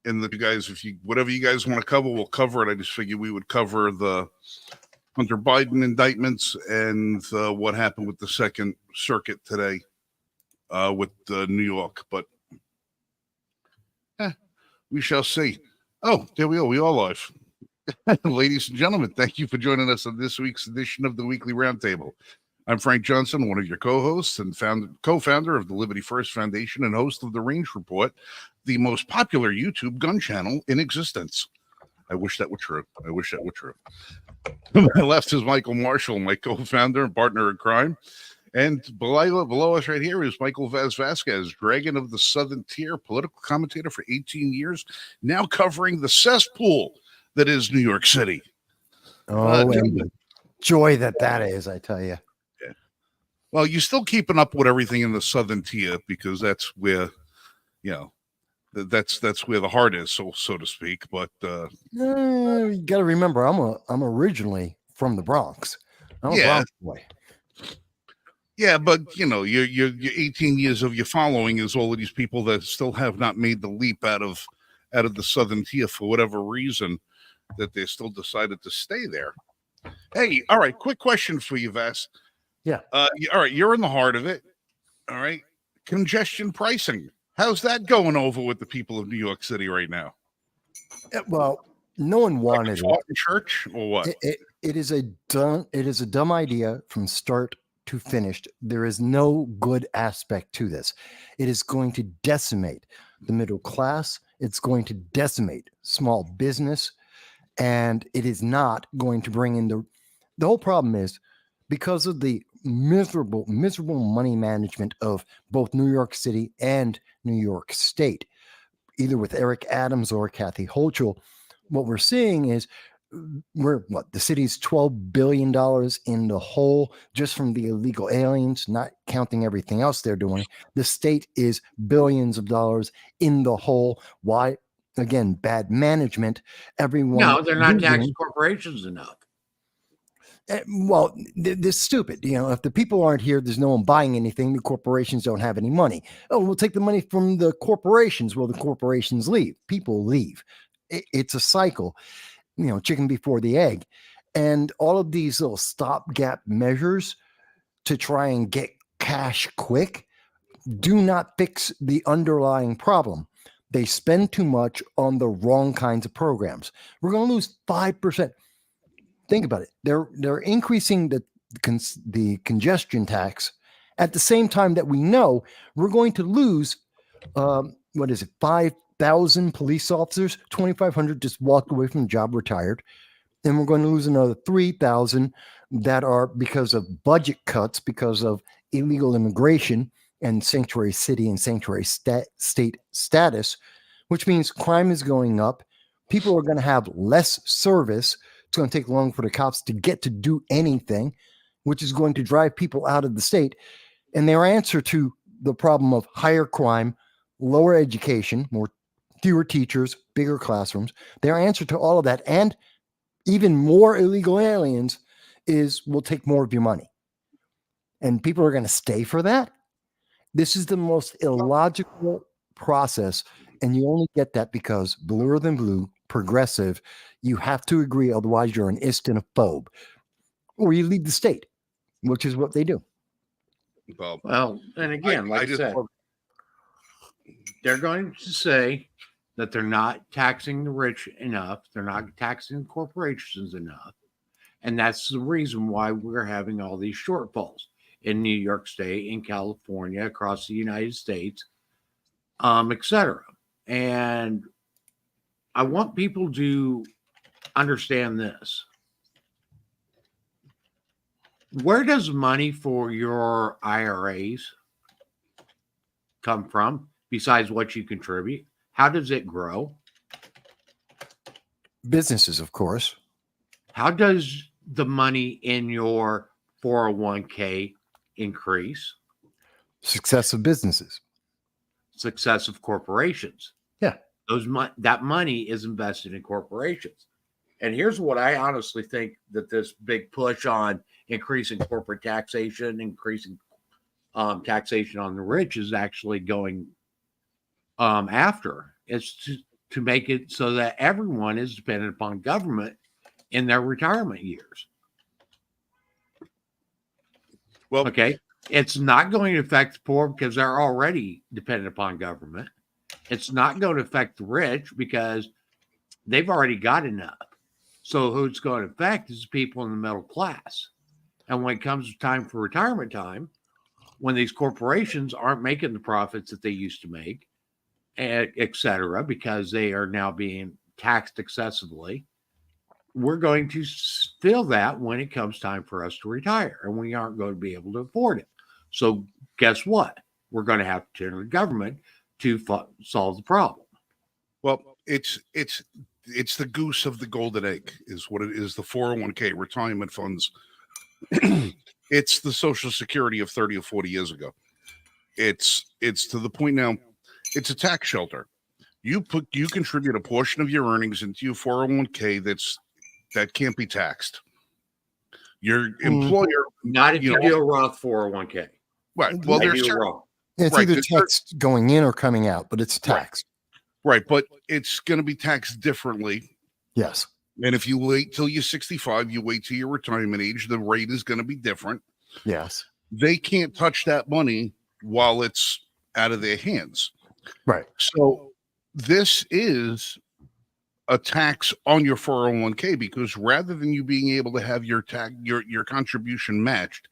and that you guys, whatever you guys want to cover, we'll cover it. I just figured we would cover the Hunter Biden indictments and what happened with the Second Circuit today with New York. But we shall see. Oh, there we go. We are live. Ladies and gentlemen, thank you for joining us on this week's edition of the Weekly Roundtable. I'm Frank Johnson, one of your co-hosts and co-founder of the Liberty First Foundation and host of The Range Report, the most popular YouTube gun channel in existence. I wish that were true. To my left is Michael Marshall, my co-founder and partner in crime. And below us right here is Michael Vasquez, Dragon of the Southern Tier, political commentator for 18 years, now covering the cesspool that is New York City. Oh, and the joy that is, I tell you. Yeah. Well, you're still keeping up with everything in the Southern Tier because that's where, that's where the heart is, so to speak. But you got to remember, I'm originally from the Bronx. I'm a Bronx boy. Yeah, but your 18 years of your following is all of these people that still have not made the leap out of the Southern Tier for whatever reason, that they still decided to stay there. Hey, all right, quick question for you, Vass. Yeah. All right, you're in the heart of it. All right. Congestion pricing. How's that going over with the people of New York City right now? Well, no one wanted it. Church or what? It is a dumb idea from start to finish. There is no good aspect to this. It is going to decimate the middle class. It's going to decimate small business, and it is not going to bring in the whole problem is because of the miserable money management of both New York City and New York State, either with Eric Adams or Kathy Hochul. What we're seeing is the city's $12 billion in the hole just from the illegal aliens, not counting everything else they're doing. The state is billions of dollars in the hole. Why? Again, bad management. No, they're not taxing corporations enough. Well, they're stupid. If the people aren't here, there's no one buying anything. The corporations don't have any money. Oh, we'll take the money from the corporations. Well, the corporations leave. People leave. It's a cycle. Chicken before the egg. And all of these little stopgap measures to try and get cash quick do not fix the underlying problem. They spend too much on the wrong kinds of programs. We're going to lose 5%. Think about it. They're increasing the congestion tax at the same time that we know we're going to lose, 5,000 police officers, 2,500 just walked away from the job, retired. And we're going to lose another 3,000 that are because of budget cuts, because of illegal immigration and sanctuary city and sanctuary state status, which means crime is going up. People are going to have less service. It's going to take long for the cops to get to do anything, which is going to drive people out of the state. And their answer to the problem of higher crime, lower education, fewer teachers, bigger classrooms, their answer to all of that and even more illegal aliens is we'll take more of your money. And people are going to stay for that. This is the most illogical process. And you only get that because bluer than blue, progressive, you have to agree. Otherwise, you're an istinophobe. Or you leave the state, which is what they do. Well, and again, like I said, they're going to say that they're not taxing the rich enough. They're not taxing corporations enough. And that's the reason why we're having all these shortfalls in New York State, in California, across the United States, etc. And I want people to understand this. Where does money for your IRAs come from besides what you contribute? How does it grow? Businesses, of course. How does the money in your 401k increase? Success of businesses. Success of corporations. Yeah. That money is invested in corporations. And here's what I honestly think that this big push on increasing corporate taxation, increasing taxation on the rich is actually going after. It's to make it so that everyone is dependent upon government in their retirement years. Well, okay, it's not going to affect the poor because they're already dependent upon government. It's not going to affect the rich because they've already got enough. So who it's going to affect is people in the middle class. And when it comes time for retirement time, when these corporations aren't making the profits that they used to make, et cetera, because they are now being taxed excessively, we're going to feel that when it comes time for us to retire, and we aren't going to be able to afford it. So guess what? We're going to have to turn to the government to solve the problem. Well, it's the goose of the golden egg is what it is. The 401k retirement funds. It's the Social Security of 30 or 40 years ago. It's to the point now. It's a tax shelter. You contribute a portion of your earnings into your 401k that can't be taxed. Your employer, not if you do a Roth 401k. Right. Well, there's wrong. It's either taxed going in or coming out, but it's taxed. Right, but it's going to be taxed differently. Yes. And if you wait till you're 65, you wait till your retirement age, the rate is going to be different. Yes. They can't touch that money while it's out of their hands. Right. So this is a tax on your 401k, because rather than you being able to have your contribution matched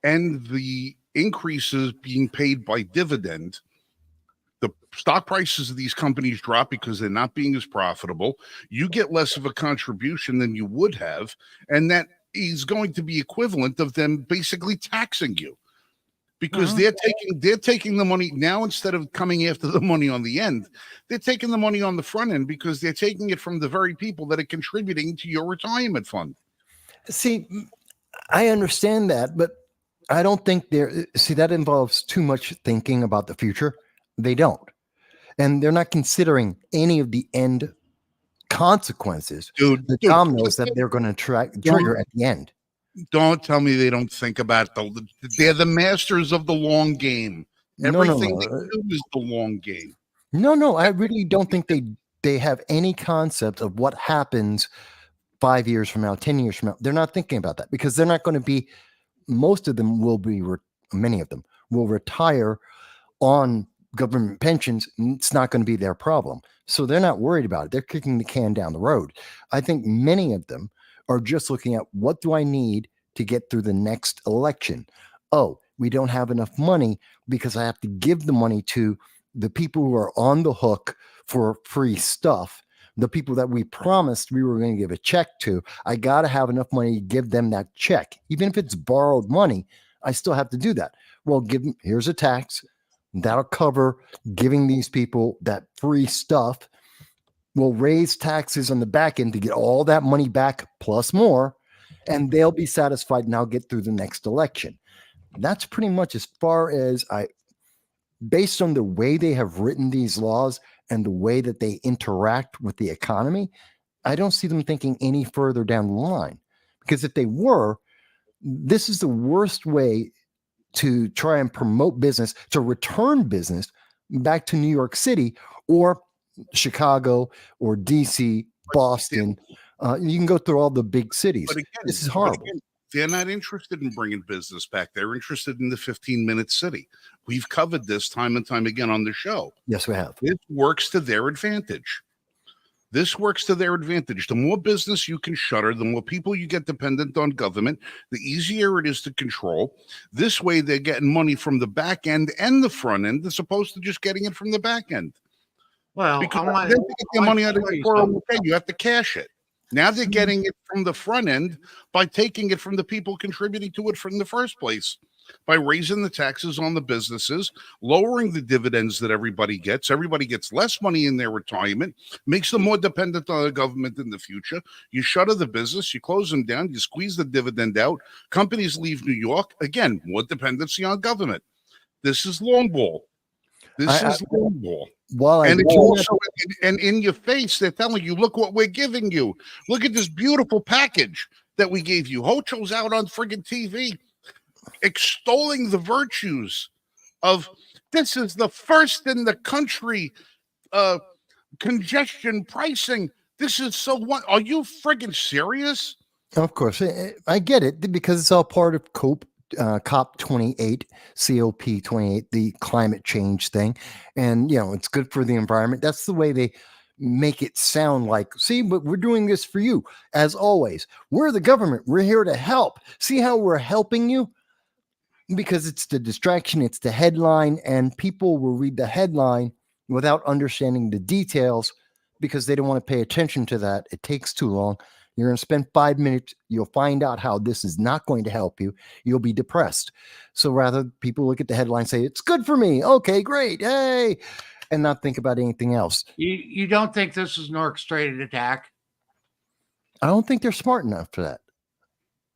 and the increases being paid by dividend, the stock prices of these companies drop because they're not being as profitable. You get less of a contribution than you would have, and that is going to be equivalent of them basically taxing you, because they're taking the money now. Instead of coming after the money on the end, they're taking the money on the front end, because they're taking it from the very people that are contributing to your retirement fund. See, I understand that, but I don't think that involves too much thinking about the future. They don't. And they're not considering any of the end consequences, the dominoes that they're going to trigger at the end. Don't tell me they don't think about they're the masters of the long game. Everything they do is the long game. No, I really don't think they have any concept of what happens 5 years from now, 10 years from now. They're not thinking about that, because they're not going to be, most of them will be, many of them will retire on government pensions. It's not going to be their problem. So they're not worried about it. They're kicking the can down the road. I think many of them are just looking at, what do I need to get through the next election? Oh, we don't have enough money because I have to give the money to the people who are on the hook for free stuff. The people that we promised we were going to give a check to, I got to have enough money to give them that check. Even if it's borrowed money, I still have to do that. Well, here's a tax. That'll cover giving these people that free stuff. We'll raise taxes on the back end to get all that money back plus more, and they'll be satisfied, and I'll get through the next election. That's pretty much as far as based on the way they have written these laws and the way that they interact with the economy, I don't see them thinking any further down the line. Because if they were, this is the worst way to try and promote business, to return business back to New York City or Chicago or DC, Boston. You can go through all the big cities. But again, this is horrible. They're not interested in bringing business back. They're interested in the 15-minute city. We've covered this time and time again on the show. Yes, we have. It works to their advantage. This works to their advantage. The more business you can shutter, the more people you get dependent on government, the easier it is to control. This way, they're getting money from the back end and the front end, as opposed to just getting it from the back end. Well, because then to get your money out of your 401k, you have to cash it. Now they're getting it from the front end by taking it from the people contributing to it from the first place, by raising the taxes on the businesses, lowering the dividends that everybody gets. Everybody gets less money in their retirement, makes them more dependent on the government in the future. You shutter the business, you close them down, you squeeze the dividend out. Companies leave New York. Again, more dependency on government. This is long ball. This is long ball. And it's also, and in your face, they're telling you, look what we're giving you. Look at this beautiful package that we gave you. Hocho's out on friggin' TV extolling the virtues of, this is the first in the country congestion pricing. This is so what? Are you friggin' serious? Of course, I get it because it's all part of COP 28, COP 28, the climate change thing. And, it's good for the environment. That's the way they make it sound like, see, but we're doing this for you. As always, we're the government. We're here to help. See how we're helping you? Because it's the distraction, it's the headline, and people will read the headline without understanding the details because they don't want to pay attention to that. It takes too long. You're going to spend 5 minutes. You'll find out how this is not going to help you. You'll be depressed. So rather, people look at the headline and say, it's good for me. Okay, great. Hey. And not think about anything else. You don't think this is an orchestrated attack? I don't think they're smart enough for that.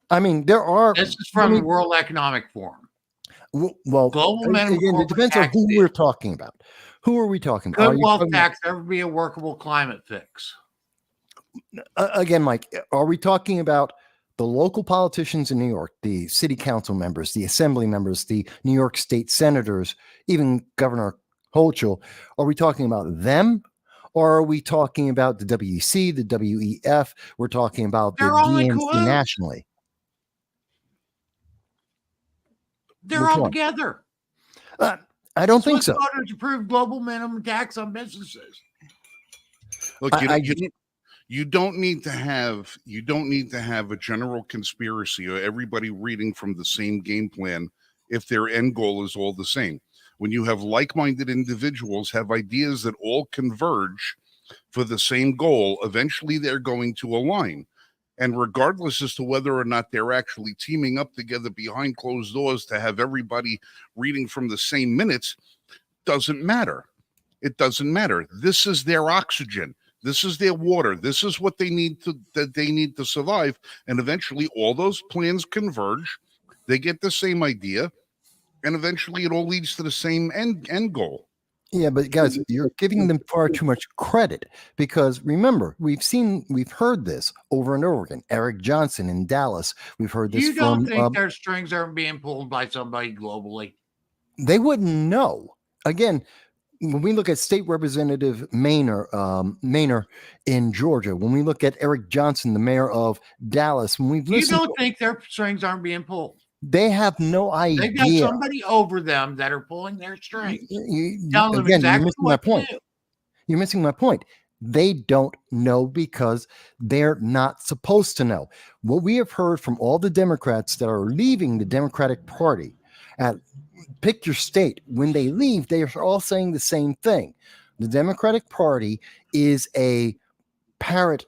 I mean, there are. This is from the World Economic Forum. Well, global minimum again, it depends on who we're talking about. Who are we talking about? Could wealth tax ever be a workable climate fix? Again, Mike, are we talking about the local politicians in New York, the city council members, the assembly members, the New York state senators, even Governor Hochul? Are we talking about them? Or are we talking about the WEC, the WEF? We're talking about the DNC nationally. They're all together. I don't think so. Voters approved global minimum tax on businesses. Look, you don't need to have a general conspiracy or everybody reading from the same game plan if their end goal is all the same. When you have like-minded individuals have ideas that all converge for the same goal, eventually they're going to align. And regardless as to whether or not they're actually teaming up together behind closed doors to have everybody reading from the same minutes, doesn't matter. It doesn't matter. This is their oxygen. This is their water. This is what they need to survive. And eventually all those plans converge. They get the same idea. And eventually it all leads to the same end goal. Yeah, but guys, you're giving them far too much credit because remember, we've heard this over and over again. Eric Johnson in Dallas, we've heard this. You don't think their strings aren't being pulled by somebody globally? They wouldn't know. Again, when we look at State Representative Maynor in Georgia, when we look at Eric Johnson, the mayor of Dallas, when we've listened, you don't think their strings aren't being pulled? They have no idea. They've got somebody over them that are pulling their strings. Telling them again, exactly you're missing my what point. to do. You're missing my point. They don't know because they're not supposed to know. What we have heard from all the Democrats that are leaving the Democratic Party, pick your state, when they leave, they are all saying the same thing. The Democratic Party is a parrot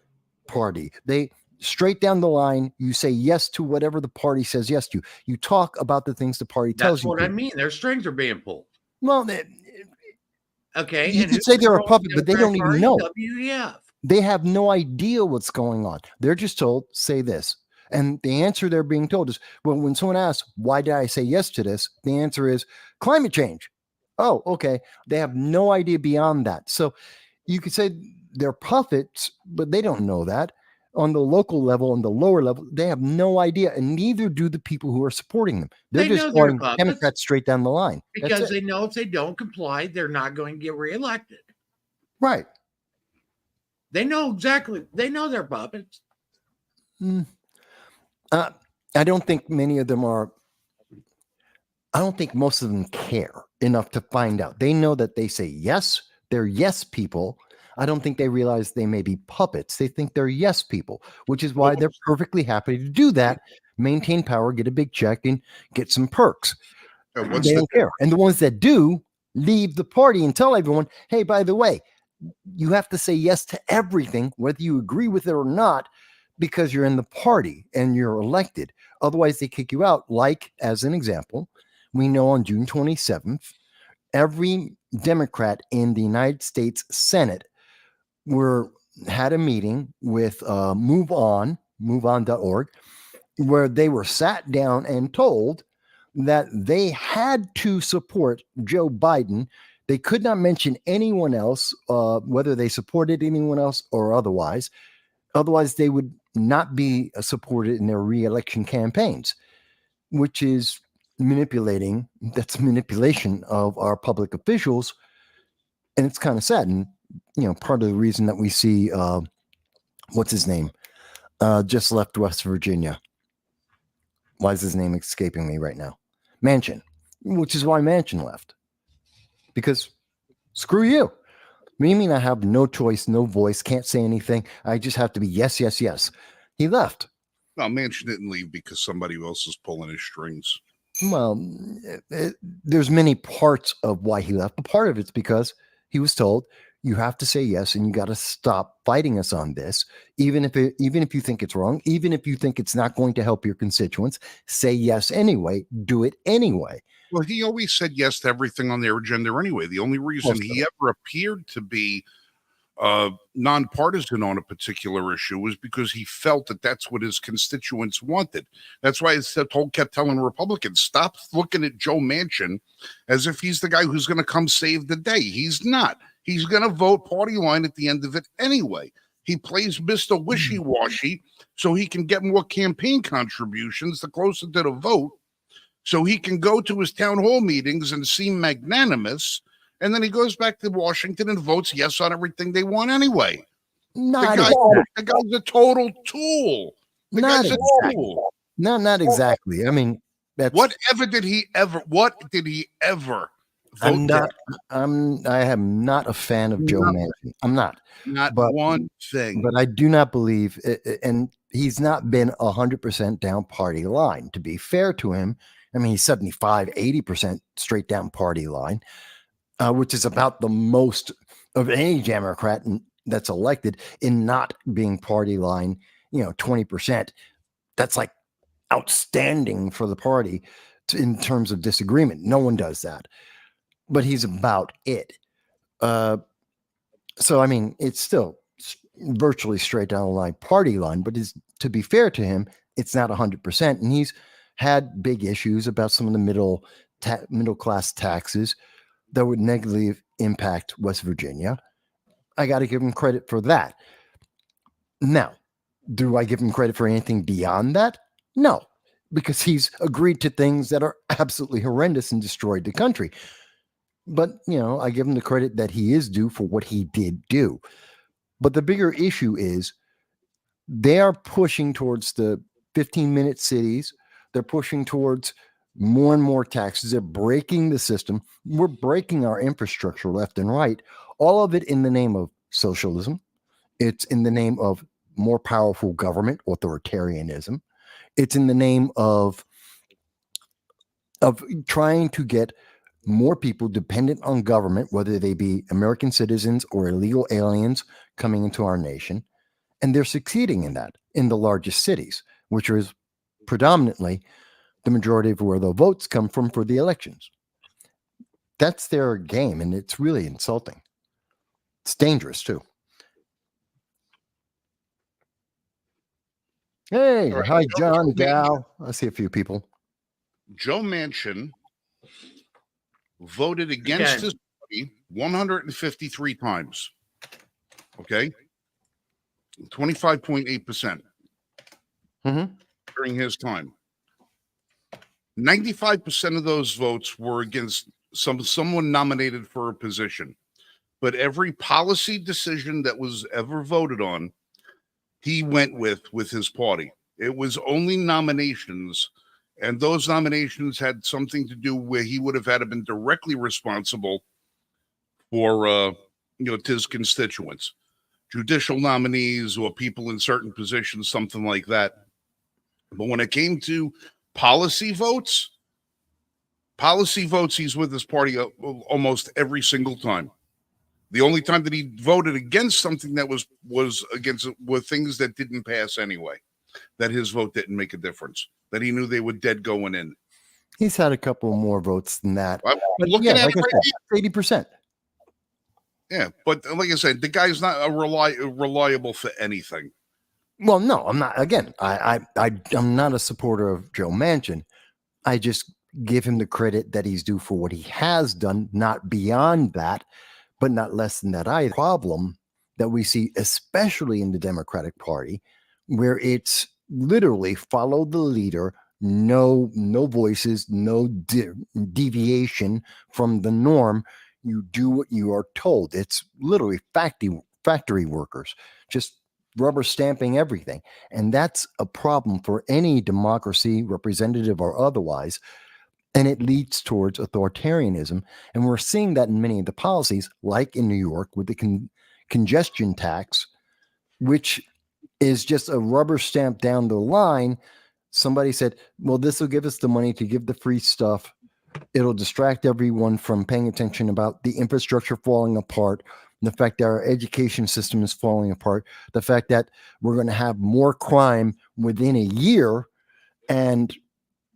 party. They straight down the line, you say yes to whatever the party says yes to. You talk about the things the party tells you. That's what I mean. Their strings are being pulled. Well, okay. You can say they're a puppet, but they don't even know. WEF. They have no idea what's going on. They're just told, say this. And the answer they're being told is, well, when someone asks, why did I say yes to this? The answer is climate change. Oh, okay. They have no idea beyond that. So you could say they're puppets, but they don't know that. On the local level, on the lower level, they have no idea, and neither do the people who are supporting them. They're just going Democrats straight down the line. Because they know if they don't comply, they're not going to get reelected. Right. They know exactly. They know they're puppets. I don't think many of them are. I don't think most of them care enough to find out. They know that they say yes. They're yes people. I don't think they realize they may be puppets. They think they're yes people, which is why they're perfectly happy to do that, maintain power, get a big check, and get some perks. They don't care. And the ones that do leave the party and tell everyone, hey, by the way, you have to say yes to everything, whether you agree with it or not, because you're in the party and you're elected. Otherwise, they kick you out. Like, as an example, we know on June 27th, every Democrat in the United States Senate had a meeting with moveon.org, where they were sat down and told that they had to support Joe Biden. They could not mention anyone else, whether they supported anyone else or otherwise. Otherwise, they would not be supported in their re-election campaigns, which is manipulation of our public officials. And it's kind of sad. And part of the reason that we see what's his name just left West Virginia. Why is his name escaping me right now? Manchin, which is why Manchin left. Because screw you. You mean I have no choice, no voice, can't say anything? I just have to be yes, yes, yes. He left. No, Manchin didn't leave because somebody else was pulling his strings. Well, there's many parts of why he left, but part of it's because he was told you have to say yes, and you got to stop fighting us on this, even if you think it's wrong, even if you think it's not going to help your constituents. Say yes anyway. Do it anyway. Well, he always said yes to everything on their agenda anyway. The only reason he ever appeared to be nonpartisan on a particular issue was because he felt that that's what his constituents wanted. That's why he kept telling Republicans, stop looking at Joe Manchin as if he's the guy who's going to come save the day. He's not. He's going to vote party line at the end of it anyway. He plays Mr. Wishy-washy so he can get more campaign contributions the closer to the vote, so he can go to his town hall meetings and seem magnanimous. And then he goes back to Washington and votes yes on everything they want anyway. The guy's a total tool. Not exactly. I mean, whatever did he ever vote? I am not a fan of Joe Manchin. I'm not. One thing. But I do not believe, and he's not been 100% down party line. To be fair to him, I mean, he's 75, 80% straight down party line. Which is about the most of any Democrat that's elected in not being party line, 20%. That's like outstanding for the party in terms of disagreement. No one does that. But he's about it. So, I mean, it's still virtually straight down the line, party line. But to be fair to him, it's not 100%. And he's had big issues about some of the middle class taxes that would negatively impact West Virginia. I got to give him credit for that. Now, do I give him credit for anything beyond that? No, because he's agreed to things that are absolutely horrendous and destroyed the country. But, I give him the credit that he is due for what he did do. But the bigger issue is they are pushing towards the 15-minute cities. They're pushing towards more and more taxes. They're breaking the system. We're breaking our infrastructure left and right. All of it in the name of socialism. It's in the name of more powerful government, authoritarianism. It's in the name of trying to get more people dependent on government, whether they be American citizens or illegal aliens coming into our nation. And they're succeeding in that in the largest cities, which is predominantly the majority of where the votes come from for the elections. That's their game, and it's really insulting. It's dangerous, too. Hey, right. Hi, John, Gal. I see a few people. Joe Manchin voted against his party 153 times. Okay? 25.8% during his time. 95% of those votes were against someone nominated for a position. But every policy decision that was ever voted on, he went with his party. It was only nominations, and those nominations had something to do where he would have had to been directly responsible for to his constituents. Judicial nominees or people in certain positions, something like that. But when it came to policy votes, he's with his party almost every single time. The only time that he voted against something that was against were things that didn't pass anyway, that his vote didn't make a difference, that he knew they were dead going in. He's had a couple more votes than that. But looking at like it right 80%. Yeah, but like I said, the guy's not reliable for anything. Well, no, I'm not. Again, I'm not a supporter of Joe Manchin. I just give him the credit that he's due for what he has done, not beyond that, but not less than that either. Problem that we see, especially in the Democratic Party, where it's literally follow the leader, no voices, no deviation from the norm. You do what you are told. It's literally factory workers, just rubber stamping everything. And that's a problem for any democracy, representative or otherwise. And it leads towards authoritarianism. And we're seeing that in many of the policies, like in New York with the congestion tax, which is just a rubber stamp down the line. Somebody said, well, this will give us the money to give the free stuff. It'll distract everyone from paying attention about the infrastructure falling apart, the fact that our education system is falling apart, the fact that we're going to have more crime within a year. And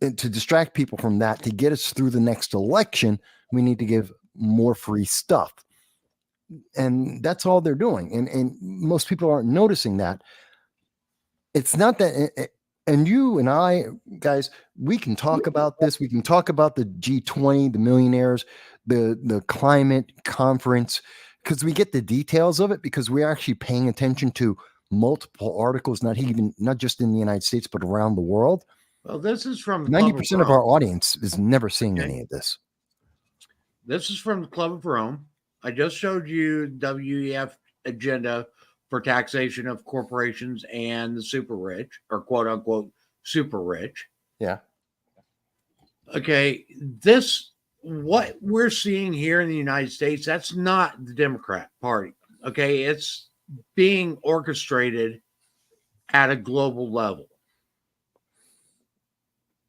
to distract people from that, to get us through the next election, we need to give more free stuff. And that's all they're doing. And most people aren't noticing that. It's not that, and you and I, guys, we can talk about this. We can talk about the G20, the millionaires, the climate conference, because we get the details of it, because we're actually paying attention to multiple articles, not just in the United States, but around the world. Well, this is from 90% of our audience is never seeing any of this. This is from the Club of Rome. I just showed you WEF agenda for taxation of corporations and the super rich, or quote unquote super rich. Yeah. Okay. What we're seeing here in the United States, that's not the Democrat Party. Okay. It's being orchestrated at a global level.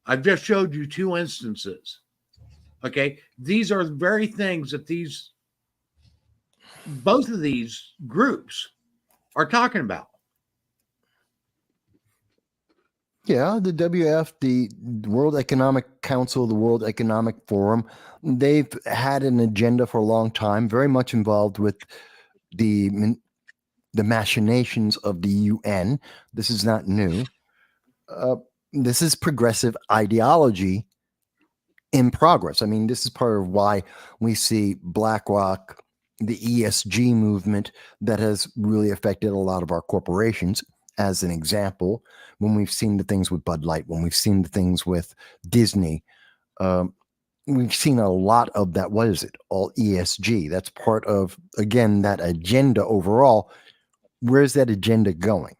I've just showed you two instances. Okay. These are the very things that both of these groups are talking about. Yeah, the WF, the World Economic Council, the World Economic Forum, they've had an agenda for a long time, very much involved with the machinations of the UN. This is not new. This is progressive ideology in progress. I mean, this is part of why we see BlackRock, the ESG movement that has really affected a lot of our corporations. As an example, when we've seen the things with Bud Light, when we've seen the things with Disney, we've seen a lot of that. What is it? All ESG. That's part of, again, that agenda overall. Where's that agenda going?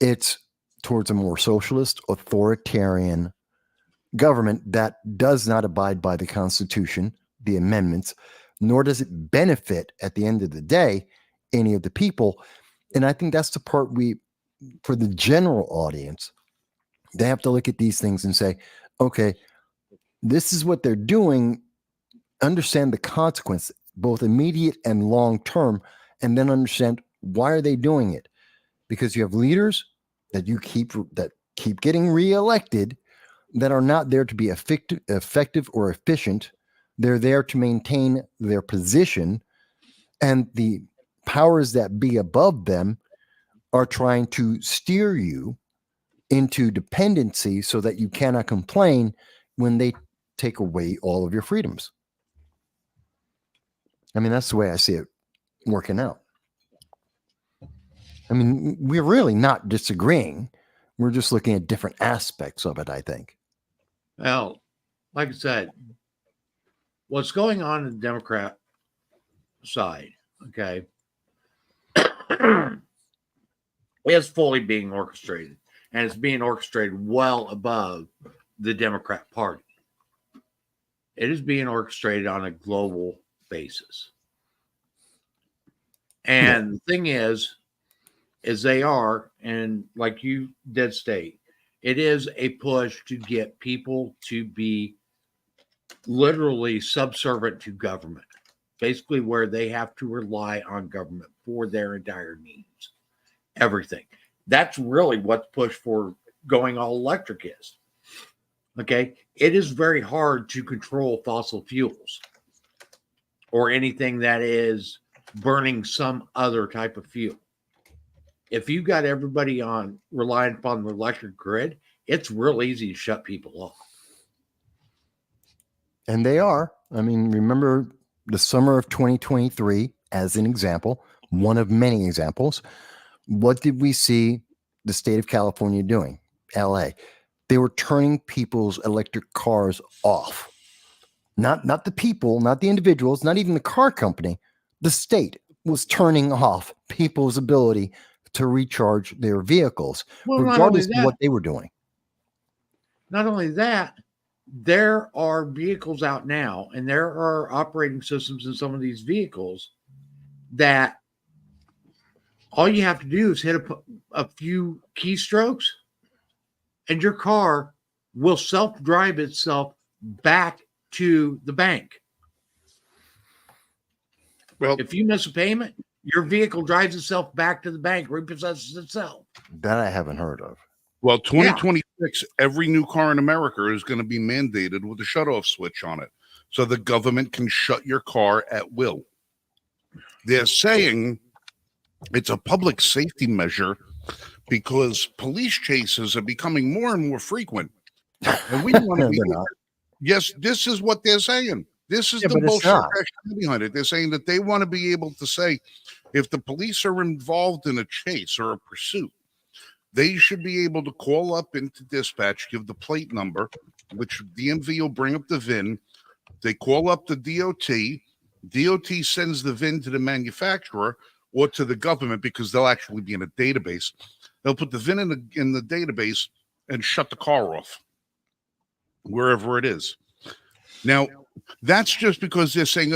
It's towards a more socialist, authoritarian government that does not abide by the Constitution, the amendments, nor does it benefit at the end of the day any of the people. And I think that's the part for the general audience, they have to look at these things and say, okay, this is what they're doing. Understand the consequence, both immediate and long term, and then understand why are they doing it? Because you have leaders that keep getting reelected that are not there to be effective or efficient. They're there to maintain their position, and the powers that be above them are trying to steer you into dependency so that you cannot complain when they take away all of your freedoms. I mean, that's the way I see it working out. I mean, we're really not disagreeing. We're just looking at different aspects of it, I think. Well, like I said, what's going on in the Democrat side, okay, is fully being orchestrated, and it's being orchestrated well above the Democrat Party. It is being orchestrated on a global basis. And the thing is they are, and like you did state, it is a push to get people to be literally subservient to government, basically where they have to rely on government for their entire needs, everything. That's really what the push for going all electric is. Okay. It is very hard to control fossil fuels or anything that is burning some other type of fuel. If you got everybody on relying upon the electric grid, it's real easy to shut people off. And they are. I mean, remember the summer of 2023 as an example, one of many examples. What did we see the state of California doing? LA. They were turning people's electric cars off. not the people, not the individuals, not even the car company. The state was turning off people's ability to recharge their vehicles, Well, regardless of what they were doing. Not only that, there are vehicles out now, and there are operating systems in some of these vehicles that all you have to do is hit a few keystrokes, and your car will self-drive itself back to the bank. Well, if you miss a payment, your vehicle drives itself back to the bank, repossesses itself. That I haven't heard of. Well, 2026, every new car in America is going to be mandated with a shutoff switch on it, so the government can shut your car at will. They're saying it's a public safety measure because police chases are becoming more and more frequent. And we want to be. Yes, this is what they're saying. This is the bullshit behind it. They're saying that they want to be able to say, if the police are involved in a chase or a pursuit, they should be able to call up into dispatch, give the plate number, which DMV will bring up the VIN. They call up the DOT. DOT sends the VIN to the manufacturer or to the government because they'll actually be in a database. They'll put the VIN in the database and shut the car off wherever it is. Now, that's just because they're saying,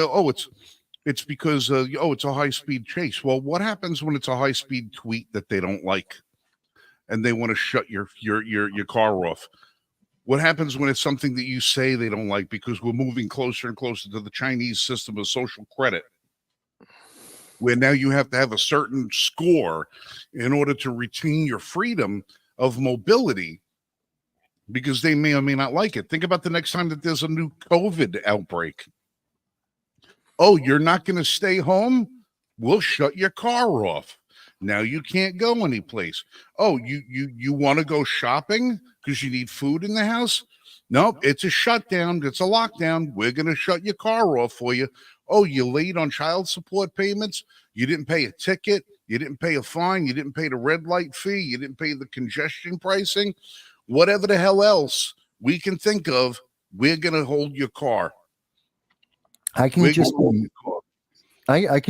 it's because it's a high-speed chase. Well, what happens when it's a high-speed tweet that they don't like and they want to shut your car off? What happens when it's something that you say they don't like because we're moving closer and closer to the Chinese system of social credit, where now you have to have a certain score in order to retain your freedom of mobility because they may or may not like it. Think about the next time that there's a new COVID outbreak. Oh, you're not going to stay home? We'll shut your car off. Now you can't go anyplace. Oh, you want to go shopping because you need food in the house? Nope, it's a shutdown. It's a lockdown. We're going to shut your car off for you. Oh, you're late on child support payments. You didn't pay a ticket. You didn't pay a fine. You didn't pay the red light fee. You didn't pay the congestion pricing. Whatever the hell else we can think of, we're going to hold your car. I can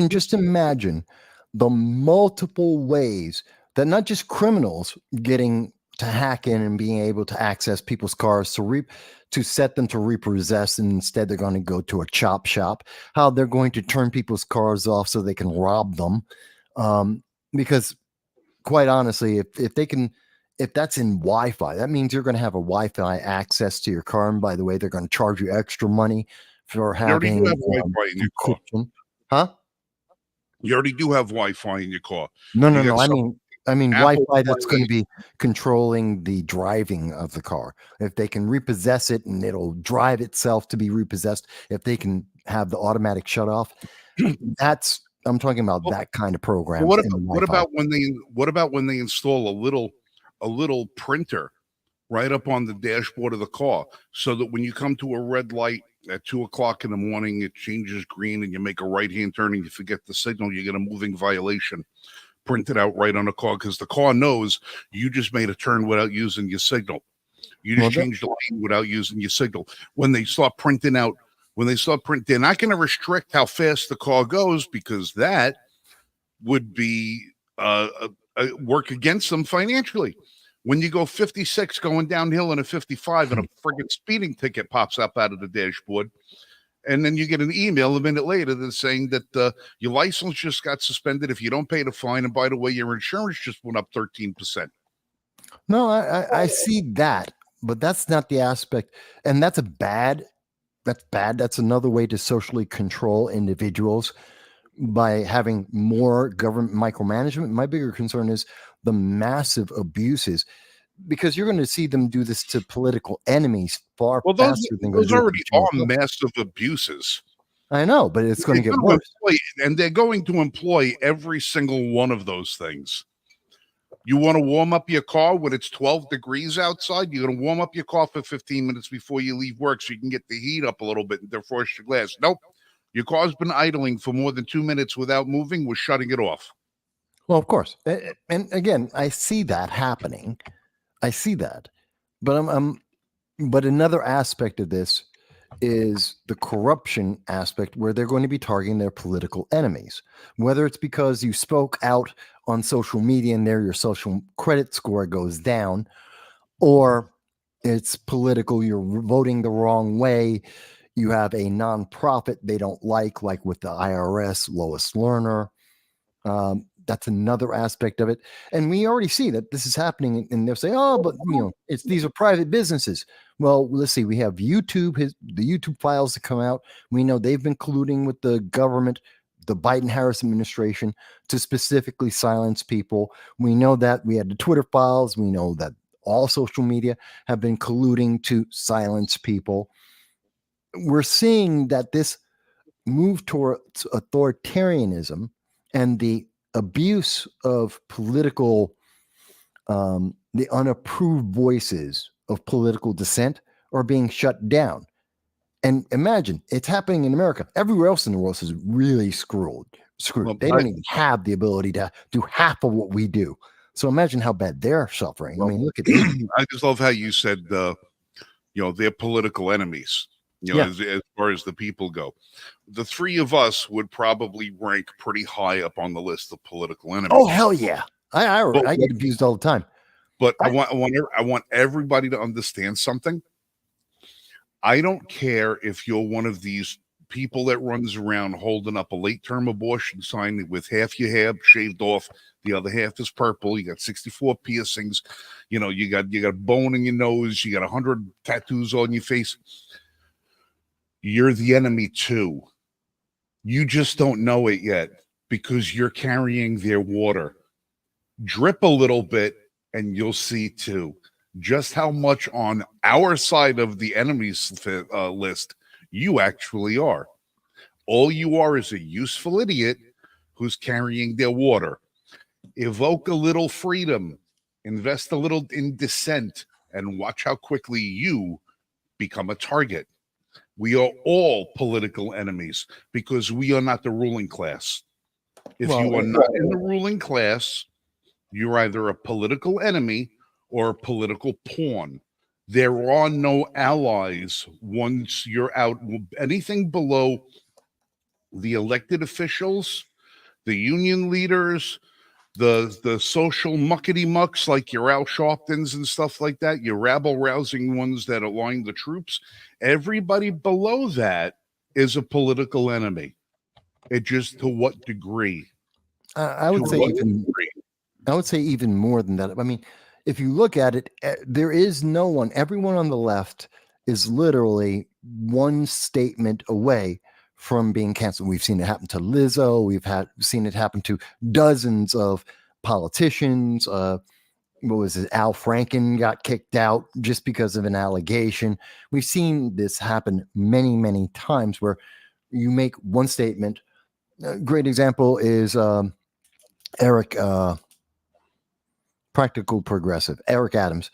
just imagine the multiple ways that not just criminals getting to hack in and being able to access people's cars to set them to repossess, and instead they're going to go to a chop shop, how they're going to turn people's cars off so they can rob them. Because quite honestly, if that's in Wi-Fi, that means you're going to have a Wi-Fi access to your car. And by the way, they're going to charge you extra money for having Wi-Fi in your car. Huh? You already do have Wi-Fi in your car. No. I mean Wi-Fi that's going to be controlling the driving of the car. If they can repossess it and it'll drive itself to be repossessed, if they can have the automatic shut off, I'm talking about that kind of program. What about when they install a little printer right up on the dashboard of the car, so that when you come to a red light at 2:00 in the morning, it changes green and you make a right-hand turn and you forget the signal, you get a moving violation printed out right on the car, because the car knows you just made a turn without using your signal. You just changed the lane without using your signal. When they start printing, they're not going to restrict how fast the car goes, because that would be work against them financially. When you go 56 going downhill in a 55 and a friggin' speeding ticket pops up out of the dashboard, and then you get an email a minute later that's saying that your license just got suspended if you don't pay the fine, and by the way, your insurance just went up 13%. No, I see that, but that's not the aspect, and that's bad. That's another way to socially control individuals by having more government micromanagement. My bigger concern is the massive abuses, because you're going to see them do this to political enemies far faster than those already are massive abuses. I know, but it's going to get worse. And they're going to employ every single one of those things. You want to warm up your car when it's 12 degrees outside? You're going to warm up your car for 15 minutes before you leave work so you can get the heat up a little bit and defrost your glass. Nope. Your car's been idling for more than 2 minutes without moving. We're shutting it off. Well, of course. And again, I see that happening. I see that. But but another aspect of this is the corruption aspect, where they're going to be targeting their political enemies. Whether it's because you spoke out on social media and there your social credit score goes down, or it's political, you're voting the wrong way, you have a nonprofit they don't like with the IRS, Lois Lerner. That's another aspect of it. And we already see that this is happening, and they'll say, oh, but these are private businesses. Well, let's see. We have YouTube, the YouTube files that come out. We know they've been colluding with the government, the Biden-Harris administration, to specifically silence people. We know that we had the Twitter files. We know that all social media have been colluding to silence people. We're seeing that this move towards authoritarianism and the abuse of political, the unapproved voices of political dissent are being shut down. And imagine, it's happening in America. Everywhere else in the world is really screwed. Well, they don't even have the ability to do half of what we do. So imagine how bad they're suffering. Well, I mean, look at this. I just love how you said, they're political enemies. As far as the people go, the three of us would probably rank pretty high up on the list of political enemies. Oh, hell yeah. I get abused all the time. But I want everybody to understand something. I don't care if you're one of these people that runs around holding up a late-term abortion sign with half your hair shaved off, the other half is purple. You got 64 piercings. You got a bone in your nose. You got 100 tattoos on your face. You're the enemy too. You just don't know it yet because you're carrying their water. Drip a little bit and you'll see too just how much on our side of the enemies list you actually are. All you are is a useful idiot who's carrying their water. Evoke a little freedom, invest a little in dissent, and watch how quickly you become a target. We are all political enemies because we are not the ruling class. If you are not in the ruling class, you're either a political enemy or a political pawn. There are no allies once you're out. Anything below the elected officials, the union leaders, the social muckety mucks like your Al Sharptons and stuff like that, your rabble-rousing ones that align the troops, everybody below that is a political enemy. It just to what degree? I would say even more than that. I mean, if you look at it, there is no one. Everyone on the left is literally one statement away from being canceled. We've seen it happen to Lizzo. We've seen it happen to dozens of politicians. What was it? Al Franken got kicked out just because of an allegation. We've seen this happen many, many times where you make one statement. A great example is Eric, Practical Progressive, Eric Adams.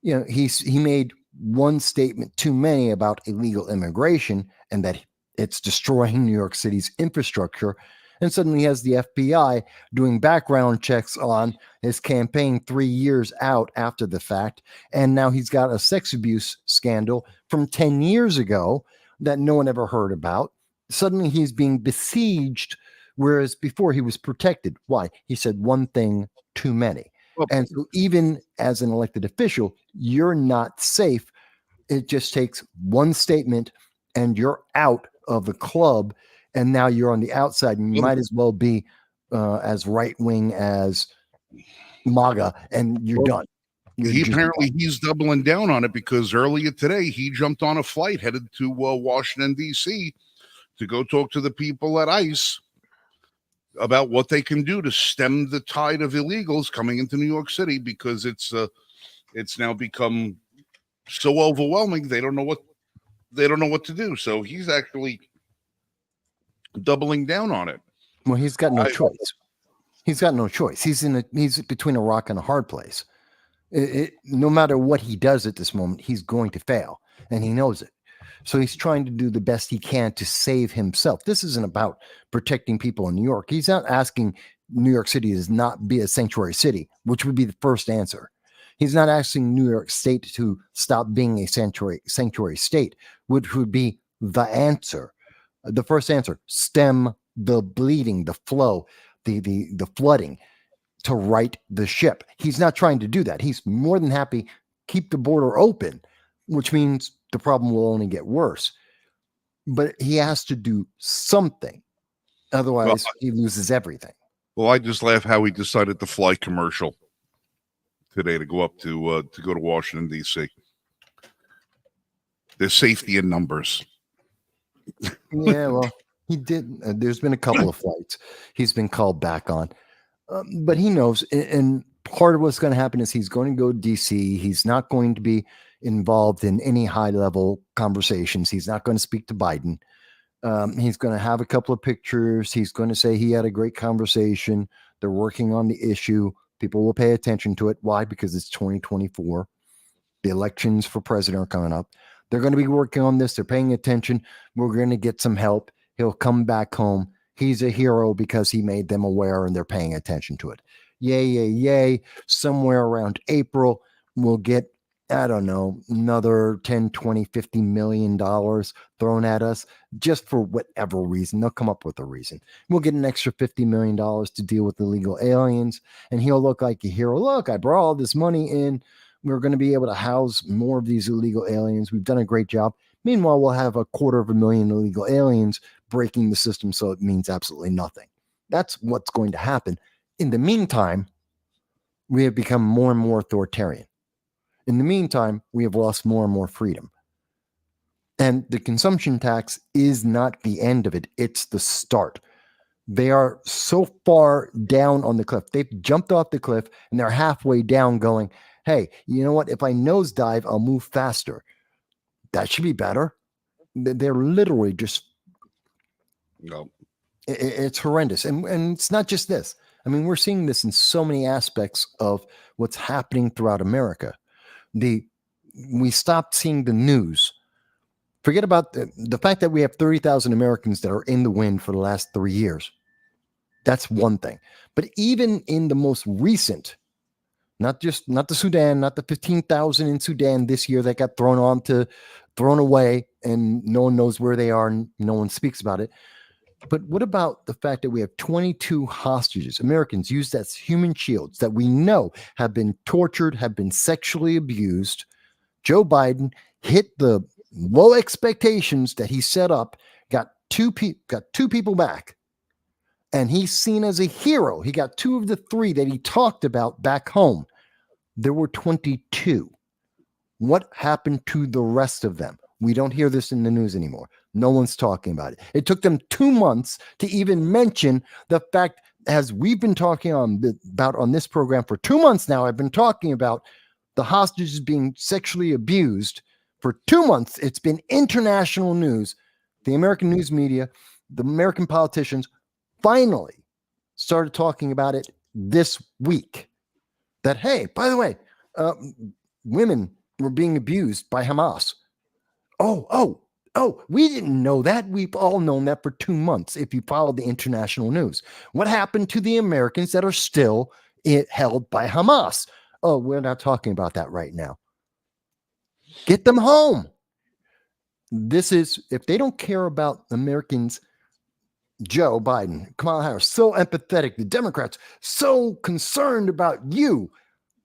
He made one statement too many about illegal immigration and that it's destroying New York City's infrastructure. And suddenly he has the FBI doing background checks on his campaign 3 years out after the fact. And now he's got a sex abuse scandal from 10 years ago that no one ever heard about. Suddenly he's being besieged, whereas before he was protected. Why? He said one thing too many. And so even as an elected official, you're not safe. It just takes one statement and you're out of the club, and now you're on the outside, and you might as well be as right-wing as MAGA, and you're done. He's doubling down on it because earlier today he jumped on a flight headed to Washington, D.C. to go talk to the people at ICE about what they can do to stem the tide of illegals coming into New York City, because it's now become so overwhelming they don't know what to do. So he's actually doubling down on it. Well, he's got no choice. He's got no choice. He's between a rock and a hard place. No matter what he does at this moment, he's going to fail, and he knows it. So he's trying to do the best he can to save himself. This isn't about protecting people in New York. He's not asking New York City to not be a sanctuary city, which would be the first answer. He's not asking New York State to stop being a sanctuary state, which would be the answer. The first answer: stem the bleeding, the flow, the flooding, to right the ship. He's not trying to do that. He's more than happy keep the border open, which means the problem will only get worse. But he has to do something, otherwise he loses everything. Well, I just laugh how he decided to fly commercial today to go up to go to Washington D.C. There's safety in numbers. Yeah, well, he did. There's been a couple of flights he's been called back on, but he knows. And part of what's going to happen is he's going to go to D.C. He's not going to be involved in any high-level conversations. He's not going to speak to Biden. He's going to have a couple of pictures. He's going to say he had a great conversation. They're working on the issue. People will pay attention to it. Why? Because it's 2024. The elections for president are coming up. They're going to be working on this. They're paying attention. We're going to get some help. He'll come back home. He's a hero because he made them aware and they're paying attention to it. Yay, yay, yay. Somewhere around April, we'll get, I don't know, another 10, 20, $50 million thrown at us just for whatever reason. They'll come up with a reason. We'll get an extra $50 million to deal with illegal aliens, and he'll look like a hero. Look, I brought all this money in. We're going to be able to house more of these illegal aliens. We've done a great job. Meanwhile, we'll have 250,000 illegal aliens breaking the system, so it means absolutely nothing. That's what's going to happen. In the meantime, we have become more and more authoritarian. In the meantime, we have lost more and more freedom. And the consumption tax is not the end of it. It's the start. They are so far down on the cliff. They've jumped off the cliff and they're halfway down going, hey, you know what? If I nosedive, I'll move faster. That should be better. They're literally just, no. It's horrendous. And it's not just this. I mean, we're seeing this in so many aspects of what's happening throughout America. We stopped seeing the news. Forget about the fact that we have 30,000 Americans that are in the wind for the last 3 years. That's one thing. But even in the most recent, not the Sudan, not the 15,000 in Sudan this year that got thrown away and no one knows where they are and no one speaks about it. But what about the fact that we have 22 hostages, Americans used as human shields that we know have been tortured, have been sexually abused? Joe Biden hit the low expectations that he set up, got two people back, and he's seen as a hero. He got 2 of the 3 that he talked about back home. There were 22. What happened to the rest of them? We don't hear this in the news anymore. No one's talking about it. It took them 2 months to even mention the fact, as we've been talking about on this program for 2 months now, I've been talking about the hostages being sexually abused. For 2 months, it's been international news. The American news media, the American politicians finally started talking about it this week. That, hey, by the way, women were being abused by Hamas. Oh, we didn't know that. We've all known that for 2 months if you follow the international news. What happened to the Americans that are still held by Hamas? Oh, we're not talking about that right now. Get them home. This is, if they don't care about Americans, Joe Biden, Kamala Harris, so empathetic, the Democrats, so concerned about you.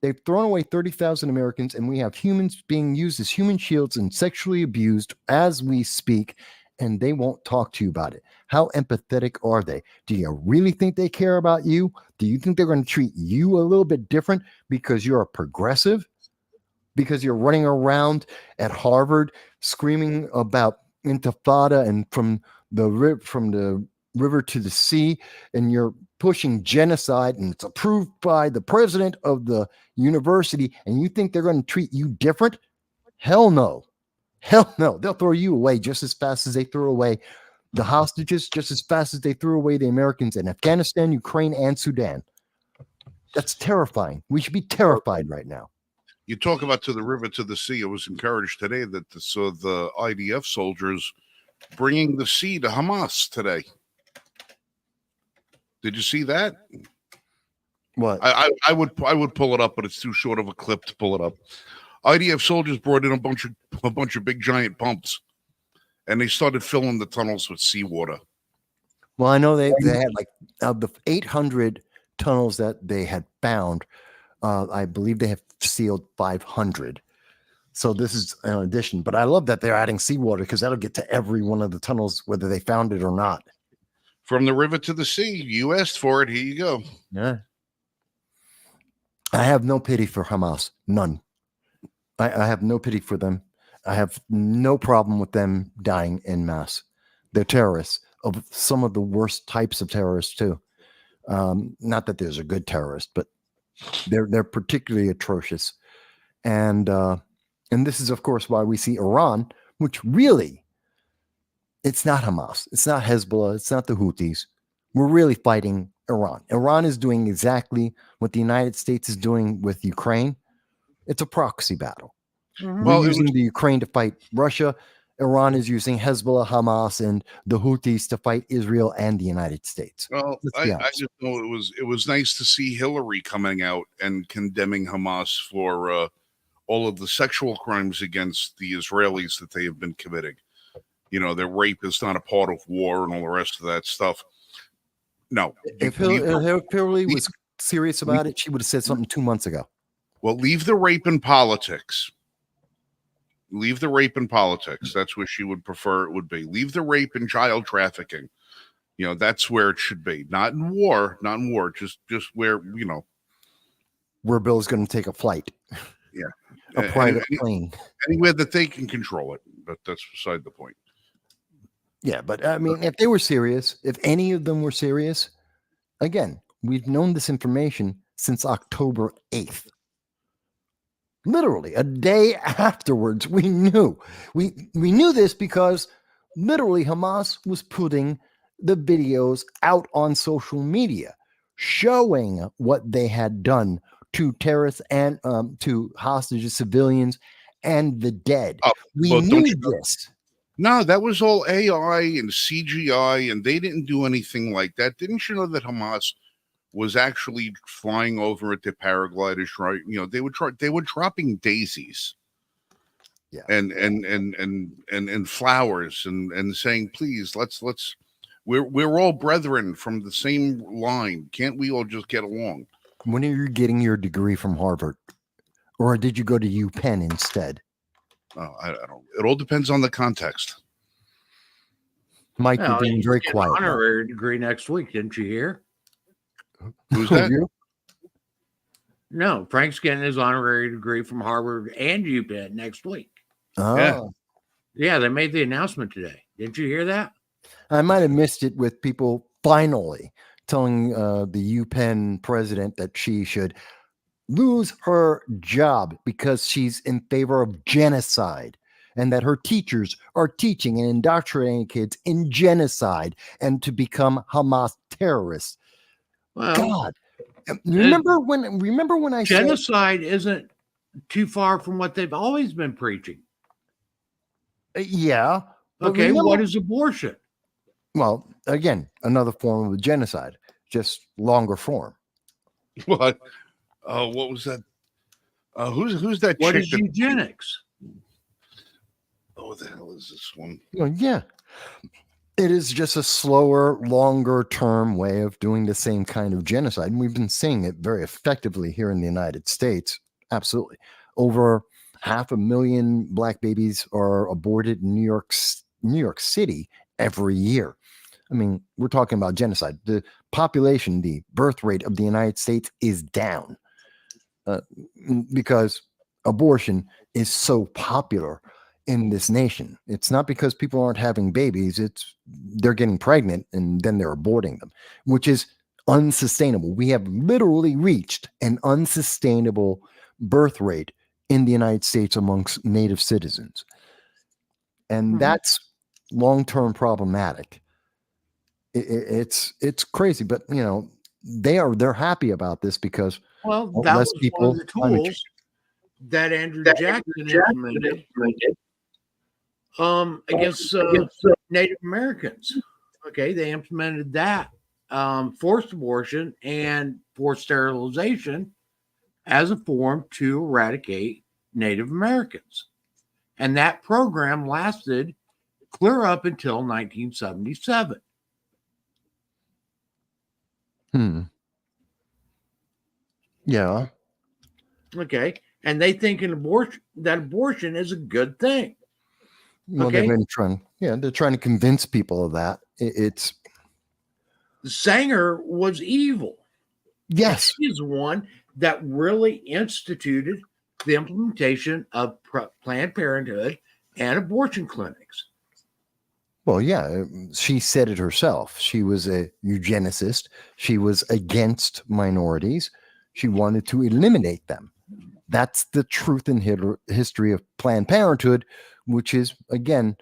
They've thrown away 30,000 Americans, and we have humans being used as human shields and sexually abused as we speak, and they won't talk to you about it. How empathetic are they? Do you really think they care about you? Do you think they're going to treat you a little bit different because you're a progressive? Because you're running around at Harvard screaming about intifada and from the river to the sea, and you're pushing genocide, and it's approved by the president of the university, and you think they're going to treat you different? Hell no. Hell no. They'll throw you away just as fast as they threw away the hostages, just as fast as they threw away the Americans in Afghanistan, Ukraine, and Sudan. That's terrifying. We should be terrified right now. You talk about to the river to the sea. I was encouraged today that the IDF soldiers bringing the sea to Hamas today. Did you see that? What? I would pull it up, but it's too short of a clip to pull it up. IDF soldiers brought in a bunch of big giant pumps and they started filling the tunnels with seawater. Well, I know they had like of the 800 tunnels that they had found, I believe they have sealed 500. So this is an addition. But I love that they're adding seawater because that'll get to every one of the tunnels, whether they found it or not. From the river to the sea. You asked for it. Here you go. Yeah. I have no pity for Hamas. None. I have no pity for them. I have no problem with them dying en masse. They're terrorists, of some of the worst types of terrorists too. Not that there's a good terrorist, but they're particularly atrocious. And this is, of course, why we see Iran, which really, it's not Hamas, it's not Hezbollah, it's not the Houthis. We're really fighting Iran. Iran is doing exactly what the United States is doing with Ukraine. It's a proxy battle. Mhm. We're using the Ukraine to fight Russia. Iran is using Hezbollah, Hamas, and the Houthis to fight Israel and the United States. Well, I just know it was nice to see Hillary coming out and condemning Hamas for all of the sexual crimes against the Israelis that they have been committing. You know, that rape is not a part of war and all the rest of that stuff. No. If Hillary was serious about it, she would have said something 2 months ago. Well, leave the rape in politics. Leave the rape in politics. That's where she would prefer it would be. Leave the rape and child trafficking. You know, that's where it should be. Not in war. Not in war. Just where, you know. Where Bill's going to take a flight. Yeah. A private plane. Anywhere that they can control it. But that's beside the point. Yeah, but I mean, if they were serious, if any of them were serious, again, we've known this information since October 8th. Literally a day afterwards, we knew. We knew this because literally Hamas was putting the videos out on social media showing what they had done to terrorists and to hostages, civilians, and the dead. We knew this. No, that was all AI and CGI, and they didn't do anything like that. Didn't you know that Hamas was actually flying over at their paragliders, right? You know, they were dropping daisies, yeah, and flowers, and saying, please, let's we're all brethren from the same line. Can't we all just get along? When are you getting your degree from Harvard, or did you go to UPenn instead? Oh, I don't. It all depends on the context. Mike, you're being very quiet. An honorary degree next week, didn't you hear? Who's that? No, Frank's getting his honorary degree from Harvard and UPenn next week. Oh. Yeah, they made the announcement today. Didn't you hear that? I might have missed it with people finally telling the UPenn president that she should lose her job because she's in favor of genocide, and that her teachers are teaching and indoctrinating kids in genocide and to become Hamas terrorists. Well, God, remember when I genocide isn't too far from what they've always been preaching. Yeah. Okay, what is abortion? Well, again, another form of genocide, just longer form. What? What was that? Who's that? What chick is eugenics? What the hell is this one? Well, yeah. It is just a slower, longer term way of doing the same kind of genocide. And we've been seeing it very effectively here in the United States. Absolutely. Over 500,000 black babies are aborted in New York City every year. I mean, we're talking about genocide. The population, the birth rate of the United States is down because abortion is so popular in this nation. It's not because people aren't having babies, it's they're getting pregnant and then they're aborting them, which is unsustainable. We have literally reached an unsustainable birth rate in the United States amongst native citizens. And that's long-term problematic. It's crazy, but you know, they're happy about this because that was one of the tools that Andrew Jackson implemented against Native Americans. Okay, they implemented that forced abortion and forced sterilization as a form to eradicate Native Americans. And that program lasted clear up until 1977. Yeah. Okay. And they think that abortion is a good thing. Well, okay. They're trying to convince people of that. It's Sanger was evil. Yes. He's the one that really instituted the implementation of Planned Parenthood and abortion clinics. Well, yeah, she said it herself. She was a eugenicist. She was against minorities. She wanted to eliminate them. That's the truth in history of Planned Parenthood, which is, again,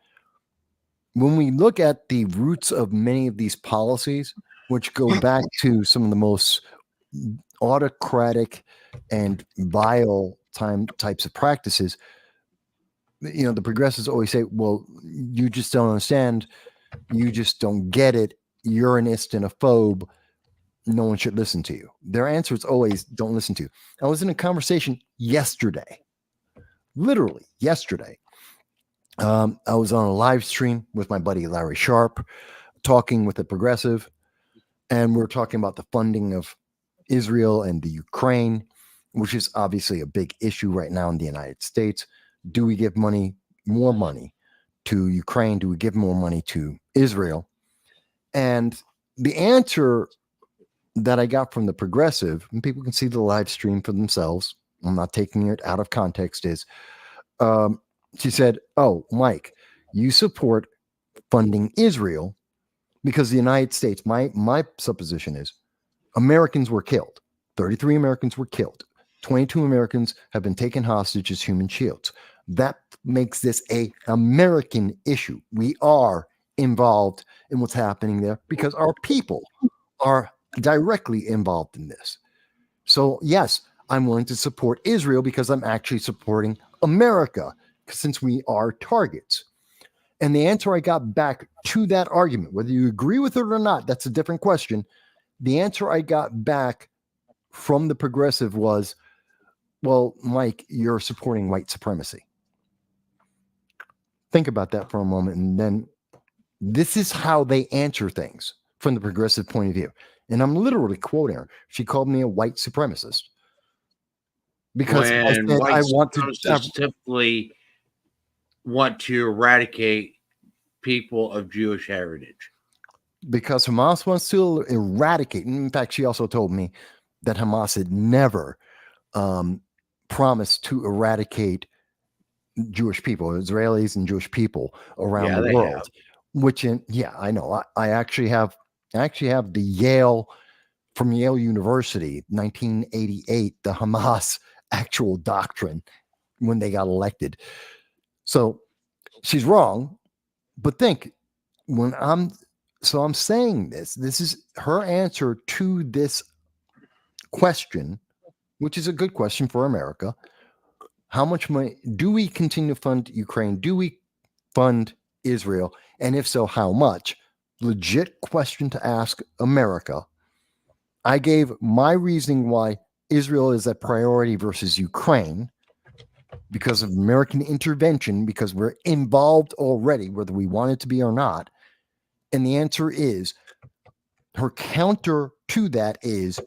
when we look at the roots of many of these policies, which go back to some of the most autocratic and vile types of practices, the progressives always say, well, you just don't understand. You just don't get it. You're an ist and a phobe. No one should listen to you. Their answer is always, don't listen to you. I was in a conversation yesterday, literally yesterday. I was on a live stream with my buddy Larry Sharp, talking with a progressive, and we're talking about the funding of Israel and the Ukraine, which is obviously a big issue right now in the United States. Do we give more money to Ukraine? Do we give more money to Israel? And the answer that I got from the progressive, and people can see the live stream for themselves, I'm not taking it out of context, is she said, oh, Mike, you support funding Israel because the United States, my supposition is Americans were killed. 33 Americans were killed. 22 Americans have been taken hostage as human shields. That makes this an American issue. We are involved in what's happening there because our people are directly involved in this. So, yes, I'm willing to support Israel because I'm actually supporting America, since we are targets. And the answer I got back to that argument, whether you agree with it or not, that's a different question. The answer I got back from the progressive was, well, Mike, you're supporting white supremacy. Think about that for a moment. And then this is how they answer things from the progressive point of view. And I'm literally quoting her. She called me a white supremacist. Because I said I want to typically want to eradicate people of Jewish heritage. Because Hamas wants to eradicate. In fact, she also told me that Hamas had never promised to eradicate Jewish people, Israelis and Jewish people around the world. Have. Which, I know. I actually have the Yale, from Yale University, 1988, the Hamas actual doctrine when they got elected. So she's wrong, but think I'm saying this is her answer to this question, which is a good question for America. How much money do we continue to fund Ukraine? Do we fund Israel? And if so, how much? Legit question to ask America. I gave my reasoning why Israel is a priority versus Ukraine, because of American intervention, because we're involved already, whether we want it to be or not. And the answer is, her counter to that is,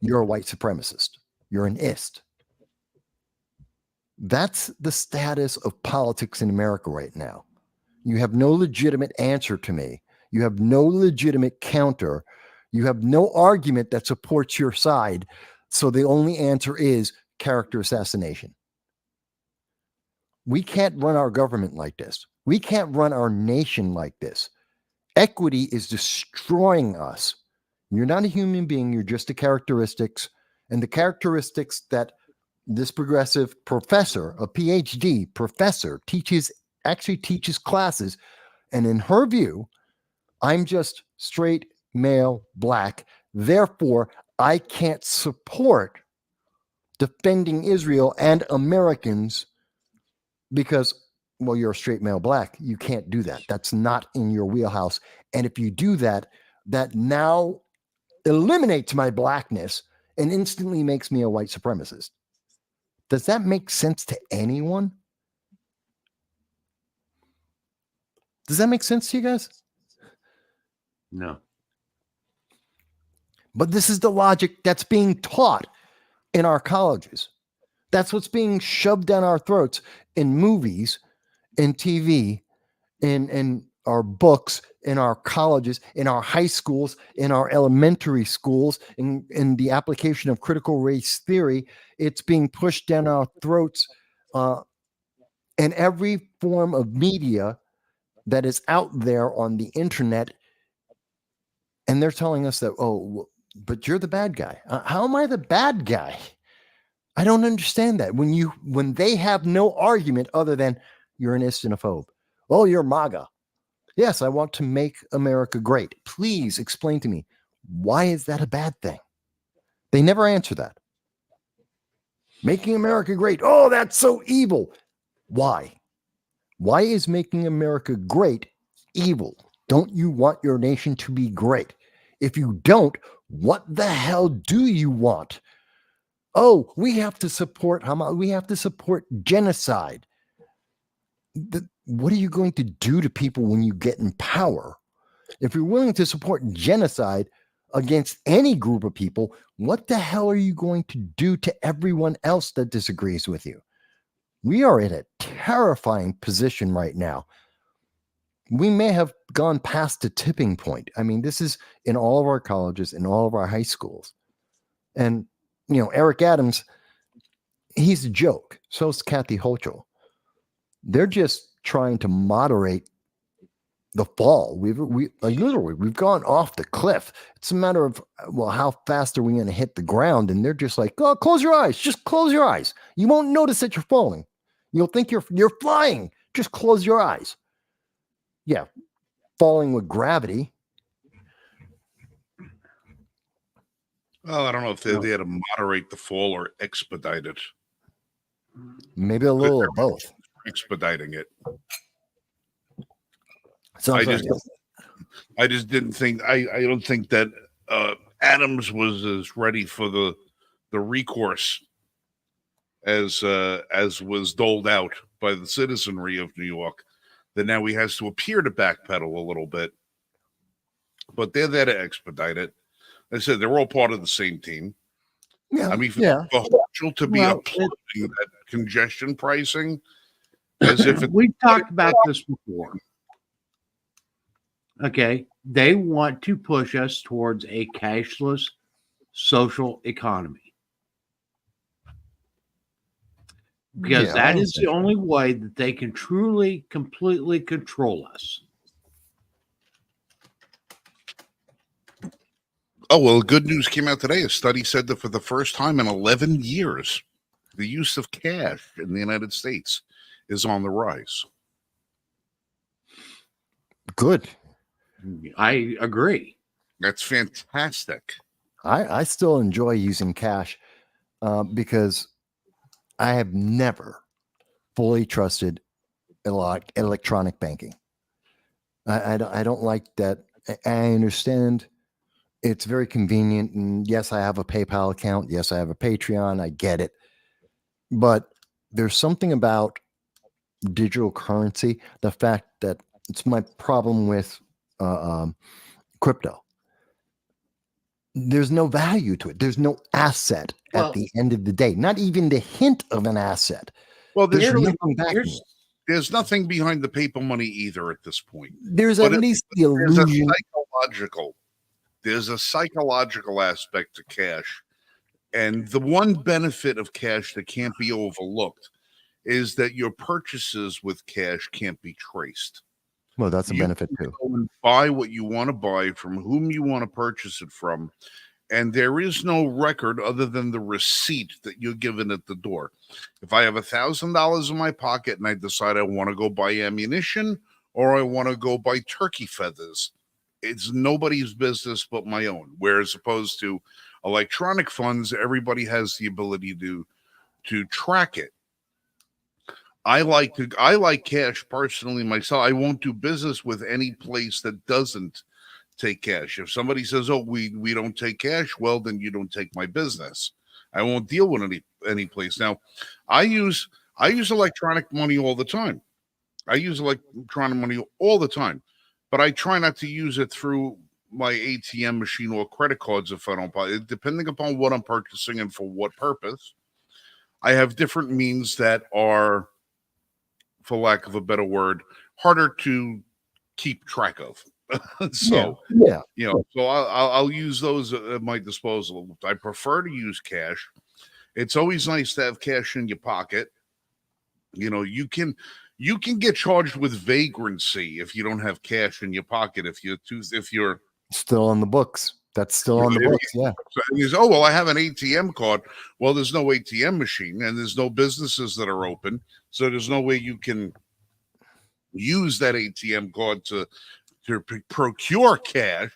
you're a white supremacist. You're an ist. That's the status of politics in America right now. You have no legitimate answer to me. You have no legitimate counter. You have no argument that supports your side. So the only answer is character assassination. We can't run our government like this. We can't run our nation like this. Equity is destroying us. You're not a human being. You're just the characteristics. And the characteristics that this progressive professor, a PhD professor, teaches classes. And in her view, I'm just straight, male, black. Therefore, I can't support defending Israel and Americans because, well, you're a straight male black. You can't do that. That's not in your wheelhouse. And if you do that, that now eliminates my blackness and instantly makes me a white supremacist. Does that make sense to anyone? Does that make sense to you guys? No. But this is the logic that's being taught in our colleges. That's what's being shoved down our throats in movies, in TV, in our books, in our colleges, in our high schools, in our elementary schools, in the application of critical race theory. It's being pushed down our throats in every form of media that is out there on the internet. And they're telling us that, oh, but you're the bad guy. How am I the bad guy? I don't understand that. When they have no argument other than you're an islamophobe. Oh, you're MAGA. Yes, I want to make America great. Please explain to me, why is that a bad thing? They never answer that. Making America great. Oh, that's so evil. Why? Why is making America great evil? Don't you want your nation to be great? If you don't, what the hell do you want? Oh, we have to support Hamas. We have to support genocide. What are you going to do to people when you get in power? If you're willing to support genocide against any group of people, what the hell are you going to do to everyone else that disagrees with you? We are in a terrifying position right now. We may have gone past the tipping point. I mean, this is in all of our colleges, in all of our high schools. And, Eric Adams, he's a joke. So is Kathy Hochul. They're just trying to moderate the fall. We've gone off the cliff. It's a matter of, well, how fast are we going to hit the ground? And they're just like, oh, close your eyes. Just close your eyes. You won't notice that you're falling. You'll think you're flying. Just close your eyes. Yeah, falling with gravity. Well, I don't know if they're there to moderate the fall or expedite it. Maybe a little of both. Expediting it. I just didn't think. I don't think that Adams was as ready for the recourse as was doled out by the citizenry of New York. That now he has to appear to backpedal a little bit, but they're there to expedite it. I said they're all part of the same team. Yeah, I mean, for Hochul to be uploading that congestion pricing, as if we've talked about this before. Okay, they want to push us towards a cashless social economy. Because that is the only way that they can truly, completely control us. Oh, well, good news came out today. A study said that for the first time in 11 years, the use of cash in the United States is on the rise. Good. I agree. That's fantastic. I still enjoy using cash because I have never fully trusted electronic banking. I don't like that. I understand it's very convenient. And yes, I have a PayPal account. Yes, I have a Patreon. I get it. But there's something about digital currency, the fact that it's my problem with crypto. There's no value to it. There's no asset at the end of the day. Not even the hint of an asset. Well, there's nothing behind the paper money either at this point. There's at least the illusion. There's a psychological aspect to cash. And the one benefit of cash that can't be overlooked is that your purchases with cash can't be traced. Well, that's a benefit too. Go and buy what you want to buy from whom you want to purchase it from. And there is no record other than the receipt that you're given at the door. If I have $1,000 in my pocket and I decide I want to go buy ammunition or I want to go buy turkey feathers, it's nobody's business but my own. Whereas opposed to electronic funds, everybody has the ability to track it. I like cash personally myself. I won't do business with any place that doesn't take cash. If somebody says, "Oh, we don't take cash," well, then you don't take my business. I won't deal with any place. Now, I use electronic money all the time. I use electronic money all the time, but I try not to use it through my ATM machine or credit cards if I don't buy it, depending upon what I'm purchasing and for what purpose. I have different means that are, for lack of a better word, harder to keep track of. So, so I'll use those at my disposal. I prefer to use cash. It's always nice to have cash in your pocket. You can get charged with vagrancy if you don't have cash in your pocket. If you're still on the books, that's still on the books. Yeah. So well, I have an ATM card. Well, there's no ATM machine, and there's no businesses that are open, so there's no way you can use that ATM card to procure cash.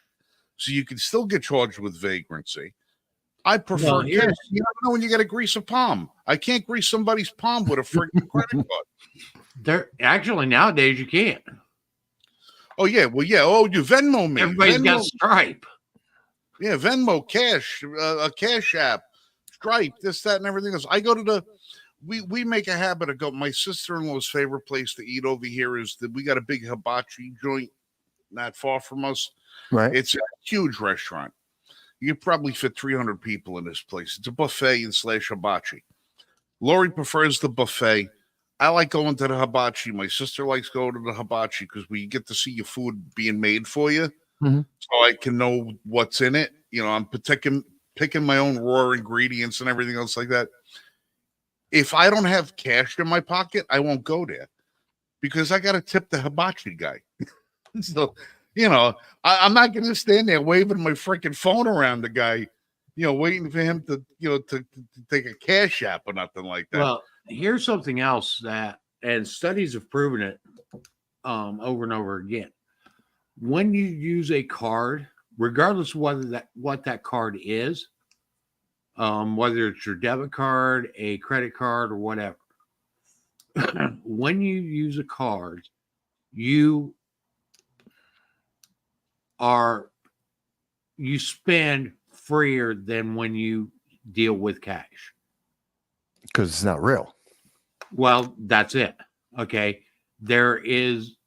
So you can still get charged with vagrancy. I prefer cash. You never know when you got to grease a palm. I can't grease somebody's palm with a freaking credit card. Actually, nowadays you can't. Oh, yeah. Well, yeah. Oh, you Venmo me. Everybody's got Stripe. Yeah, Venmo, Cash, a Cash App, Stripe, this, that, and everything else. I go to we make a habit of going. My sister-in-law's favorite place to eat over here is that we got a big hibachi joint not far from us. Right. It's a huge restaurant. You probably fit 300 people in this place. It's a buffet and / hibachi. Lori prefers the buffet. I like going to the hibachi. My sister likes going to the hibachi because we get to see your food being made for you. Mm-hmm. So I can know what's in it. I'm picking my own raw ingredients and everything else like that. If I don't have cash in my pocket, I won't go there because I got to tip the hibachi guy. So, I'm not going to stand there waving my freaking phone around the guy, waiting for him to take a cash app or nothing like that. Well, here's something else and studies have proven it over and over again. When you use a card, regardless of what that card is, whether it's your debit card, a credit card, or whatever, when you use a card, you spend freer than when you deal with cash. Because it's not real. Well, that's it. Okay.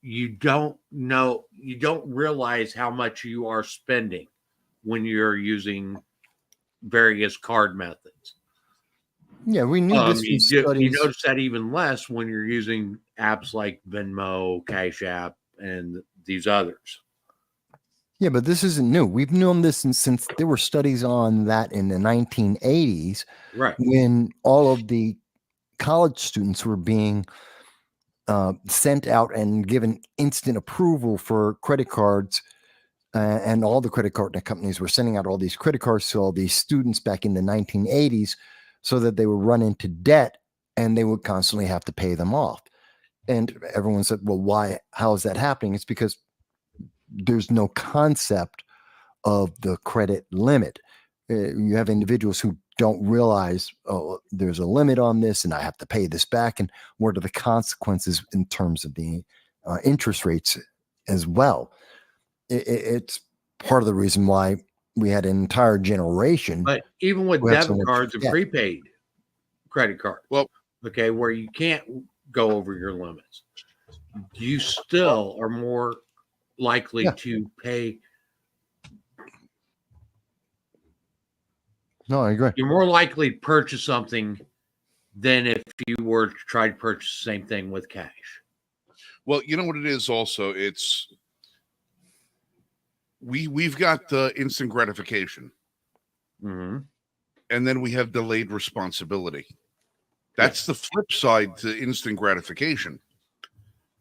You don't realize how much you are spending when you're using various card methods. Yeah, we knew this from studies. You notice that even less when you're using apps like Venmo, Cash App, and these others. Yeah, but this isn't new. We've known this since there were studies on that in the 1980s, right? When all of the college students were being sent out and given instant approval for credit cards, and all the credit card companies were sending out all these credit cards to all these students back in the 1980s so that they would run into debt and they would constantly have to pay them off. And everyone said, well, why? How is that happening? It's because there's no concept of the credit limit. You have individuals who don't realize, oh, there's a limit on this and I have to pay this back. And what are the consequences in terms of the interest rates as well? It's part of the reason why we had an entire generation. But even with debit cards and prepaid credit cards, okay, where you can't go over your limits, you still are more likely to pay. No, I agree. You're more likely to purchase something than if you were to try to purchase the same thing with cash. Well, you know what it is also? It's we've got instant gratification. Mm-hmm. And then we have delayed responsibility. That's the flip side to instant gratification.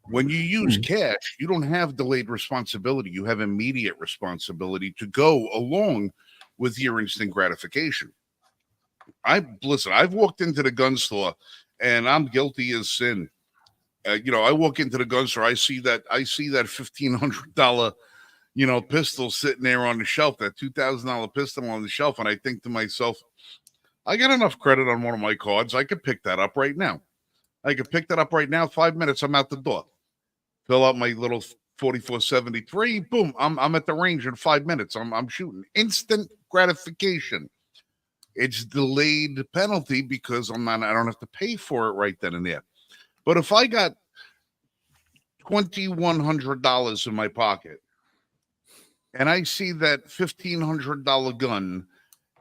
When you use cash, you don't have delayed responsibility. You have immediate responsibility to go along with your instant gratification. I've walked into the gun store and I'm guilty as sin. I walk into the gun store, I see that $1,500, pistol sitting there on the shelf, that $2,000 pistol on the shelf. And I think to myself, I got enough credit on one of my cards. I could pick that up right now. 5 minutes, I'm out the door. Fill out my little 4473. Boom. I'm at the range in 5 minutes. I'm shooting. Instant gratification. It's delayed penalty because I don't have to pay for it right then and there. But if I got $2,100 in my pocket, and I see that $1,500 gun,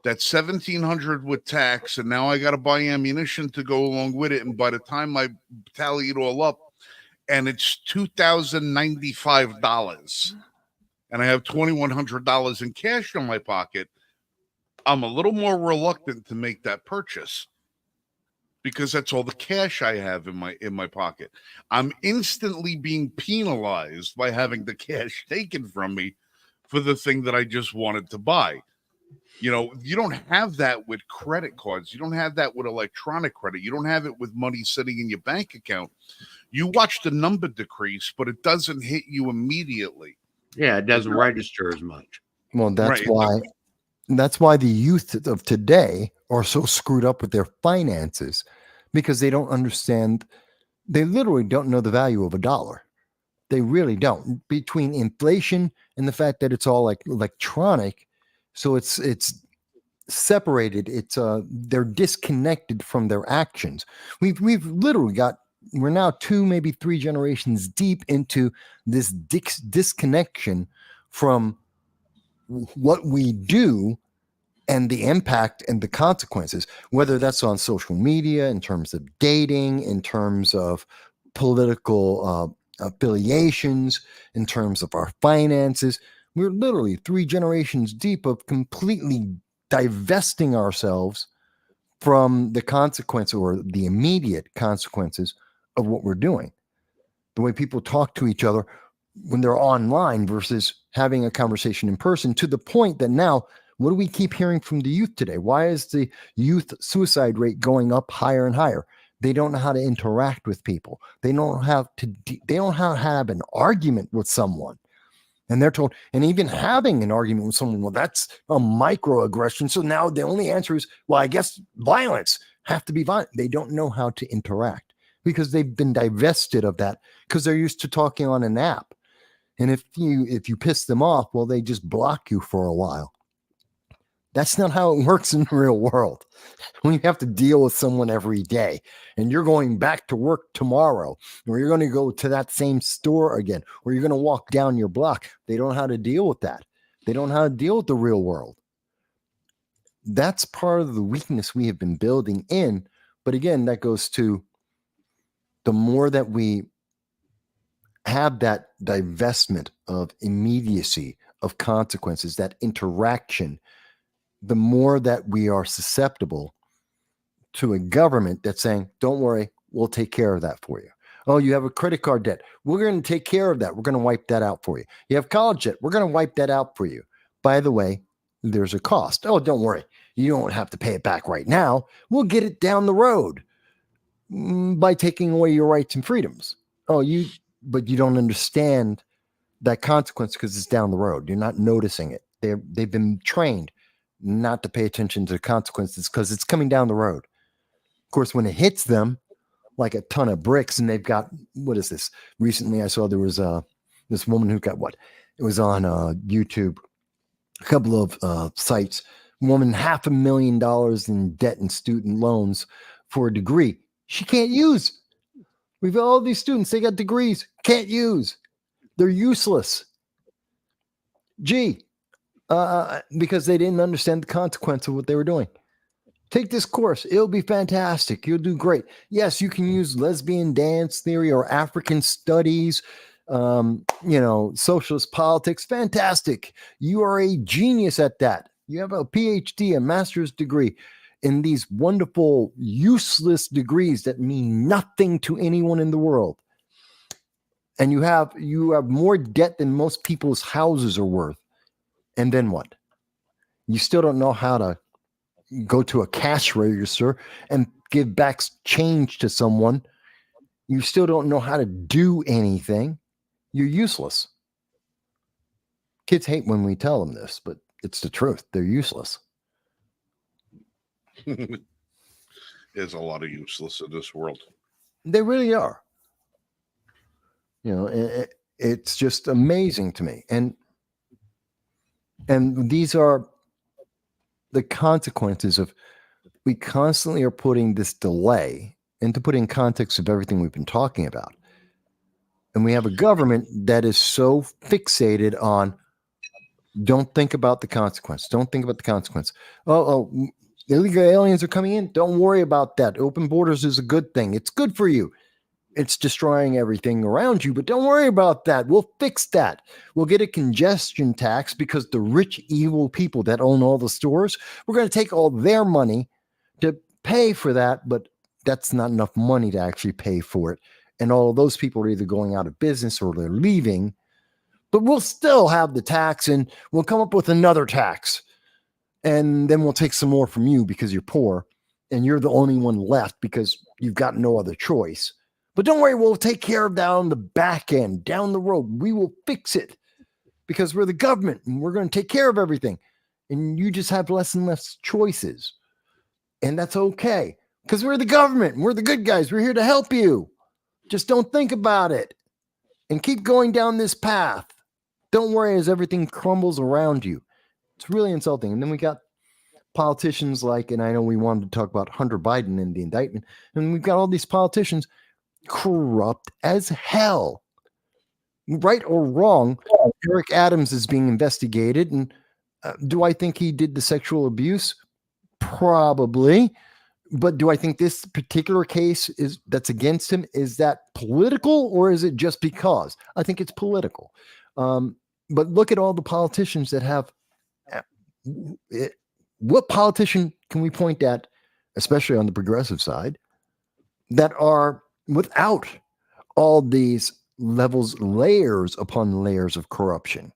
that's $1,700 with tax, and now I got to buy ammunition to go along with it. And by the time I tally it all up, and it's $2,095, and I have $2,100 in cash in my pocket, I'm a little more reluctant to make that purchase because that's all the cash I have in my pocket. I'm instantly being penalized by having the cash taken from me for the thing that I just wanted to buy. You know, you don't have that with credit cards. You don't have that with electronic credit. You don't have it with money sitting in your bank account. You watch the number decrease, but it doesn't hit you immediately. Yeah, it doesn't register as much. Well, that's why the youth of today are so screwed up with their finances, because they don't understand. They literally don't know the value of a dollar. They really don't. Between inflation and the fact that it's all like electronic, so it's separated. They're disconnected from their actions. We've literally we're now 2, maybe 3 generations deep into this disconnection from what we do and the impact and the consequences, whether that's on social media, in terms of dating, in terms of political affiliations, in terms of our finances. We're literally 3 generations deep of completely divesting ourselves from the consequence or the immediate consequences of what we're doing. The way people talk to each other when they're online versus having a conversation in person, to the point that now, what do we keep hearing from the youth today? Why is the youth suicide rate going up higher and higher? They don't know how to interact with people. They don't know how to have an argument with someone. And they're told, and even having an argument with someone, well, that's a microaggression. So now the only answer is, well, I guess violence, have to be violent. They don't know how to interact because they've been divested of that because they're used to talking on an app. And if you piss them off, well, they just block you for a while. That's not how it works in the real world. When you have to deal with someone every day and you're going back to work tomorrow, or you're going to go to that same store again, or you're going to walk down your block, they don't know how to deal with that. They don't know how to deal with the real world. That's part of the weakness we have been building in. But again, that goes to the more that we have that divestment of immediacy, of consequences, that interaction, the more that we are susceptible to a government that's saying, don't worry, we'll take care of that for you. Oh, you have a credit card debt. We're going to take care of that. We're going to wipe that out for you. You have college debt. We're going to wipe that out for you. By the way, there's a cost. Oh, don't worry. You don't have to pay it back right now. We'll get it down the road by taking away your rights and freedoms. But you don't understand that consequence because it's down the road. You're not noticing it. They've been trained not to pay attention to the consequences because it's coming down the road. Of course, when it hits them like a ton of bricks, and they've got, what is this? Recently, I saw there was this woman who got what? It was on YouTube, a couple of sites. Woman, $500,000 in debt and student loans for a degree she can't use. We've got all these students, they got degrees, can't use. They're useless. Because they didn't understand the consequence of what they were doing. Take this course. It'll be fantastic. You'll do great. Yes, you can use lesbian dance theory or African studies, socialist politics. Fantastic. You are a genius at that. You have a PhD, a master's degree in these wonderful, useless degrees that mean nothing to anyone in the world. And you have more debt than most people's houses are worth. And then what? You still don't know how to go to a cash register and give back change to someone. You still don't know how to do anything. You're useless. Kids hate when we tell them this, but it's the truth. They're useless. There's a lot of useless in this world. They really are. It's just amazing to me. And these are the consequences of, we constantly are putting this delay, and to put in context of everything we've been talking about, And we have a government that is so fixated on don't think about the consequence. Don't think about the consequence. Illegal aliens are coming in. Don't worry about that. Open borders is a good thing. It's good for you. It's destroying everything around you, but don't worry about that. We'll fix that. We'll get a congestion tax because the rich, evil people that own all the stores, we're going to take all their money to pay for that, but that's not enough money to actually pay for it. And all of those people are either going out of business or they're leaving, but we'll still have the tax and we'll come up with another tax. And then we'll take some more from you because you're poor and you're the only one left because you've got no other choice. But don't worry, we'll take care of that on the back end, down the road. We will fix it because we're the government and we're going to take care of everything. And you just have less and less choices. And that's okay because we're the government and we're the good guys. We're here to help you. Just don't think about it and keep going down this path. Don't worry as everything crumbles around you. It's really insulting. And then we got politicians like, and I know we wanted to talk about Hunter Biden and the indictment, and we've got all these politicians corrupt as hell. Right or wrong, Eric Adams is being investigated. And do I think he did the sexual abuse? Probably. But do I think this particular case that's against him, is that political or is it just because? I think it's political. But look at all the politicians that have what politician can we point at, especially on the progressive side, that are without all these levels, layers upon layers of corruption?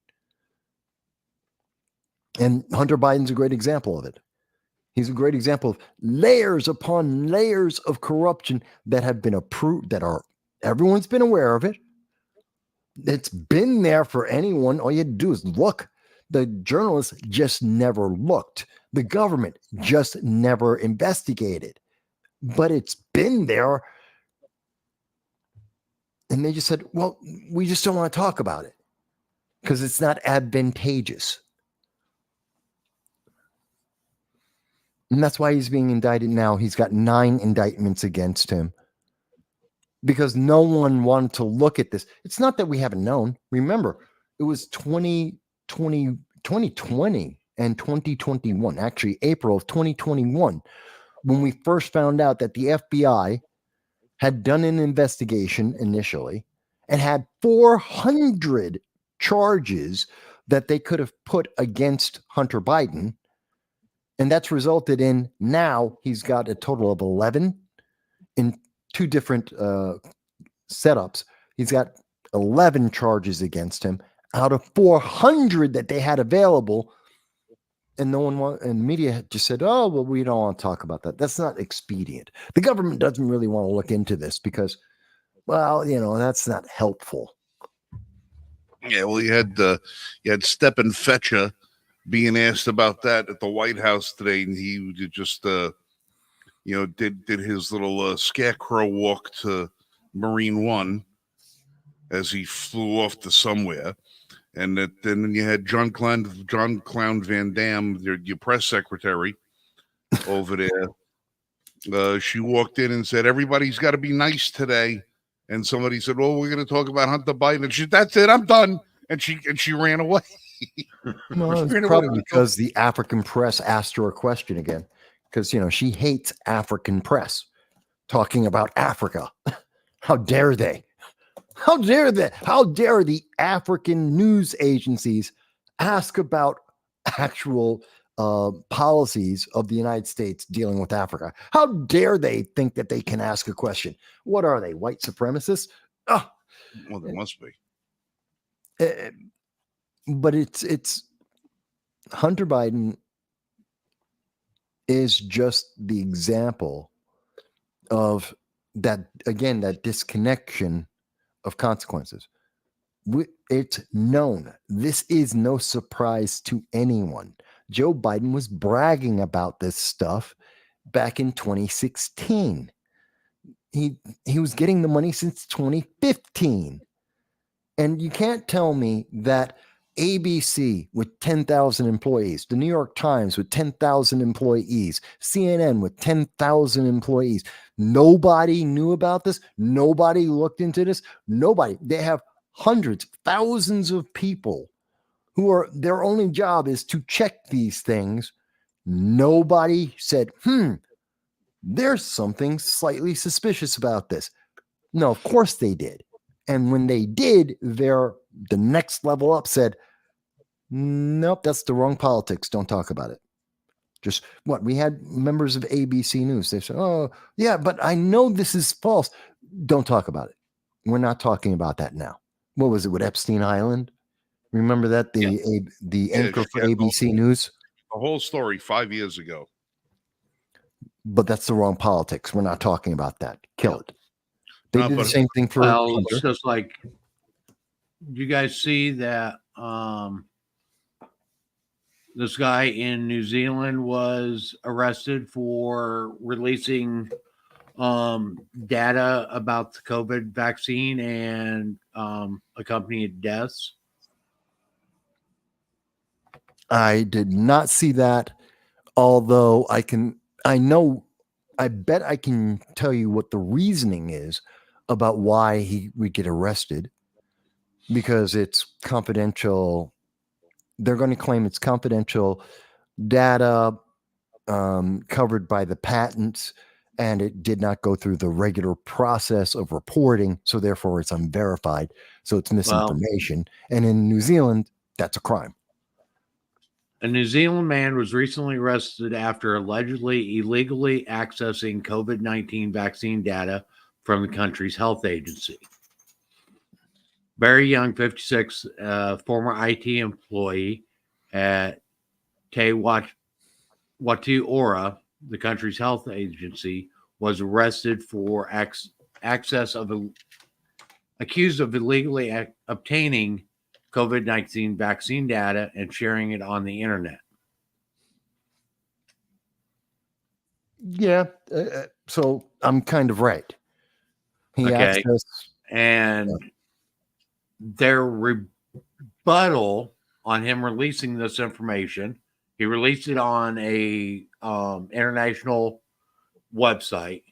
And Hunter Biden's a great example of it. He's a great example of layers upon layers of corruption that have been approved, everyone's been aware of it. It's been there for anyone. All you had to do is look. The journalists just never looked. The government just never investigated. But it's been there. And they just said, well, we just don't want to talk about it because it's not advantageous. And that's why he's being indicted now. He's got 9 indictments against him because no one wanted to look at this. It's not that we haven't known. Remember, it was 2020 and 2021, actually April of 2021, when we first found out that the FBI had done an investigation initially and had 400 charges that they could have put against Hunter Biden. And that's resulted in now he's got a total of 11 in 2 different setups. He's got 11 charges against him out of 400 that they had available. And no one and media just said, oh, well, we don't want to talk about that. That's not expedient. The government doesn't really want to look into this because, well, that's not helpful. Yeah, well, you had Stephen Fetcher being asked about that at the White House today, and he just did his little scarecrow walk to Marine One as he flew off to somewhere. And then you had John Clown Van Dam, your press secretary over there. She walked in and said, everybody's got to be nice today. And somebody said, oh, we're going to talk about Hunter Biden. And she, that's it, I'm done. And she ran away. Well, it's probably because the African press asked her a question again. Because, she hates African press talking about Africa. How dare they? How dare they? How dare the African news agencies ask about actual policies of the United States dealing with Africa? How dare they think that they can ask a question? What are they, white supremacists? Oh, well, they must be. But it's Hunter Biden is just the example of that, again, that disconnection of consequences. It's known. This is no surprise to anyone. Joe Biden was bragging about this stuff back in 2016. He was getting the money since 2015. And you can't tell me that ABC with 10,000 employees, the New York Times with 10,000 employees, CNN with 10,000 employees. Nobody knew about this. Nobody looked into this. Nobody. They have hundreds, thousands of people who are, their only job is to check these things. Nobody said, there's something slightly suspicious about this. No, of course they did. And when they did, the next level up said, nope, that's the wrong politics. Don't talk about it. Just what we had members of ABC News. They said, oh, yeah, but I know this is false. Don't talk about it. We're not talking about that now. What was it with Epstein Island? Remember that? The anchor for ABC News? The whole story 5 years ago. But that's the wrong politics. We're not talking about that. Kill it. They did the same thing for Hunter. It's just like, you guys see that this guy in New Zealand was arrested for releasing data about the COVID vaccine and accompanied deaths? I did not see that, although I bet I can tell you what the reasoning is about why he would get arrested, because it's confidential. They're going to claim it's confidential data covered by the patents, and it did not go through the regular process of reporting, so therefore it's unverified, so it's misinformation. And in New Zealand, that's a crime. A New Zealand man was recently arrested after allegedly illegally accessing COVID-19 vaccine data from the country's health agency. Barry Young, 56, former IT employee at Te Watu Ora, the country's health agency, was arrested for accused of illegally obtaining COVID-19 vaccine data and sharing it on the internet. Yeah, so I'm kind of right. Okay, and their rebuttal on him releasing this information, he released it on a international website.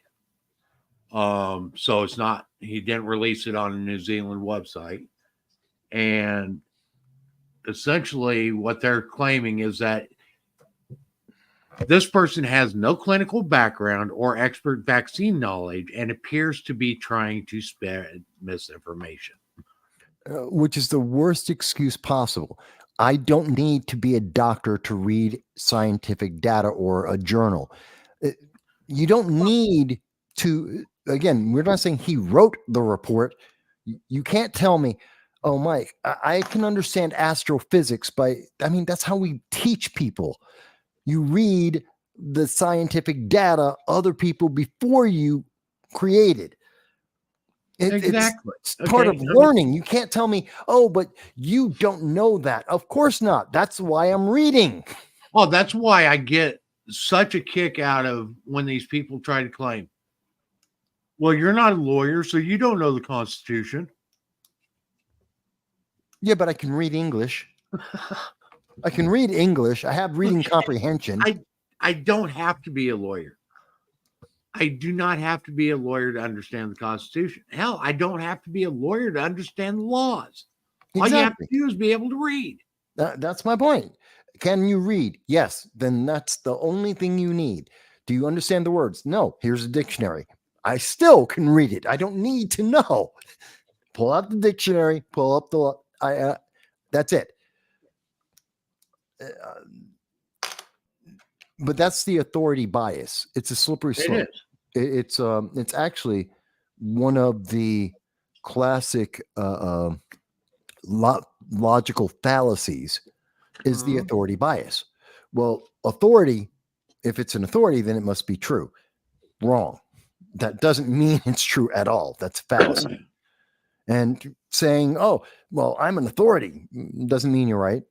So it's not, he didn't release it on a New Zealand website. And essentially what they're claiming is that this person has no clinical background or expert vaccine knowledge and appears to be trying to spread misinformation. Which is the worst excuse possible. I don't need to be a doctor to read scientific data or a journal. You don't need to, again, we're not saying he wrote the report. You can't tell me, oh, Mike, I can understand astrophysics that's how we teach people. You read the scientific data other people before you created. Exactly. It's part of learning. You can't tell me, oh, but you don't know that. Of course not. That's why I'm reading. Well, that's why I get such a kick out of when these people try to claim, well, you're not a lawyer, so you don't know the Constitution. Yeah, but I can read English. I can read English. I have reading comprehension. I don't have to be a lawyer. I do not have to be a lawyer to understand the Constitution. Hell, I don't have to be a lawyer to understand the laws. Exactly. All you have to do is be able to read. That's my point. Can you read? Yes. Then that's the only thing you need. Do you understand the words? No. Here's a dictionary. I still can read it. I don't need to know. Pull out the dictionary. Pull up the. That's it. But that's the authority bias. It's a slippery slope. It's actually one of the classic logical fallacies is the authority bias. Well, authority, if it's an authority, then it must be true. Wrong. That doesn't mean it's true at all. That's fallacy. And saying, oh, well, I'm an authority doesn't mean you're right.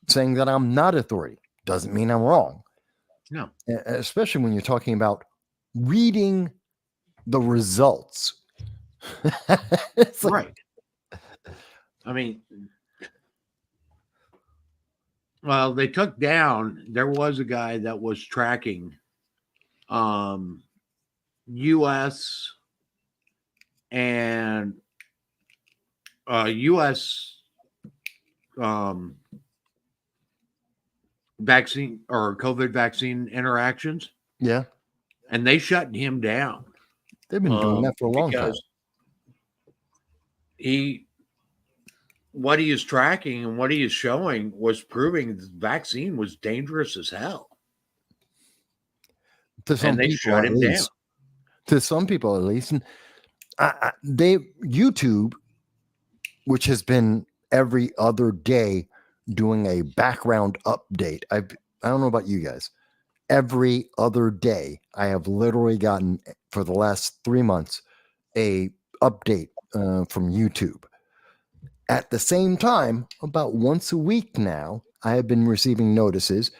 Saying that I'm not authority doesn't mean I'm wrong. No. Especially when you're talking about reading the results. Right. I mean, Well, they took down. There was a guy that was tracking U.S. and U.S. Vaccine or COVID vaccine interactions. Yeah. And they shut him down. They've been doing that for a long time. What he is tracking and what he is showing was proving the vaccine was dangerous as hell. To some people, shut him down. To some people, at least, and YouTube, which has been every other day doing a background update. I don't know about you guys. Every other day, I have literally gotten for the last 3 months a update from YouTube. At the same time, about once a week now, I have been receiving notices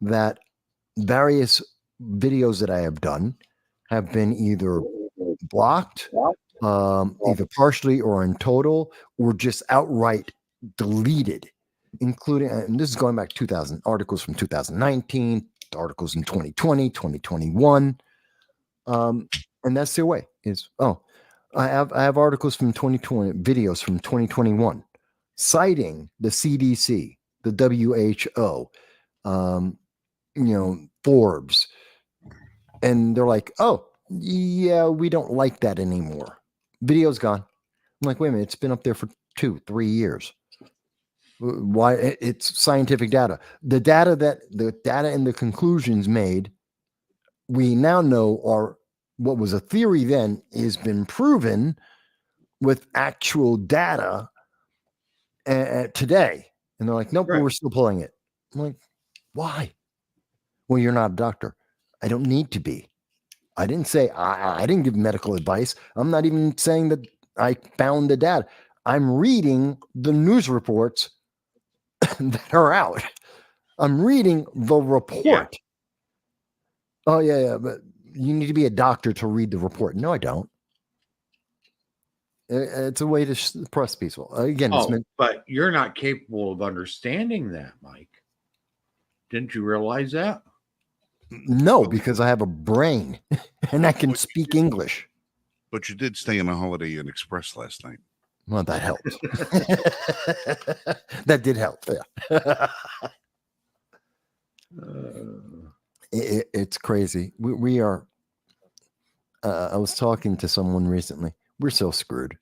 that various videos that I have done have been either blocked, either partially or in total, or just outright deleted, including, and this is going back 2000, articles from 2019, articles in 2020, 2021. And that's their way is, I have articles from 2020, videos from 2021, citing the CDC, the WHO, Forbes. And they're like, oh, yeah, we don't like that anymore. Video's gone. I'm like, wait a minute, it's been up there for 2-3 years. Why? It's scientific data. The data and the conclusions made, we now know are what was a theory then has been proven with actual data today. And they're like, nope, right. We're still pulling it. I'm like, why? Well, you're not a doctor. I don't need to be. I didn't say I didn't give medical advice. I'm not even saying that I found the data. I'm reading the news reports that are out. I'm reading the report. Yeah. Oh, yeah, but you need to be a doctor to read the report. No, I don't. It's a way to suppress people. Again, but you're not capable of understanding that, Mike. Didn't you realize that? No, because I have a brain and I can speak English. But you did stay in a Holiday Inn Express last night. Well, that helped. That did help. Yeah. It's crazy. We are. I was talking to someone recently. We're so screwed.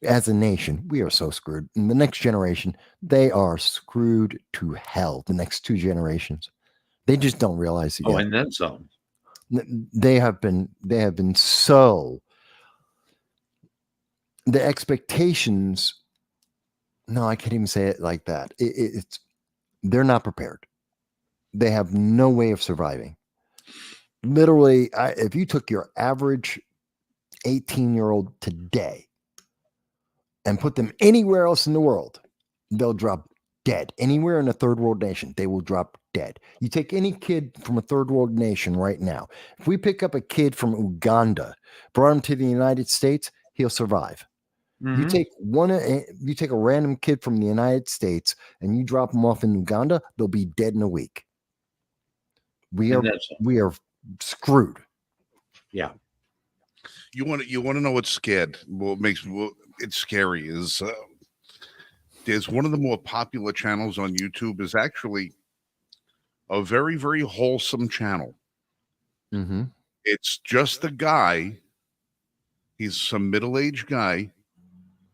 As a nation, we are so screwed. And the next generation, they are screwed to hell. The next 2 generations. They just don't realize it yet. And then some. They have been so. The expectations. No, I can't even say it like that. It's they're not prepared. They have no way of surviving. Literally, if you took your average 18-year-old today and put them anywhere else in the world, they'll drop dead. Anywhere in a third world nation, they will drop dead. You take any kid from a third world nation right now. If we pick up a kid from Uganda, brought him to the United States, he'll survive. Mm-hmm. You take a random kid from the United States and you drop them off in Uganda, they'll be dead in a week. We are screwed. Yeah. You want to know what's scared? What makes it's scary is there's one of the more popular channels on YouTube is actually a very, very wholesome channel. Mm-hmm. It's just a guy. He's some middle-aged guy,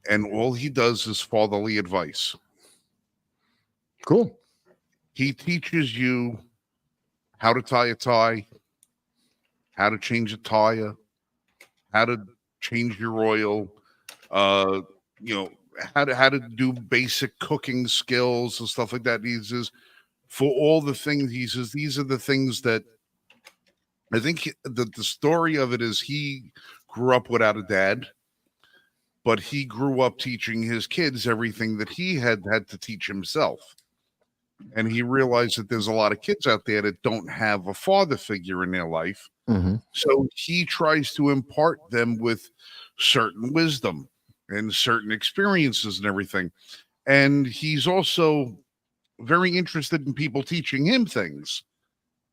and all he does is fatherly advice. Cool. He teaches you how to tie a tie, how to change a tire, how to change your oil, how to do basic cooking skills and stuff like that. He says, for all the things, he says, these are the things that I think the story of it is he grew up without a dad, but he grew up teaching his kids everything that he had to teach himself. And he realized that there's a lot of kids out there that don't have a father figure in their life. Mm-hmm. So he tries to impart them with certain wisdom and certain experiences and everything. And he's also very interested in people teaching him things.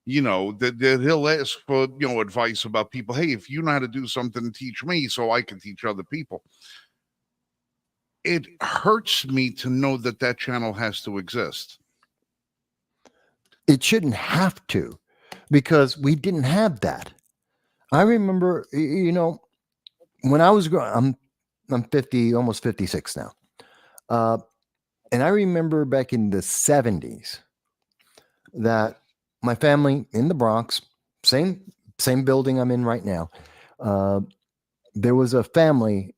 That he'll ask for, advice about people. Hey, if you know how to do something, teach me so I can teach other people. It hurts me to know that channel has to exist. It shouldn't have to, because we didn't have that. I remember, when I was growing, I'm 50, almost 56 now. And I remember back in the 70s that my family in the Bronx, same building I'm in right now, there was a family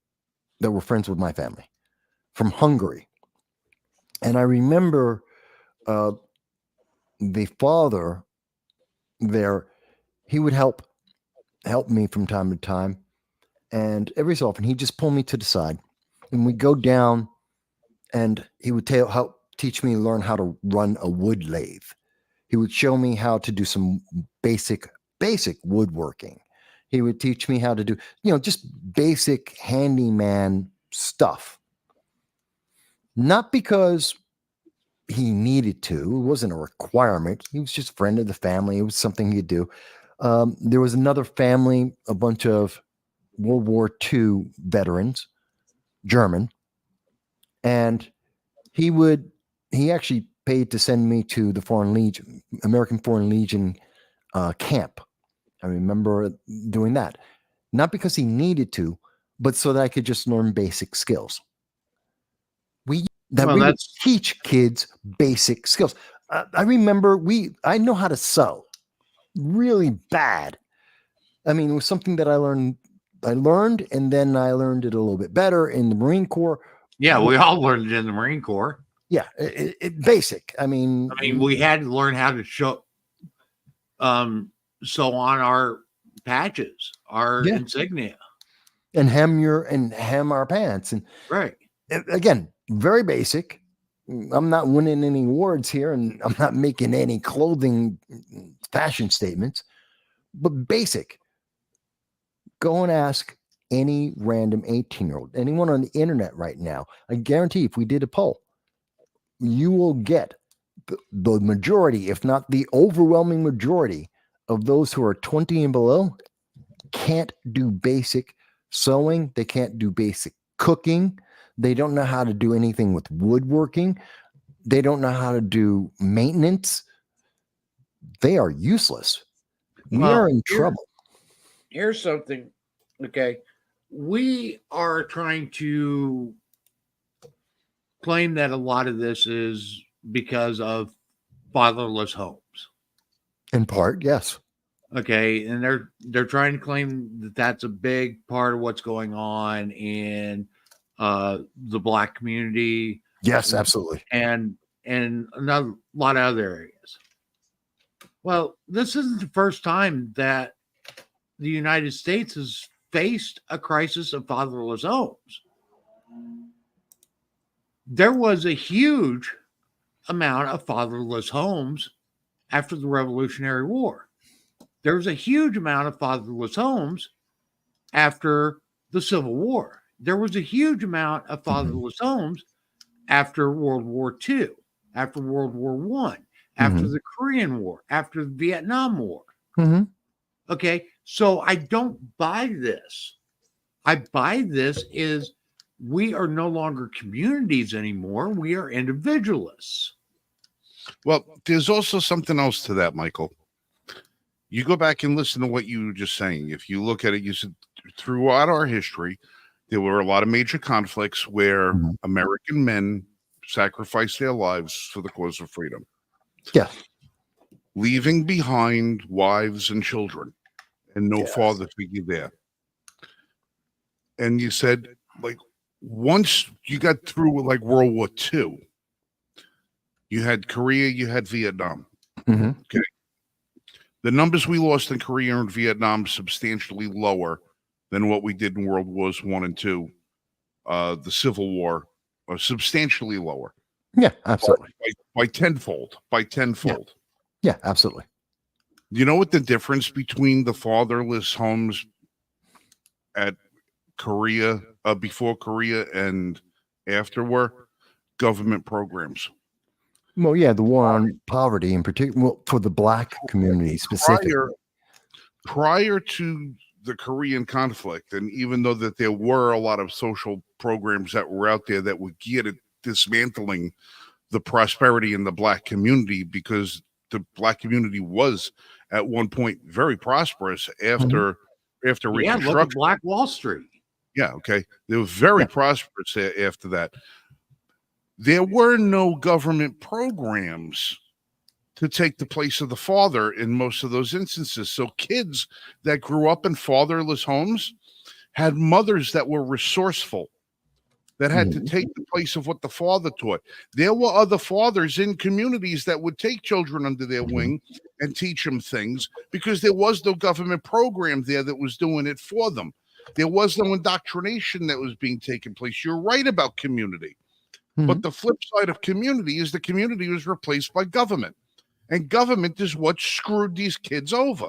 that were friends with my family from Hungary. And I remember the father there, he would help me from time to time. And every so often, he'd just pull me to the side and we'd go down, and he would help teach me to learn how to run a wood lathe. He would show me how to do some basic woodworking. He would teach me how to do, just basic handyman stuff. Not because he needed to. It wasn't a requirement. He was just a friend of the family. It was something he'd do. There was another family, a bunch of World War II veterans, German, and he actually paid to send me to the American Foreign Legion camp. I remember doing that, not because he needed to, but so that I could just learn basic skills. We would teach kids basic skills. I remember I know how to sew really bad. I mean, it was something that I learned, and then I learned it a little bit better in the Marine Corps. Yeah, we all learned it in the Marine Corps. Yeah, basic. I mean, we had to learn how to sew on our patches, our insignia, and hem our pants, and right. Again, very basic. I'm not winning any awards here, and I'm not making any clothing fashion statements, but basic. Go and ask any random 18-year-old, anyone on the internet right now. I guarantee if we did a poll, you will get the majority, if not the overwhelming majority of those who are 20 and below can't do basic sewing. They can't do basic cooking. They don't know how to do anything with woodworking. They don't know how to do maintenance. They are useless. We are in trouble. Here's something. Okay. We are trying to claim that a lot of this is because of fatherless homes. In part, yes. Okay. And they're trying to claim that that's a big part of what's going on in the Black community. Yes, absolutely. And a lot of other areas. Well, this isn't the first time that the United States has faced a crisis of fatherless homes. There was a huge amount of fatherless homes after the Revolutionary War. There was a huge amount of fatherless homes after the Civil War. There was a huge amount of fatherless homes after World War II, after World War I, after the Korean War, after the Vietnam War. Okay, so I don't buy this. I buy this is we are no longer communities anymore. We are individualists. Well, there's also something else to that, Michael. You go back and listen to what you were just saying. If you look at it, you said throughout our history, there were a lot of major conflicts where American men sacrificed their lives for the cause of freedom. Yeah. Leaving behind wives and children and no father figure there. And you said, like, once you got through with like World War II, you had Korea, you had Vietnam. Okay. The numbers we lost in Korea and Vietnam substantially lower than what we did in World Wars I and II. The Civil War are substantially lower. Yeah, absolutely. By tenfold. Yeah, absolutely. You know what the difference between the fatherless homes at Korea, before Korea and after were? Government programs. Well, yeah, the war on poverty in particular, well, for the Black community specifically. Prior to the Korean conflict, and even though that there were a lot of social programs that were out there that were geared at dismantling the prosperity in the Black community, because the Black community was at one point very prosperous after Reconstruction. Look at Black Wall Street. Yeah, okay. They were very prosperous after that. There were no government programs to take the place of the father in most of those instances. So kids that grew up in fatherless homes had mothers that were resourceful, that had to take the place of what the father taught. There were other fathers in communities that would take children under their wing and teach them things, because there was no government program there that was doing it for them. There was no indoctrination that was being taken place. You're right about community. But the flip side of community is the community was replaced by government. And government is what screwed these kids over.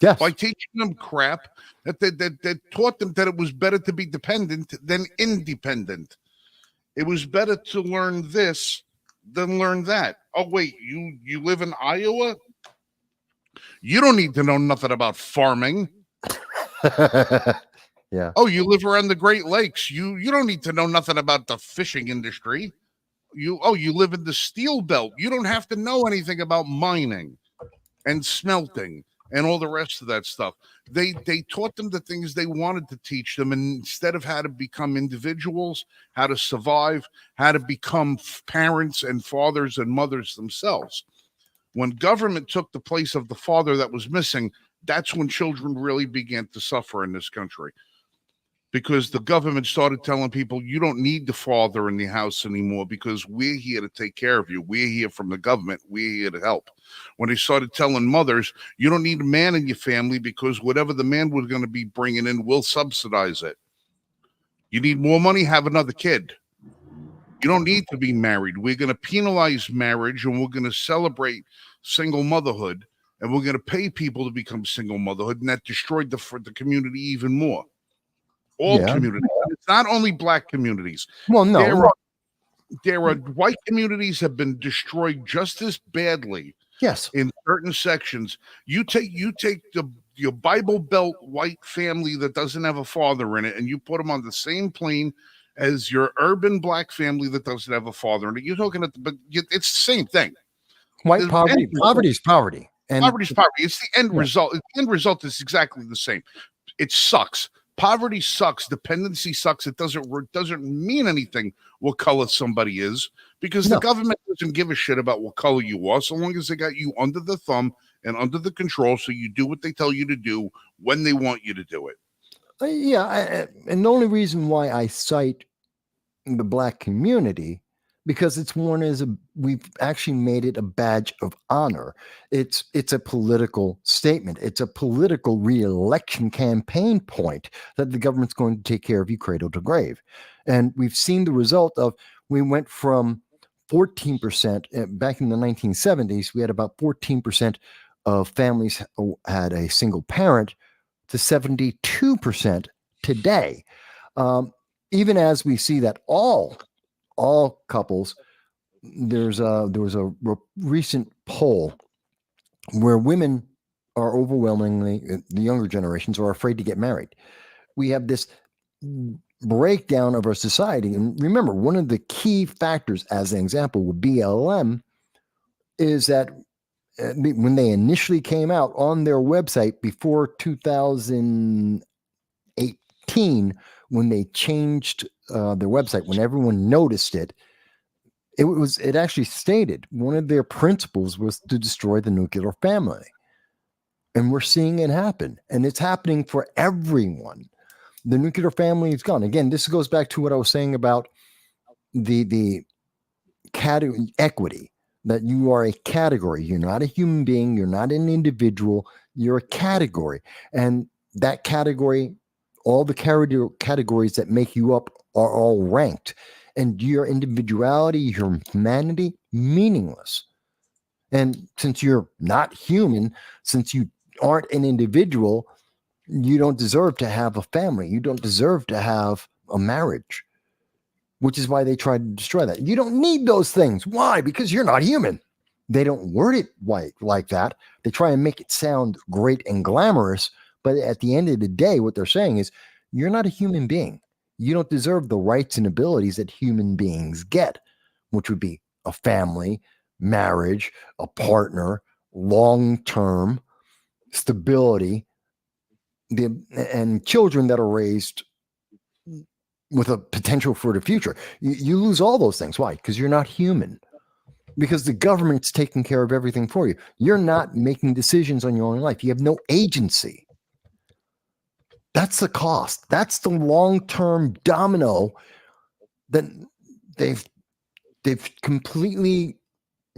Yes. By teaching them crap that taught them that it was better to be dependent than independent. It was better to learn this than learn that. Oh, wait, you live in Iowa? You don't need to know nothing about farming. Yeah. Oh, you live around the Great Lakes. You don't need to know nothing about the fishing industry. You live in the steel belt. You don't have to know anything about mining and smelting and all the rest of that stuff. They taught them the things they wanted to teach them, and instead of how to become individuals, how to survive, how to become parents and fathers and mothers themselves. When government took the place of the father that was missing, that's when children really began to suffer in this country. Because the government started telling people, you don't need the father in the house anymore, because we're here to take care of you. We're here from the government. We're here to help. When they started telling mothers, you don't need a man in your family, because whatever the man was going to be bringing in, we'll subsidize it. You need more money, have another kid. You don't need to be married. We're going to penalize marriage, and we're going to celebrate single motherhood, and we're going to pay people to become single motherhood, and that destroyed the community even more. All communities. It's not only Black communities. Well, no. There are white communities have been destroyed just as badly. Yes. In certain sections. You take your Bible Belt white family that doesn't have a father in it, and you put them on the same plane as your urban Black family that doesn't have a father in it. You're talking but it's the same thing. White poverty. Poverty is poverty. And poverty is poverty. It's the end result. The end result is exactly the same. It sucks. Poverty sucks. Dependency sucks. It doesn't mean anything what color somebody is, because the government doesn't give a shit about what color you are, so long as they got you under the thumb and under the control, so you do what they tell you to do when they want you to do it. And the only reason why I cite the Black community, because it's worn as we've actually made it a badge of honor. It's a political statement. It's a political re-election campaign point that the government's going to take care of you cradle to grave. And we've seen the result of, we went from 14% back in the 1970s, we had about 14% of families had a single parent, to 72% today. Even as we see that all couples, there was a recent poll where women are overwhelmingly, the younger generations, are afraid to get married. We have this breakdown of our society. And remember, one of the key factors, as an example, with BLM, is that when they initially came out on their website before 2018, when they changed their website, when everyone noticed it, it actually stated one of their principles was to destroy the nuclear family. And we're seeing it happen. And it's happening for everyone. The nuclear family is gone. Again, this goes back to what I was saying about the category equity, that you are a category. You're not a human being. You're not an individual. You're a category. And that category, all the categories that make you up are all ranked. And your individuality, your humanity, meaningless. And since you're not human, since you aren't an individual, you don't deserve to have a family. You don't deserve to have a marriage. which is why they try to destroy that. You don't need those things. Why? Because you're not human. They don't word it like that. They try and make it sound great and glamorous, but at the end of the day, what they're saying is you're not a human being. You don't deserve the rights and abilities that human beings get, which would be a family, marriage, a partner, long-term stability, and children that are raised with a potential for the future. You lose all those things. Why? Because you're not human. Because the government's taking care of everything for you. You're not making decisions on your own life. You have no agency. That's the cost. That's the long-term domino that they've completely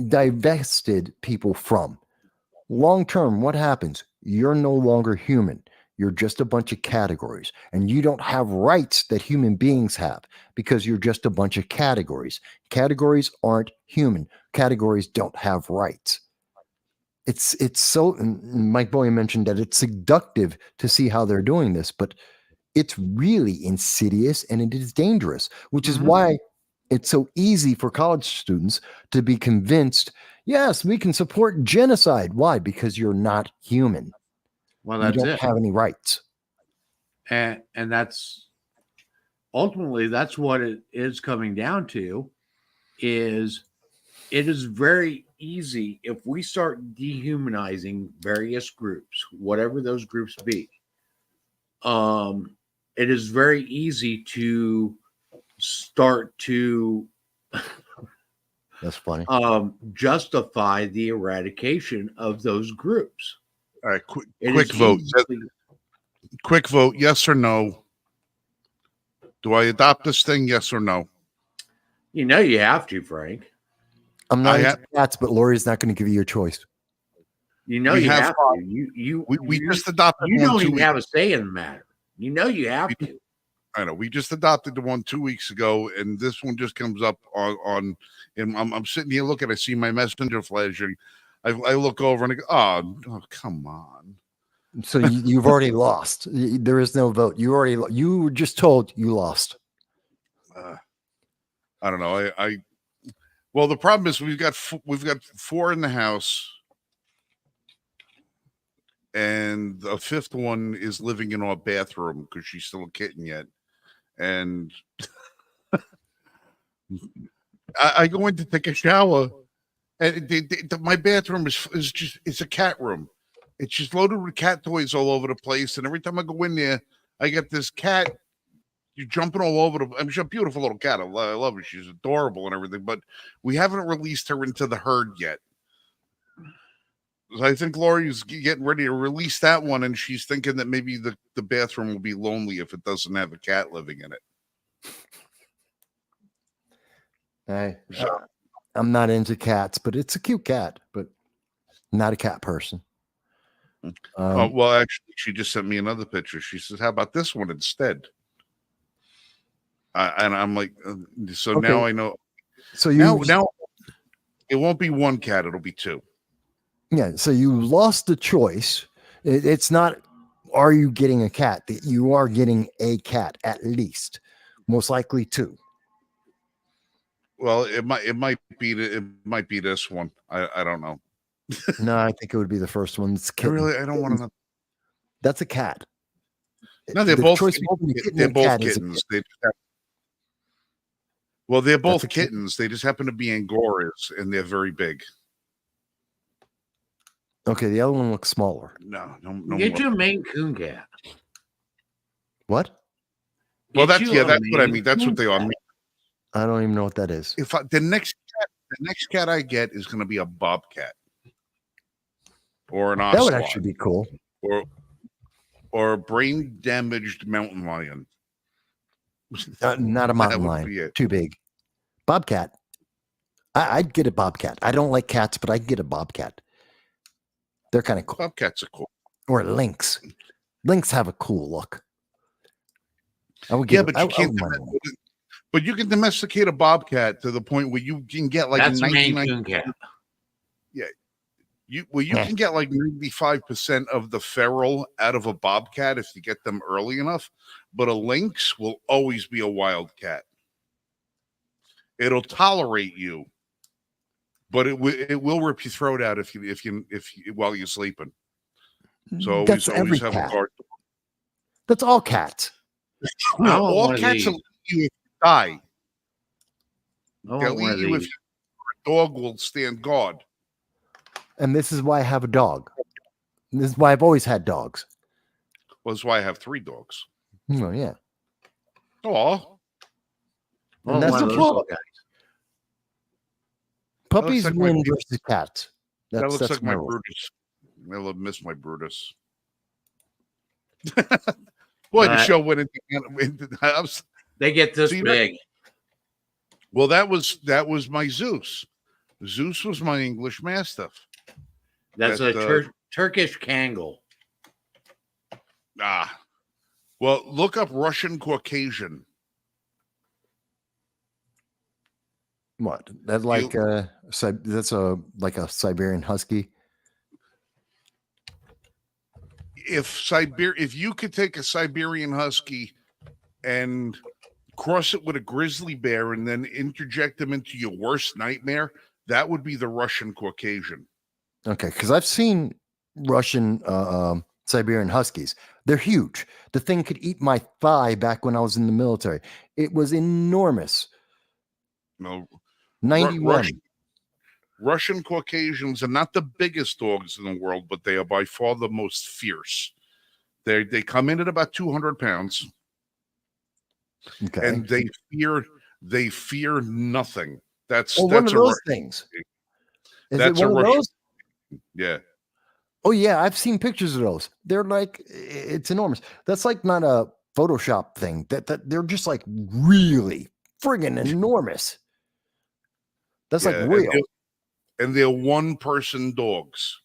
divested people from. Long-term, what happens? You're no longer human. You're just a bunch of categories, and you don't have rights that human beings have because you're just a bunch of categories. Categories aren't human. Categories don't have rights. It's so, and Mike Bowie mentioned that it's seductive to see how they're doing this, but it's really insidious and it is dangerous, which is why it's so easy for college students to be convinced, yes, we can support genocide. Why? Because you're not human. Well, that's you don't have any rights. And that's ultimately, that's what it is coming down to, is it is very easy if we start dehumanizing various groups, whatever those groups be. It is very easy to start to that's funny. Justify the eradication of those groups. All right, quick vote. Quick vote, yes or no? Do I adopt this thing, yes or no? You know you have to, Frank. I'm not into cats, but Lori's not going to give you your choice. You know you have to. We just adopted you one. You don't even have a say in the matter. You know you have to. I know. We just adopted the one 2 weeks ago, and this one just comes up on and I'm sitting here looking. I see my messenger flashing. I look over and I go, oh, come on. So you've already lost. There is no vote. You were just told you lost. I don't know. Well, the problem is we've got 4 in the house, and the 5th one is living in our bathroom because she's still a kitten yet. And I go in to take a shower, and my bathroom is just, it's a cat room. It's just loaded with cat toys all over the place. And every time I go in there, I get this cat. You're jumping all over I mean, she's a beautiful little cat. I love her. She's adorable and everything, but we haven't released her into the herd yet. So I think Lori's getting ready to release that one, and she's thinking that maybe the bathroom will be lonely if it doesn't have a cat living in it. Hey, I'm not into cats, but it's a cute cat, but not a cat person. Well, actually, she just sent me another picture. She says, "How about this one instead?" And I'm like, so okay. Now I know. So now it won't be one cat; it'll be 2. Yeah. So you lost the choice. It's not, are you getting a cat? You are getting a cat at least, most likely 2. Well, it might be this one. I don't know. No, I think it would be the first one. It's I don't want to. That's a cat. No, they're both kittens. They're both kittens. They just happen to be Angoras, and they're very big. Okay, the other one looks smaller. No. Get you a Maine Coon cat. What? Well, that's what I mean. That's what they are. I don't even know what that is. If the next cat I get is going to be a bobcat or an ocelot. That would actually be cool. Or a brain damaged mountain lion. Not a mountain lion. Too big. Bobcat. I'd get a bobcat. I don't like cats, but I'd get a bobcat. They're kind of cool. Bobcats are cool. Or a lynx. Lynx have a cool look. But you can't. But you can domesticate a bobcat to the point where you can get like that's 99 cat. Yeah, you can get like 95% of the feral out of a bobcat if you get them early enough. But a lynx will always be a wild cat. It'll tolerate you, but it will rip your throat out if you while you're sleeping. So That's always every have cat. a guard. That's all cats. All cats will eat you if you die. They'll eat you if a dog will stand guard. And this is why I have a dog. This is why I've always had dogs. Well, that's why I have 3 dogs. Oh, yeah. Oh, And that's the problem. Puppies like win versus cats. That looks like my rule. Brutus. I miss my Brutus. Boy, the show went into the house. They get this big. Well, that was my Zeus. Zeus was my English Mastiff. That's a Turkish Kangal. Well, look up Russian Caucasian. What? That's like that's like a Siberian Husky. If you could take a Siberian Husky and cross it with a grizzly bear and then interject them into your worst nightmare, that would be the Russian Caucasian. Okay, because I've seen Russian Siberian Huskies. They're huge. The thing could eat my thigh back when I was in the military. It was enormous. No, 91. Russian Caucasians are not the biggest dogs in the world, but they are by far the most fierce. They come in at about 200 pounds. Okay. And they fear nothing. That's one of those things. Is that's it one of those? Yeah. Oh yeah, I've seen pictures of those. They're like, it's enormous. That's like not a Photoshop thing. That they're just like really friggin' enormous. That's like real. And they're one-person dogs.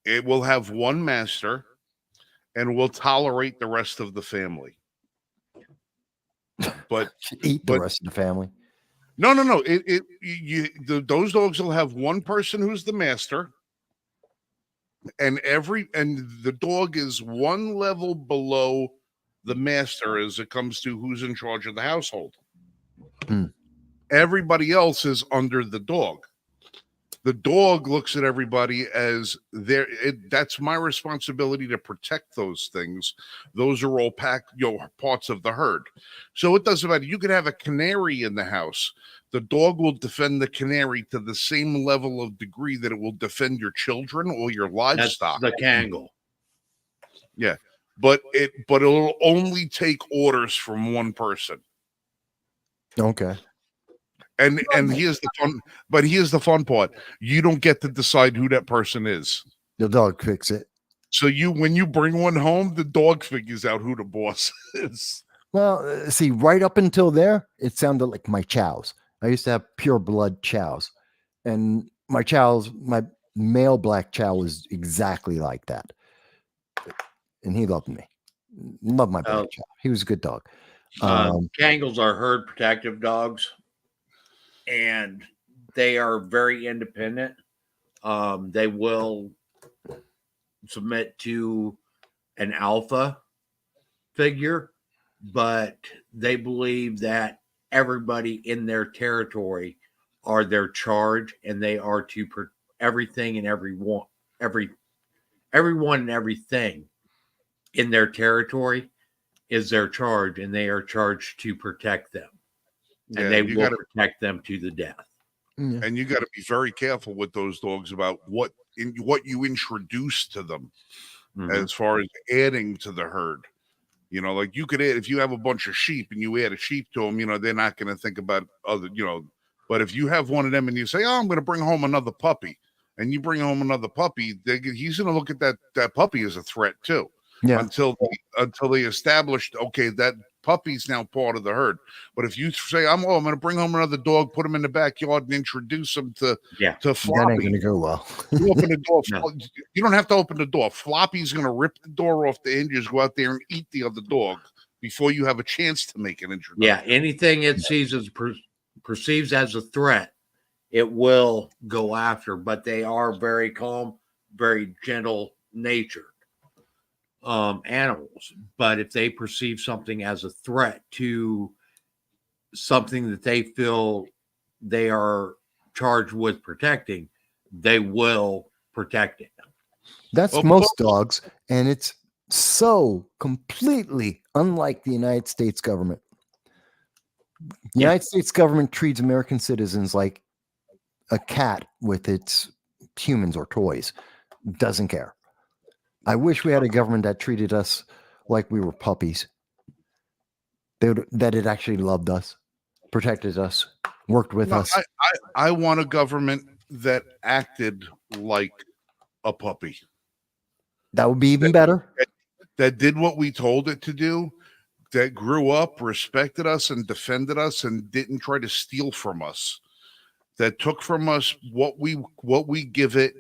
It will have one master and will tolerate the rest of the family. But eat the rest of the family. No. Those dogs will have one person who's the master, and the dog is one level below the master as it comes to who's in charge of the household. Everybody else is under the dog. The dog looks at everybody as that's my responsibility to protect those things. Those are all parts of the herd. So it doesn't matter. You could have a canary in the house. The dog will defend the canary to the same level of degree that it will defend your children or your livestock. That's the Kangal. Yeah. But it'll only take orders from one person. Okay. And here's the fun part. You don't get to decide who that person is. The dog picks it. So when you bring one home, the dog figures out who the boss is. Well, see, right up until there, it sounded like my chows. I used to have pure blood chows. And my male black chow was exactly like that. And he loved me. Loved my black chow. He was a good dog. Kangals are herd protective dogs. And they are very independent. They will submit to an alpha figure, but they believe that everybody in their territory are their charge, and they are to everything and everyone and everything in their territory is their charge, and they are charged to protect them. And they will protect them to the death. And you got to be very careful with those dogs about what you introduce to them as far as adding to the herd. You know, like you could add, if you have a bunch of sheep and you add a sheep to them, you know, they're not going to think about other, you know, but if you have one of them and you say, oh, I'm going to bring home another puppy, and you bring home another puppy, he's going to look at that puppy as a threat too. Yeah. Until they established, okay, that puppy's now part of the herd. But if you say, I'm going to bring home another dog, put him in the backyard and introduce him to Floppy, that ain't going to go well. You open the door. No. You don't have to open the door. Floppy's going to rip the door off the hinges, go out there and eat the other dog before you have a chance to make an introduction. Yeah, anything it sees as perceives as a threat, it will go after. But they are very calm, very gentle natured animals. But if they perceive something as a threat to something that they feel they are charged with protecting, they will protect it. That's most dogs, and it's so completely unlike the United States government. The United States government treats American citizens like a cat with its humans or toys. Doesn't care. I wish we had a government that treated us like we were puppies. That it actually loved us, protected us, worked with us. I want a government that acted like a puppy. That would be even better. That did what we told it to do, that grew up, respected us, and defended us, and didn't try to steal from us. That took from us what we give it,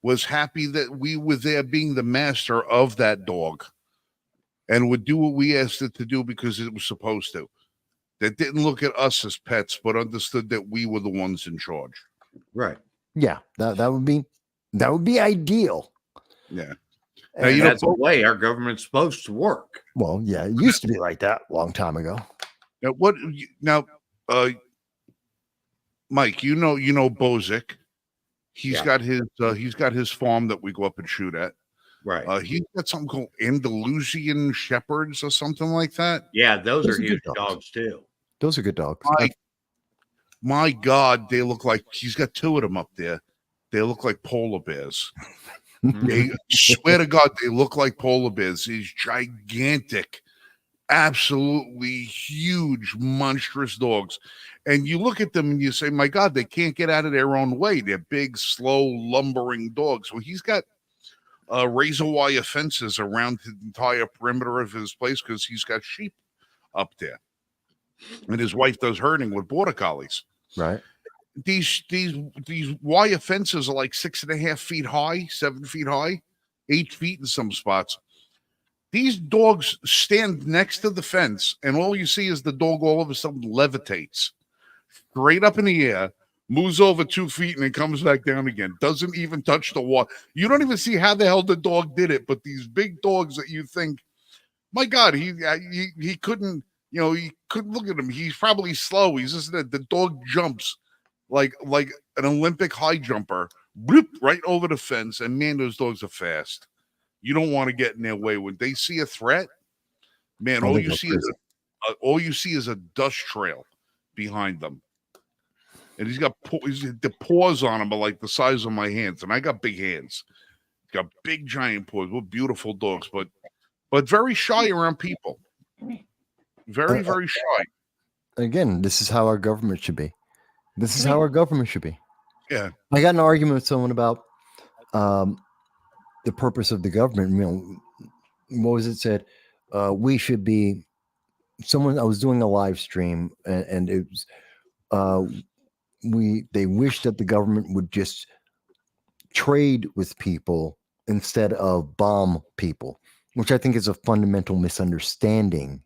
was happy that we were there being the master of that dog, and would do what we asked it to do because it was supposed to. That didn't look at us as pets, but understood that we were the ones in charge. Right. Yeah, that would be ideal. Yeah. Now, that's the way our government's supposed to work. Well, yeah, it used to be like that a long time ago. Now, Mike, you know Bozic. He's got his farm that we go up and shoot at. Right. He's got something called Andalusian Shepherds or something like that. Yeah, those are huge dogs too. Those are good dogs. My God, they look like, he's got two of them up there. They look like polar bears. They swear to God, they look like polar bears. These gigantic, absolutely huge, monstrous dogs. And you look at them and you say, my God, they can't get out of their own way. They're big, slow, lumbering dogs. Well, he's got razor wire fences around the entire perimeter of his place because he's got sheep up there. And his wife does herding with border collies. Right. These wire fences are like 6.5 feet high, 7 feet high, 8 feet in some spots. These dogs stand next to the fence, and all you see is the dog all of a sudden levitates straight up in the air, moves over 2 feet, and then comes back down again. Doesn't even touch the water. You don't even see how the hell the dog did it, but these big dogs that you think, my God, he couldn't, you couldn't look at him. He's probably slow. He's just the dog jumps like an Olympic high jumper, whoop, right over the fence. And man, those dogs are fast. You don't want to get in their way. When they see a threat, man, all you see is a dust trail behind them. And he's got the paws on him are like the size of my hands, and I got big hands. He's got big giant paws. We're beautiful dogs, but very shy around people. Very, very shy. Again, this is how our government should be. This is how our government should be. Yeah. I got an argument with someone about the purpose of the government. What was it said? We should be someone. I was doing a live stream, and it was they wish that the government would just trade with people instead of bomb people, which I think is a fundamental misunderstanding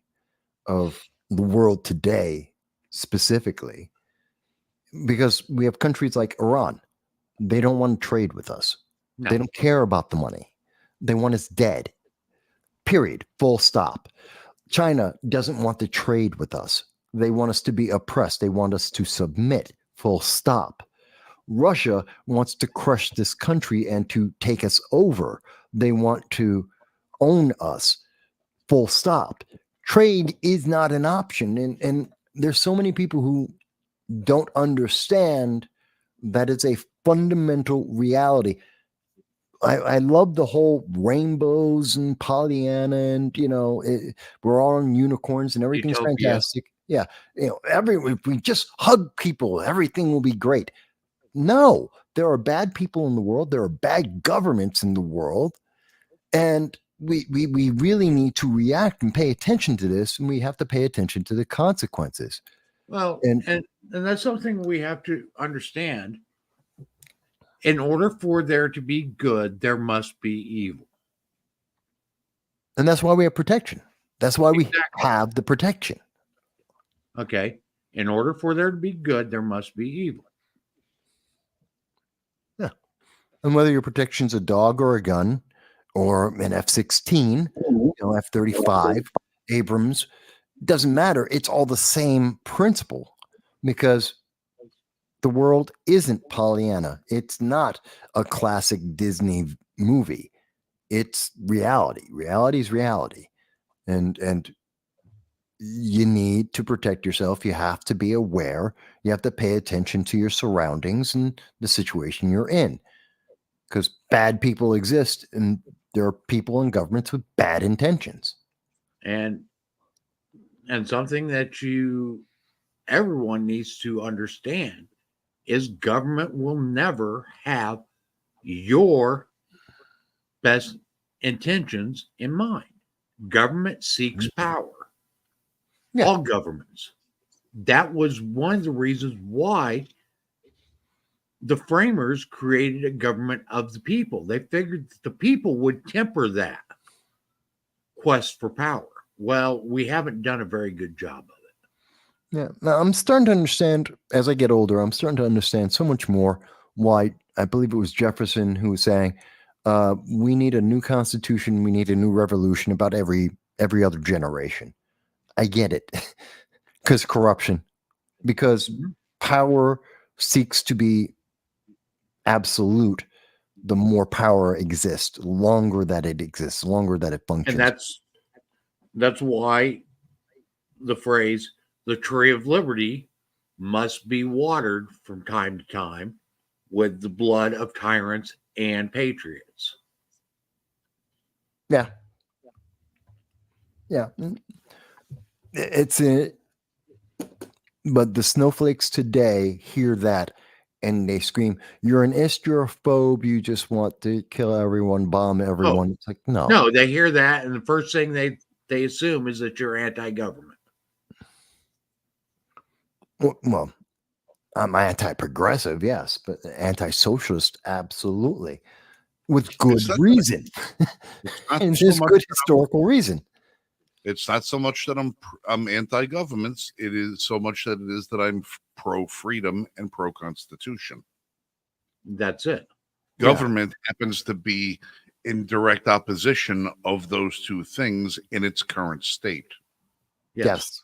of the world today, specifically, because we have countries like Iran. They don't want to trade with us. No. They don't care about the money. They want us dead. Period. Full stop. China doesn't want to trade with us. They want us to be oppressed. They want us to submit. Full stop. Russia wants to crush this country and to take us over. They want to own us. Full stop. Trade is not an option. And there's so many people who don't understand that it's a fundamental reality. I love the whole rainbows and Pollyanna, and we're all on unicorns and everything's fantastic. Yeah, if we just hug people, everything will be great. No, there are bad people in the world. There are bad governments in the world, and we really need to react and pay attention to this, and we have to pay attention to the consequences. Well, and that's something we have to understand. In order for there to be good, there must be evil. And that's why we have protection. That's why we have the protection. Okay. In order for there to be good, there must be evil. Yeah. And whether your protection's a dog or a gun or an F-16, F-35, Abrams, Doesn't matter. It's all the same principle, because the world isn't Pollyanna. It's not a classic Disney movie. It's reality. Reality is reality. And you need to protect yourself. You have to be aware. You have to pay attention to your surroundings and the situation you're in, because bad people exist, and there are people in governments with bad intentions. And something that everyone needs to understand is government will never have your best intentions in mind. Government seeks power. Yeah. All governments. That was one of the reasons why the framers created a government of the people. They figured that the people would temper that quest for power. Well, we haven't done a very good job of it. Yeah. Now I'm starting to understand, as I get older, I'm starting to understand so much more why I believe it was Jefferson who was saying, we need a new constitution, we need a new revolution about every other generation. I get it. Because corruption, because power seeks to be absolute. The more power exists, longer that it exists, longer that it functions. And that's why the phrase "the tree of liberty" must be watered from time to time with the blood of tyrants and patriots. Yeah. It's a. But the snowflakes today hear that and they scream, "You're an istrophobe. You just want to kill everyone, bomb everyone." It's like, no, they hear that, and the first thing they assume is that you're anti-government. Well, I'm anti-progressive, yes, but anti-socialist, absolutely, with good reason. And there's good historical reason. It's not so much that I'm anti-governments. It is so much that it is that I'm pro-freedom and pro-constitution. That's it. Government happens to be in direct opposition of those two things in its current state. Yes,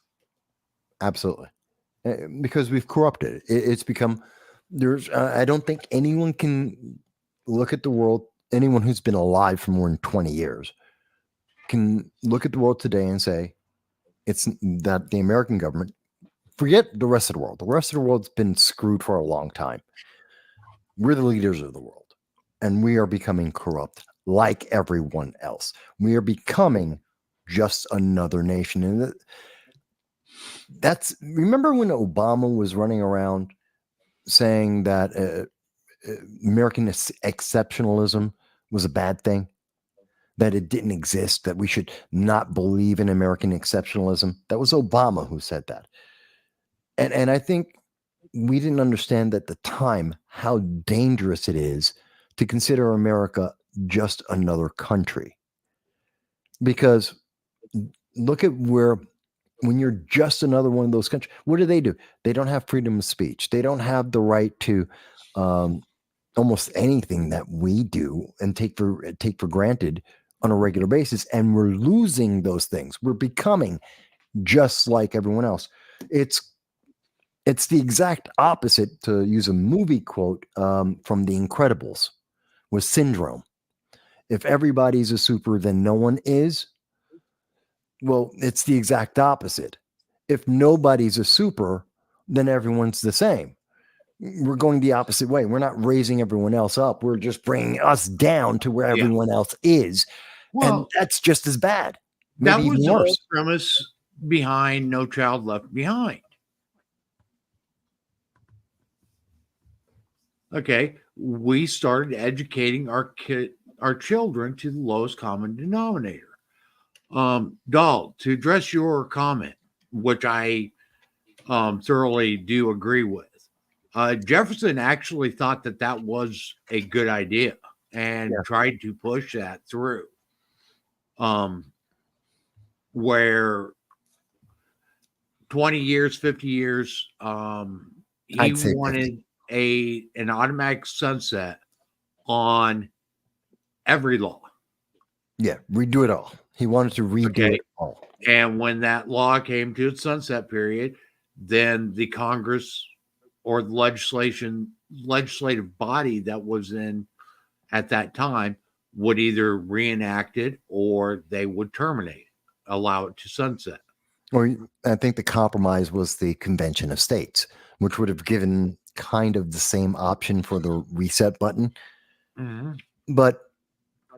absolutely. Because we've corrupted it. It's become, I don't think anyone can look at the world, anyone who's been alive for more than 20 years can look at the world today and say, it's that the American government, forget the rest of the world. The rest of the world's been screwed for a long time. We're the leaders of the world, and we are becoming corrupt like everyone else. We are becoming just another nation. And remember when Obama was running around saying that American exceptionalism was a bad thing, that it didn't exist, that we should not believe in American exceptionalism? That was Obama who said that. And I think we didn't understand at the time how dangerous it is to consider America just another country. Because look at when you're just another one of those countries, what do? They don't have freedom of speech. They don't have the right to almost anything that we do and take for granted on a regular basis. And we're losing those things. We're becoming just like everyone else. It's the exact opposite, to use a movie quote from The Incredibles, with Syndrome. If everybody's a super, then no one is. Well, it's the exact opposite. If nobody's a super, then everyone's the same. We're going the opposite way. We're not raising everyone else up. We're just bringing us down to where everyone else is. Well, and that's just as bad. That was the whole premise behind No Child Left Behind. Okay, we started educating our children to the lowest common denominator. Dahl, to address your comment, which I thoroughly do agree with, Jefferson actually thought that was a good idea and tried to push that through. Where 20 years, 50 years, he wanted an automatic sunset on every law. Yeah, redo it all. He wanted to redo it all. And when that law came to its sunset period, then the Congress or the legislative body that was in at that time would either reenact it or they would terminate it, allow it to sunset. Or I think the compromise was the Convention of States, which would have given kind of the same option for the reset button. Mm-hmm. But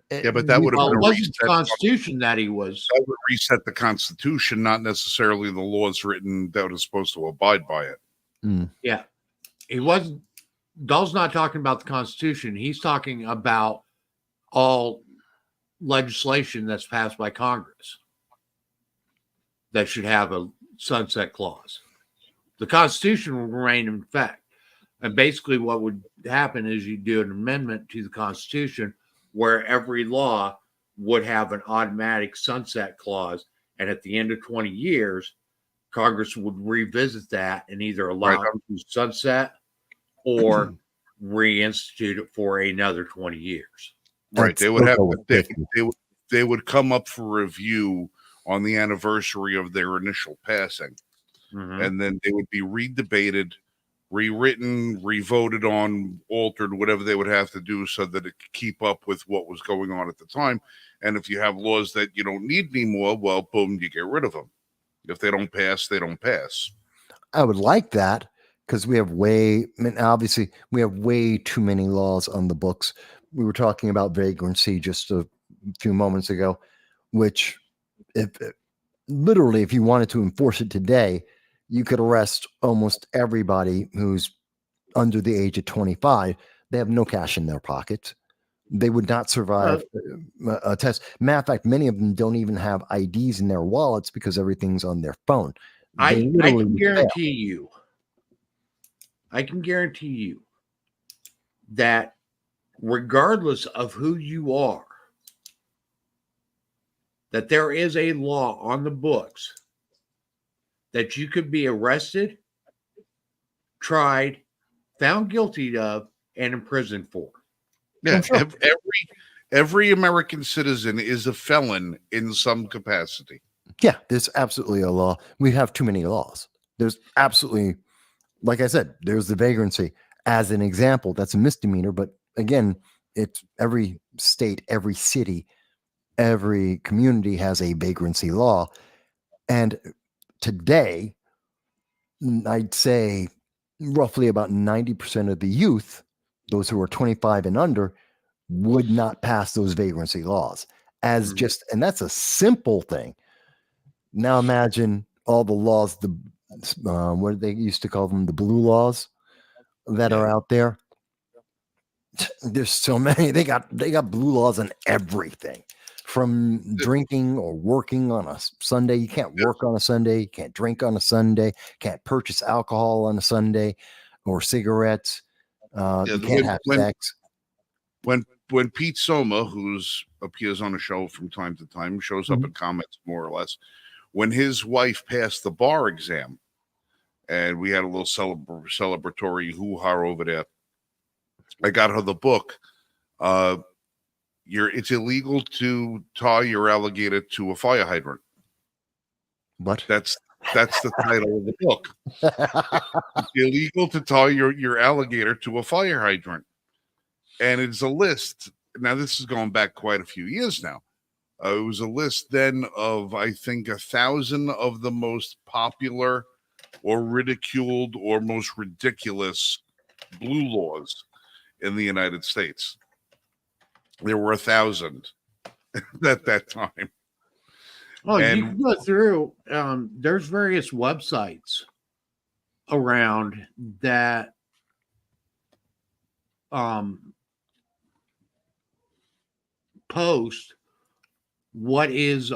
that would have been it wasn't the Constitution that he was. That would reset the Constitution, not necessarily the laws written that was supposed to abide by it. Yeah, he wasn't. Dahl's not talking about the Constitution. He's talking about all legislation that's passed by Congress that should have a sunset clause. The Constitution will remain in effect. And basically what would happen is you do an amendment to the Constitution where every law would have an automatic sunset clause. And at the end of 20 years, Congress would revisit that and either allow it to sunset or reinstitute it for another 20 years. Right. They would have they would come up for review on the anniversary of their initial passing. Mm-hmm. And then they would be redebated, rewritten, revoted on, altered, whatever they would have to do so that it could keep up with what was going on at the time. And if you have laws that you don't need anymore, well, boom, you get rid of them. If they don't pass, they don't pass. I would like that because we have obviously we have way too many laws on the books. We were talking about vagrancy just a few moments ago, which if you wanted to enforce it today, you could arrest almost everybody who's under the age of 25. They have no cash in their pockets. They would not survive a test. Matter of fact, many of them don't even have IDs in their wallets because everything's on their phone. I can guarantee you that regardless of who you are, that there is a law on the books that you could be arrested, tried, found guilty of, and imprisoned for. Yeah, sure. Every American citizen is a felon in some capacity. Yeah, there's absolutely a law. We have too many laws. There's absolutely, like I said, there's the vagrancy as an example. That's a misdemeanor, but again, it's every state, every city, every community has a vagrancy law. And today, I'd say roughly about 90% of the youth, those who are 25 and under, would not pass those vagrancy laws as just, and that's a simple thing. Now imagine all the laws, what they used to call them, the blue laws that are out there. There's so many. They got blue laws on everything, from drinking or working on a Sunday. You can't work on a Sunday. You can't drink on a Sunday. Can't purchase alcohol on a Sunday or cigarettes. You can't have sex. When Pete Soma, who appears on the show from time to time, shows up in comments more or less, when his wife passed the bar exam, and we had a little celebratory hoo-ha over there, I got her the book. It's illegal to tie your alligator to a fire hydrant. What? That's the title of the book. It's illegal to tie your alligator to a fire hydrant. And it's a list. Now, this is going back quite a few years now. It was a list then of, I think, 1,000 of the most popular or ridiculed or most ridiculous blue laws in the United States. There were 1,000 at that time. Oh, you can go through. There's various websites around that post what is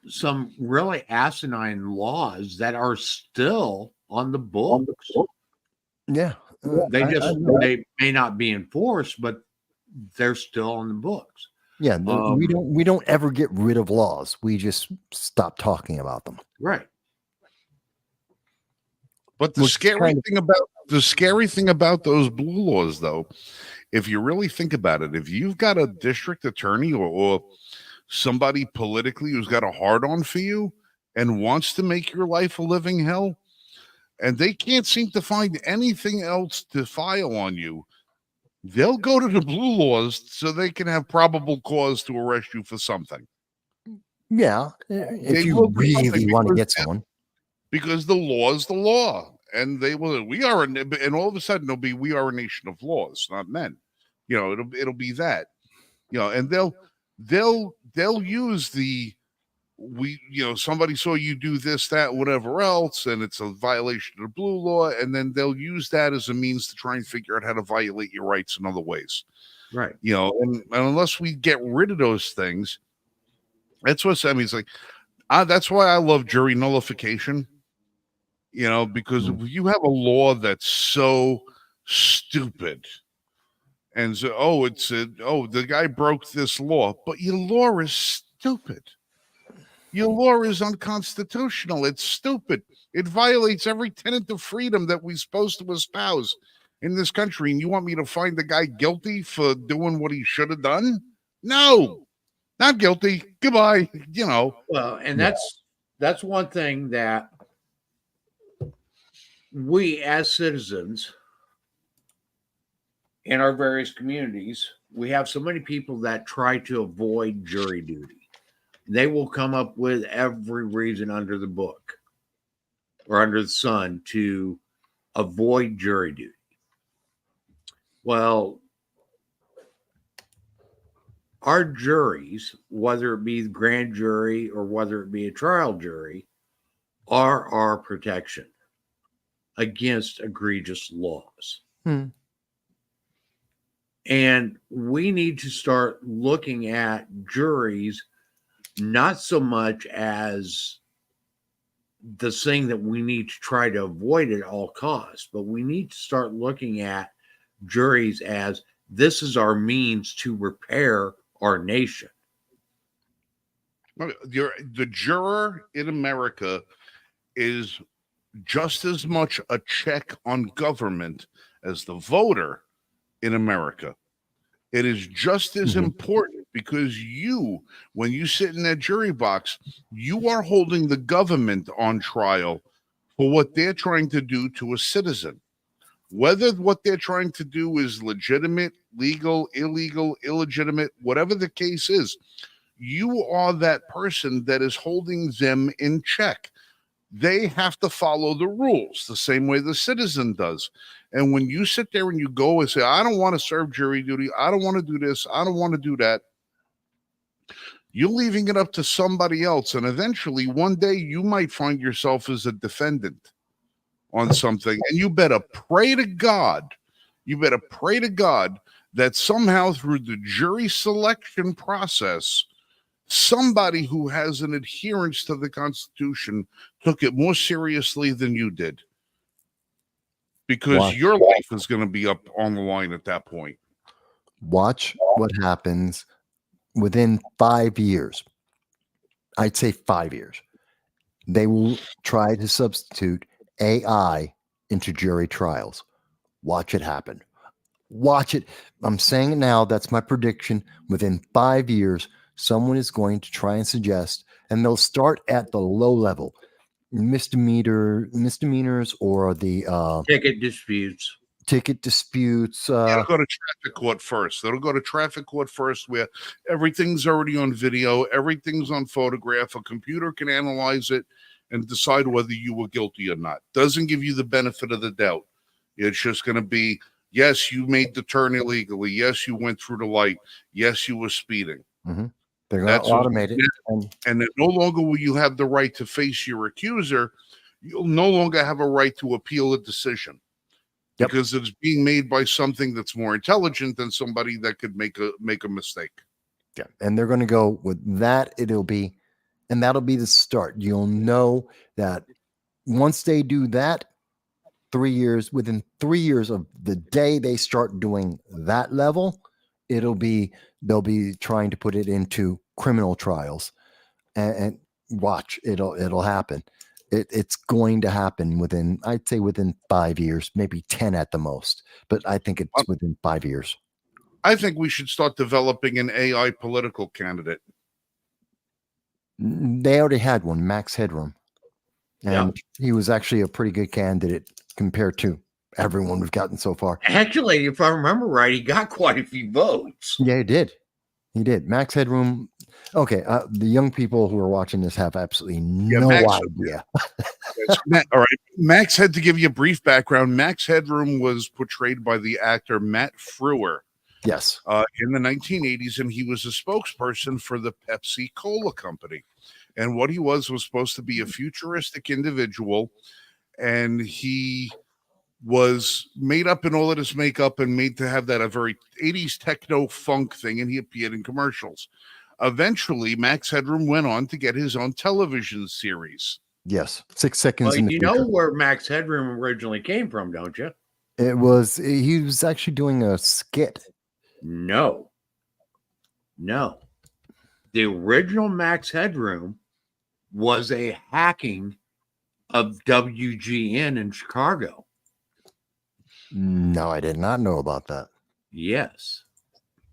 some really asinine laws that are still on the books. Yeah. They may not be enforced, but they're still on the books. Yeah, we don't ever get rid of laws. We just stop talking about them. Right. But the scary thing about those blue laws, though, if you really think about it, if you've got a district attorney or somebody politically who's got a hard on for you and wants to make your life a living hell, and they can't seem to find anything else to file on you, they'll go to the blue laws so they can have probable cause to arrest you for something. Yeah, if you really want to get someone. Because the law is the law. And they will, and all of a sudden it'll be, we are a nation of laws, not men. You know, it'll be that, you know, and they'll use somebody saw you do this, that, whatever else, and it's a violation of the blue law, and then they'll use that as a means to try and figure out how to violate your rights in other ways. Right. You know, and unless we get rid of those things, that's what I mean. It's like, that's why I love jury nullification. You know, because if you have a law that's so stupid, and so, the guy broke this law, but your law is stupid. Your law is unconstitutional. It's stupid. It violates every tenet of freedom that we're supposed to espouse in this country. And you want me to find the guy guilty for doing what he should have done? No, not guilty. Goodbye. You know. Well, and that's one thing that we as citizens in our various communities, we have so many people that try to avoid jury duty. They will come up with every reason under the book or under the sun to avoid jury duty. Well, our juries, whether it be the grand jury or whether it be a trial jury, are our protection against egregious laws. And we need to start looking at juries not so much as the thing that we need to try to avoid at all costs, but we need to start looking at juries as this is our means to repair our nation. The juror in America is just as much a check on government as the voter in America. It is just as important because when you sit in that jury box, you are holding the government on trial for what they're trying to do to a citizen. Whether what they're trying to do is legitimate, legal, illegal, illegitimate, whatever the case is, you are that person that is holding them in check. They have to follow the rules the same way the citizen does. And when you sit there and you go and say, I don't want to serve jury duty, I don't want to do this, I don't want to do that, you're leaving it up to somebody else. And eventually, one day, you might find yourself as a defendant on something. And you better pray to God, that somehow through the jury selection process, somebody who has an adherence to the Constitution took it more seriously than you did. Because your life is going to be up on the line at that point. Watch what happens within 5 years. I'd say 5 years. They will try to substitute AI into jury trials. Watch it happen. Watch it. I'm saying it now. That's my prediction. Within 5 years, someone is going to try and suggest, and they'll start at the low level, misdemeanors or the ticket disputes. It'll go to traffic court first. It'll go to traffic court first, where everything's already on video, everything's on photograph. A computer can analyze it and decide whether you were guilty or not. Doesn't give you the benefit of the doubt. It's just going to be, yes, you made the turn illegally. Yes, you went through the light. Yes, you were speeding. They're going to automate it. And then no longer will you have the right to face your accuser. You'll no longer have a right to appeal a decision. Because it's being made by something that's more intelligent than somebody that could make a mistake. Yeah. And they're going to go with that. That'll be the start. You'll know that once they do that, 3 years, within 3 years of the day they start doing that level, they'll be trying to put it into criminal trials, and watch, it'll happen. It's going to happen within 5 years, maybe 10 at the most, but I think it's within 5 years. I think we should start developing an AI political candidate. They already had one, Max Headroom. And he was actually a pretty good candidate compared to everyone we've gotten so far. Actually, if I remember right, he got quite a few votes. Yeah, he did. He did. Max Headroom. Okay, the young people who are watching this have absolutely no idea. All right. Max had to give you a brief background. Max Headroom was portrayed by the actor Matt Frewer. Yes. In the 1980s, and he was a spokesperson for the Pepsi Cola company. And what he was supposed to be a futuristic individual, and he was made up in all of his makeup and made to have that a very 80s techno funk thing, and he appeared in commercials. Eventually, Max Headroom went on to get his own television series. Yes, 6 seconds. Well, you know where Max Headroom originally came from, don't you? He was actually doing a skit. No. The original Max Headroom was a hacking of WGN in Chicago. No, I did not know about that. Yes.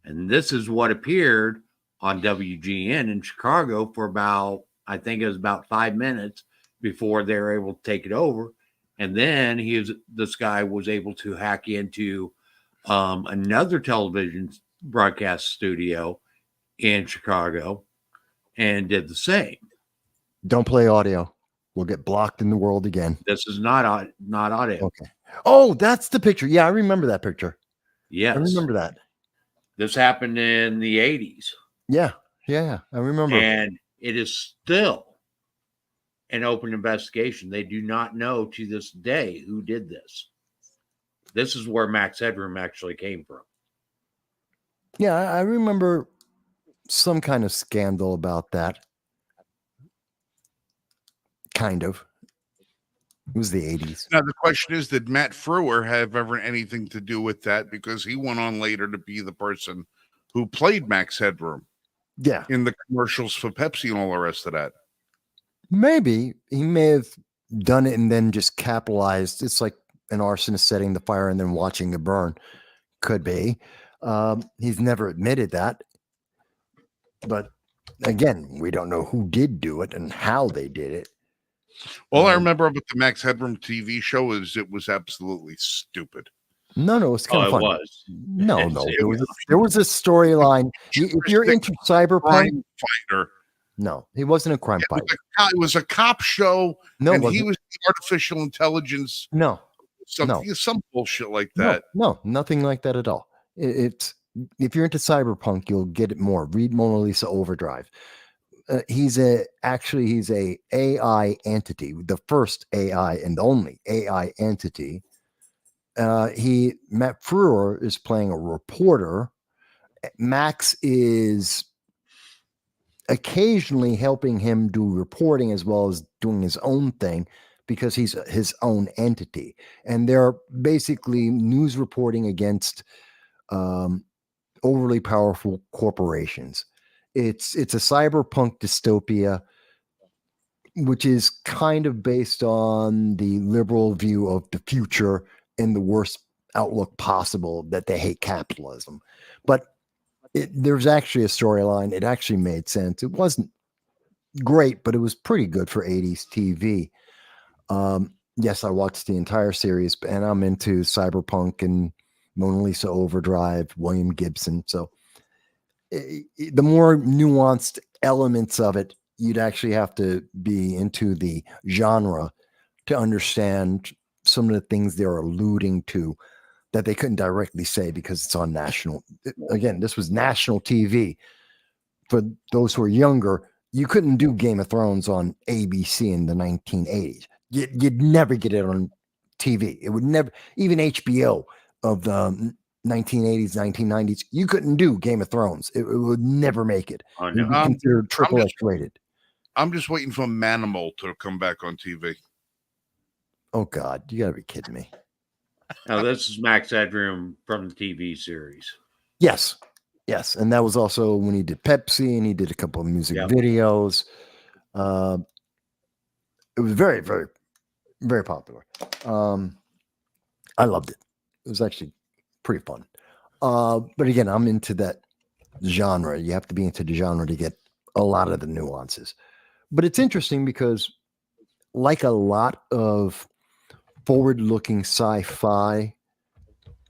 And this is what appeared on WGN in Chicago for about, I think it was about 5 minutes before they were able to take it over. And then this guy was able to hack into another television broadcast studio in Chicago and did the same. Don't play audio. We'll get blocked in the world again. This is not audio. Okay. Oh, that's the picture. Yeah, I remember that picture. Yes. I remember that. This happened in the 80s. Yeah, I remember. And it is still an open investigation. They do not know to this day who did this. This is where Max Headroom actually came from. Yeah, I remember some kind of scandal about that. Kind of. It was the 80s. Now, the question is, did Matt Frewer have ever anything to do with that? Because he went on later to be the person who played Max Headroom. Yeah. In the commercials for Pepsi and all the rest of that. Maybe he may have done it and then just capitalized. It's like an arsonist setting the fire and then watching the burn. Could be. He's never admitted that. But again, we don't know who did do it and how they did it. All I remember about the Max Headroom TV show is it was absolutely stupid. No, it was kind of fun. It was. No. There was a storyline. If you're into cyberpunk, fighter. No, he wasn't a crime fighter. It was a cop show. No, and he was the artificial intelligence. No. Some bullshit like that. No, nothing like that at all. It's if you're into cyberpunk, you'll get it more. Read Mona Lisa Overdrive. He's a AI entity, the first AI and only AI entity. Matt Frewer is playing a reporter. Max is occasionally helping him do reporting as well as doing his own thing because he's his own entity. And they're basically news reporting against overly powerful corporations. It's a cyberpunk dystopia, which is kind of based on the liberal view of the future in the worst outlook possible, that they hate capitalism. But there's actually a storyline. It actually made sense. It wasn't great, but it was pretty good for 80s TV. Yes, I watched the entire series, and I'm into cyberpunk and Mona Lisa Overdrive, William Gibson. So the more nuanced elements of it, you'd actually have to be into the genre to understand some of the things they're alluding to that they couldn't directly say because it's on national. Again, this was national TV. For those who are younger, you couldn't do Game of Thrones on ABC in the 1980s. You'd never get it on TV. It would never, even HBO of the 1980s, 1990s, you couldn't do Game of Thrones. It would never make it. Oh, no. It would be considered triple X rated. I'm just waiting for Manimal to come back on TV. Oh God, you gotta be kidding me. Now this is Max Headroom from the TV series. Yes. And that was also when he did Pepsi and he did a couple of music videos. It was very, very, very popular. I loved it. It was actually pretty fun. But again, I'm into that genre. You have to be into the genre to get a lot of the nuances. But it's interesting because, like a lot of forward-looking sci-fi,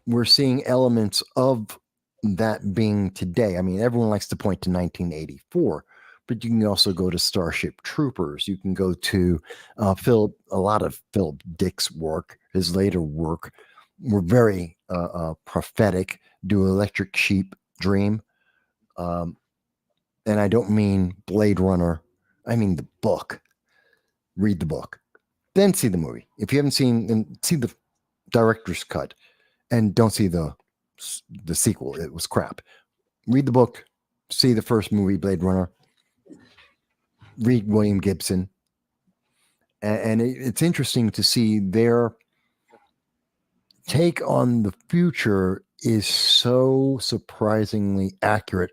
we're seeing elements of that being today. I mean, everyone likes to point to 1984, but you can also go to Starship Troopers. You can go to a lot of Philip Dick's work, his later work, were very prophetic. Do Electric Sheep Dream. And I don't mean Blade Runner. I mean the book. Read the book. Then see the movie. If you haven't seen, then see the director's cut. And don't see the sequel. It was crap. Read the book. See the first movie, Blade Runner. Read William Gibson. And it's interesting to see their take on the future is so surprisingly accurate,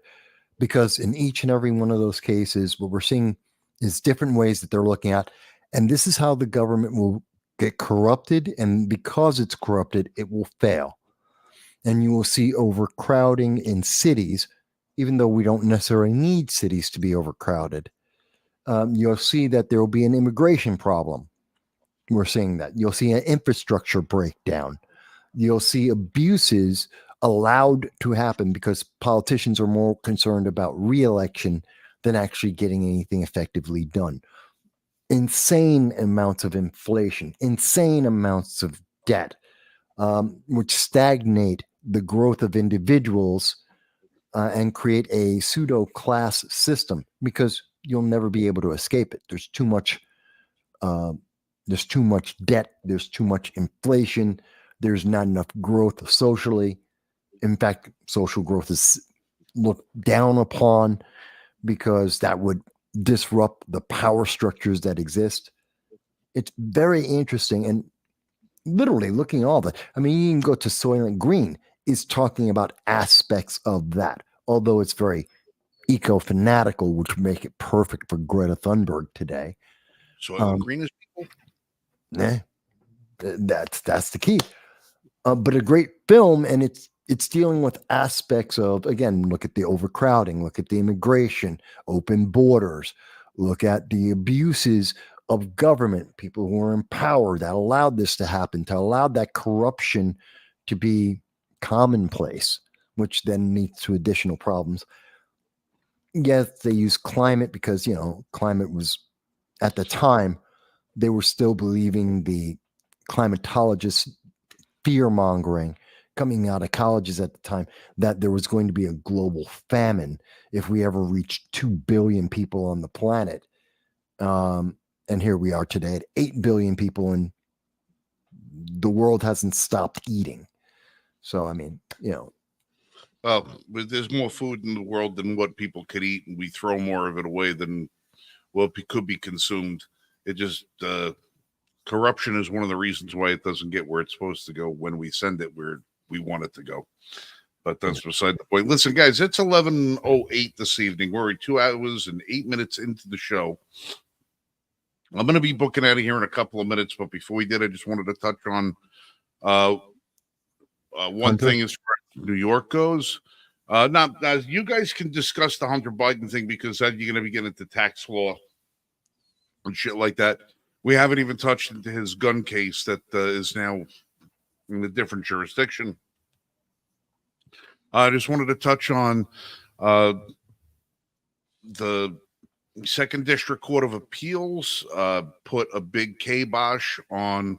because in each and every one of those cases, what we're seeing is different ways that they're looking at. And this is how the government will get corrupted. And because it's corrupted, it will fail. And you will see overcrowding in cities, even though we don't necessarily need cities to be overcrowded. You'll see that there will be an immigration problem. We're seeing that. You'll see an infrastructure breakdown. You'll see abuses allowed to happen because politicians are more concerned about re-election than actually getting anything effectively done. Insane amounts of inflation, insane amounts of debt, which stagnate the growth of individuals and create a pseudo class system, because you'll never be able to escape it. There's too much debt. There's too much inflation. There's not enough growth socially. In fact, social growth is looked down upon because that would disrupt the power structures that exist. It's very interesting. And literally looking at all that, I mean, you can go to Soylent Green is talking about aspects of that, although it's very eco-fanatical, which would make it perfect for Greta Thunberg today. Soylent Green is people? That's the key. But a great film, and it's dealing with aspects of, again, look at the overcrowding, look at the immigration, open borders, look at the abuses of government, people who are in power that allowed this to happen, to allow that corruption to be commonplace, which then leads to additional problems. Yes, they use climate because, climate was, at the time, they were still believing the climatologists fear-mongering coming out of colleges at the time that there was going to be a global famine if we ever reached 2 billion people on the planet. And here we are today at 8 billion people, and the world hasn't stopped eating. So, I mean, Well, there's more food in the world than what people could eat, and we throw more of it away than what could be consumed. It just, corruption is one of the reasons why it doesn't get where it's supposed to go when we send it where we want it to go. But that's beside the point. Listen, guys, it's 11:08 this evening. We're 2 hours and 8 minutes into the show. I'm going to be booking out of here in a couple of minutes, but before we did, I just wanted to touch on one thing as far as New York goes. Now, you guys can discuss the Hunter Biden thing, because you're going to be getting into tax law and shit like that. We haven't even touched into his gun case that is now in a different jurisdiction. I just wanted to touch on the Second District Court of Appeals put a big kibosh on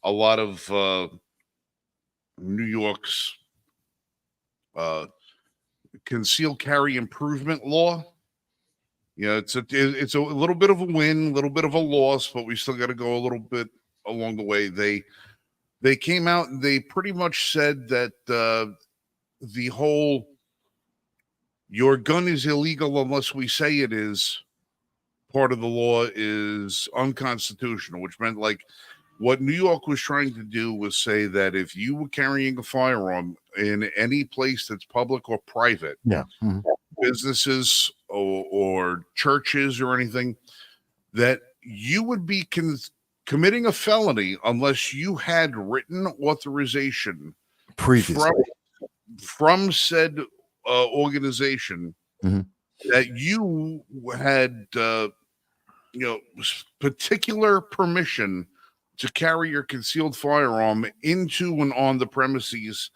a lot of New York's concealed carry improvement law. Yeah, it's a little bit of a win, a little bit of a loss, but we still got to go a little bit along the way. They came out and they pretty much said that the whole "your gun is illegal unless we say it is" part of the law is unconstitutional, which meant, like, what New York was trying to do was say that if you were carrying a firearm in any place that's public or private, businesses or churches or anything, that you would be committing a felony unless you had written authorization previously from from said organization that you had, particular permission to carry your concealed firearm into and on the premises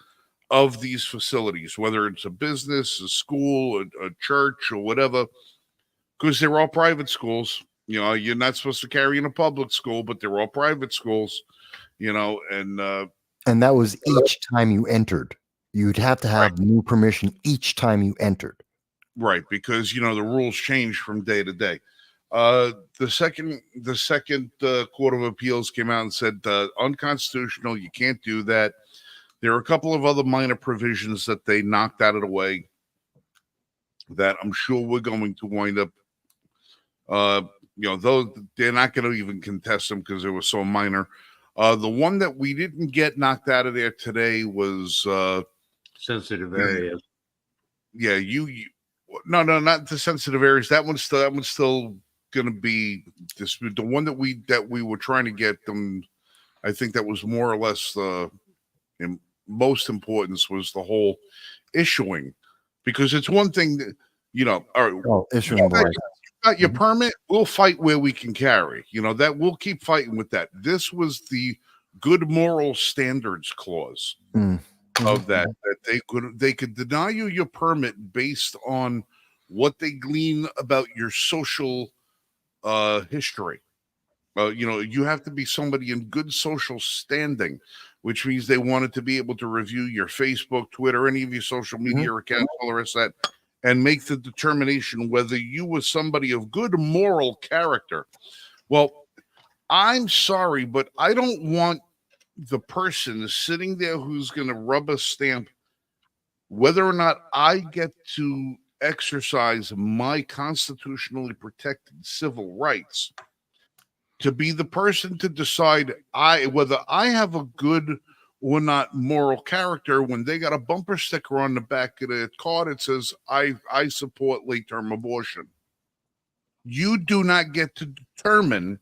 of these facilities, whether it's a business, a school, a church, or whatever, because they're all private schools. You're not supposed to carry in a public school, but they're all private schools, and that was each time you entered. You'd have to have new permission each time you entered. Right, because the rules change from day to day. The second Court of Appeals came out and said unconstitutional. You can't do that. There are a couple of other minor provisions that they knocked out of the way that I'm sure we're going to wind up. Though they're not going to even contest them because they were so minor. The one that we didn't get knocked out of there today was sensitive areas. Yeah, no, not the sensitive areas. That one's still going to be this. The one that we were trying to get them, I think that was more or less in most importance was the whole issuing, because it's one thing that all right, issuing. Got your permit, we'll fight where we can carry. That we'll keep fighting with that. This was the good moral standards clause of that they could deny you your permit based on what they glean about your social history. You have to be somebody in good social standing, which means they wanted to be able to review your Facebook, Twitter, any of your social media accounts, all the rest of that, and make the determination whether you were somebody of good moral character. Well, I'm sorry, but I don't want the person sitting there who's going to rub a stamp whether or not I get to exercise my constitutionally protected civil rights to be the person to decide whether I have a good or not moral character when they got a bumper sticker on the back of the car that says I support late-term abortion. You do not get to determine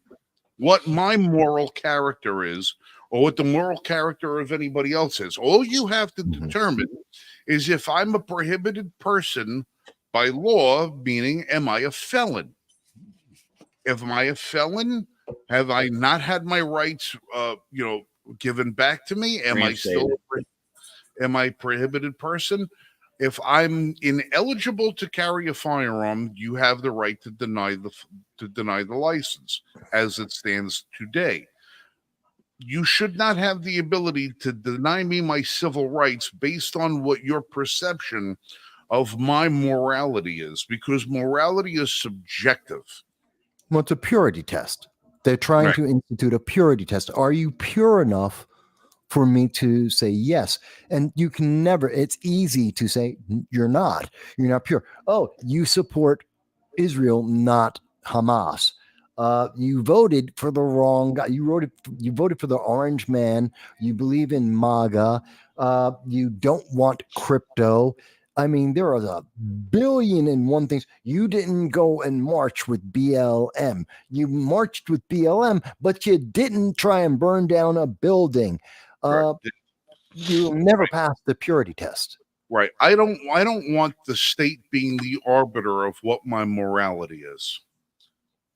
what my moral character is or what the moral character of anybody else is. All you have to determine is if I'm a prohibited person by law, meaning am I a felon? If am I a felon? Have I not had my rights given back to me? Am I still a prohibited person? If I'm ineligible to carry a firearm, you have the right to deny the license as it stands today. You should not have the ability to deny me my civil rights based on what your perception of my morality is, because morality is subjective. Well, it's a purity test. They're trying to institute a purity test. Are you pure enough for me to say yes? And you can never, it's easy to say you're not pure. Oh, you support Israel, not Hamas. You voted for the wrong guy. You voted for the orange man. You believe in MAGA. You don't want crypto. I mean, there are a billion and one things. You didn't go and march with BLM. You marched with BLM, but you didn't try and burn down a building. You never passed the purity test. Right. I don't want the state being the arbiter of what my morality is.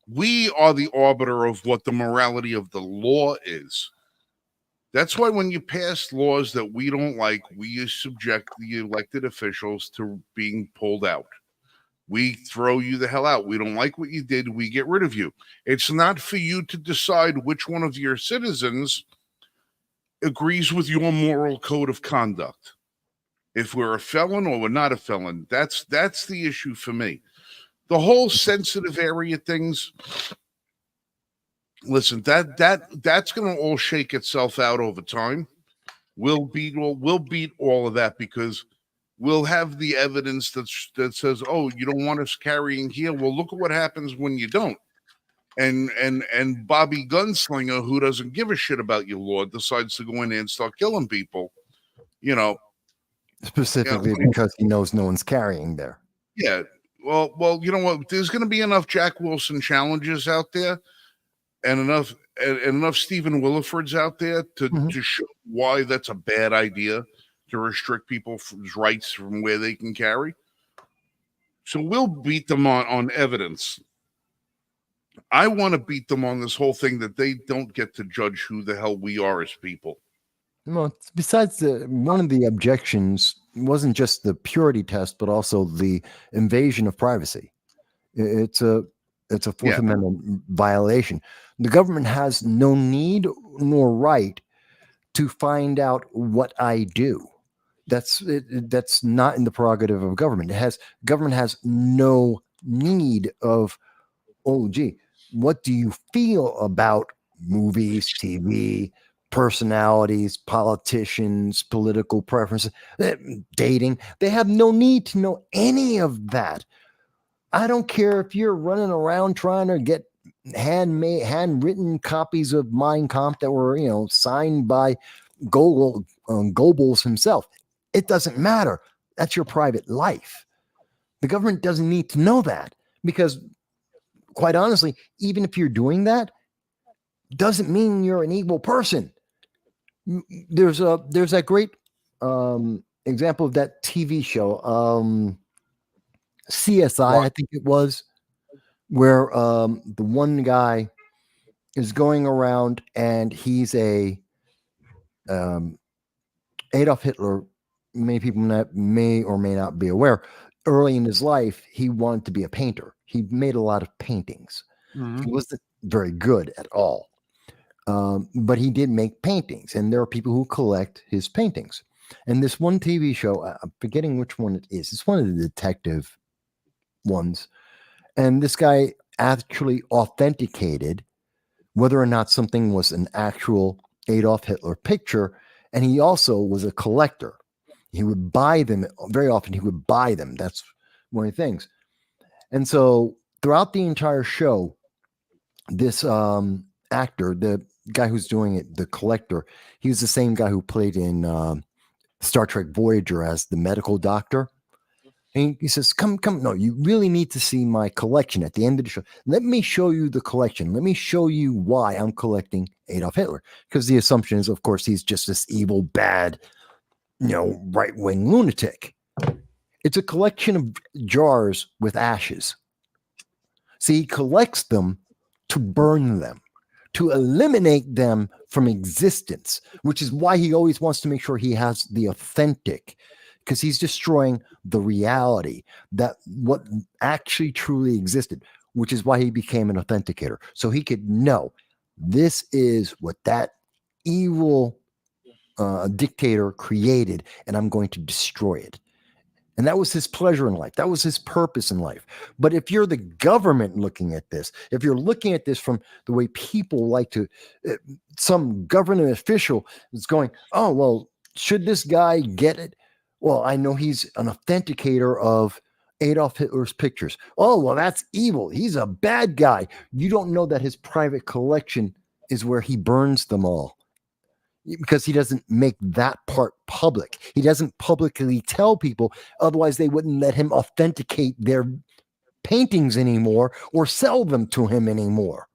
We are the arbiter of what the morality of the law is. That's why when you pass laws that we don't like, we subject the elected officials to being pulled out. We throw you the hell out. We don't like what you did. We get rid of you. It's not for you to decide which one of your citizens agrees with your moral code of conduct. If we're a felon or we're not a felon, that's the issue for me. The whole sensitive area things, listen, that's going to all shake itself out over time. We'll beat all of that because we'll have the evidence that says, oh, you don't want us carrying here. Well, look at what happens when you don't. And Bobby Gunslinger, who doesn't give a shit about your law, decides to go in there and start killing people, Specifically because he knows no one's carrying there. Yeah. Well, you know what? There's going to be enough Jack Wilson challenges out there and enough Stephen Willifords out there to show why that's a bad idea to restrict people's rights from where they can carry. So we'll beat them on evidence. I want to beat them on this whole thing that they don't get to judge who the hell we are as people. Well, besides one of the objections wasn't just the purity test, but also the invasion of privacy. It's a Fourth Amendment violation. The government has no need nor right to find out what I do. That's not in the prerogative of government. Government has no need of, oh gee, what do you feel about movies, TV, personalities, politicians, political preferences, dating? They have no need to know any of that. I don't care if you're running around trying to get handwritten copies of Mein Kampf that were, signed by Goebbels himself. It doesn't matter. That's your private life. The government doesn't need to know that, because quite honestly, even if you're doing that, doesn't mean you're an evil person. There's that great example of that TV show, CSI, I think it was, where the one guy is going around and he's a Adolf Hitler. Many people may or may not be aware. Early in his life, he wanted to be a painter. He made a lot of paintings. Mm-hmm. He wasn't very good at all, but he did make paintings, and there are people who collect his paintings. And this one TV show, I'm forgetting which one it is. It's one of the detective ones, and this guy actually authenticated whether or not something was an actual Adolf Hitler picture, and he also was a collector. He would buy them very often. He would buy them. That's one of the things. And so throughout the entire show, this actor, the guy who's doing it, the collector, he was the same guy who played in Star Trek Voyager as the medical doctor. And he says, come, no, you really need to see my collection at the end of the show. Let me show you the collection. Let me show you why I'm collecting Adolf Hitler. Because the assumption is, of course, he's just this evil, bad, right-wing lunatic. It's a collection of jars with ashes. See, he collects them to burn them, to eliminate them from existence, which is why he always wants to make sure he has the authentic, because he's destroying the reality, that what actually truly existed, which is why he became an authenticator. So he could know this is what that evil dictator created, and I'm going to destroy it. And that was his pleasure in life. That was his purpose in life. But if you're the government looking at this, if you're looking at this from the way people like to, some government official is going, oh, well, should this guy get it? Well, I know he's an authenticator of Adolf Hitler's pictures. Oh, well, that's evil. He's a bad guy. You don't know that his private collection is where he burns them all, because he doesn't make that part public. He doesn't publicly tell people, otherwise they wouldn't let him authenticate their paintings anymore or sell them to him anymore.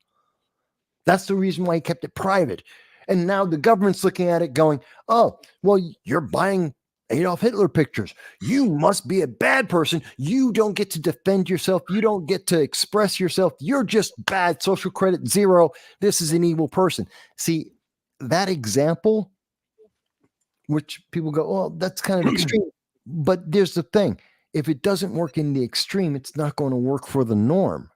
That's the reason why he kept it private. And now the government's looking at it going, oh, well, you're buying Adolf Hitler pictures. You must be a bad person. You don't get to defend yourself. You don't get to express yourself. You're just bad. Social credit 0. This is an evil person. See, that example, which people go, oh, that's kind of extreme. But there's the thing. If it doesn't work in the extreme, it's not going to work for the norm.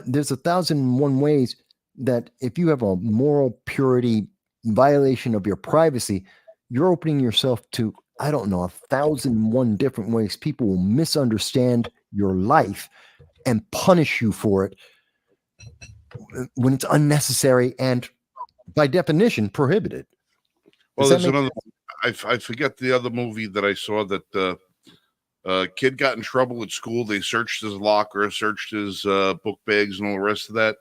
There's 1,001 ways that if you have a moral purity violation of your privacy, you're opening yourself to, 1,001 different ways people will misunderstand your life and punish you for it when it's unnecessary and by definition prohibited. Well, there's another, I forget the other movie that I saw that kid got in trouble at school. They searched his locker, searched his book bags and all the rest of that.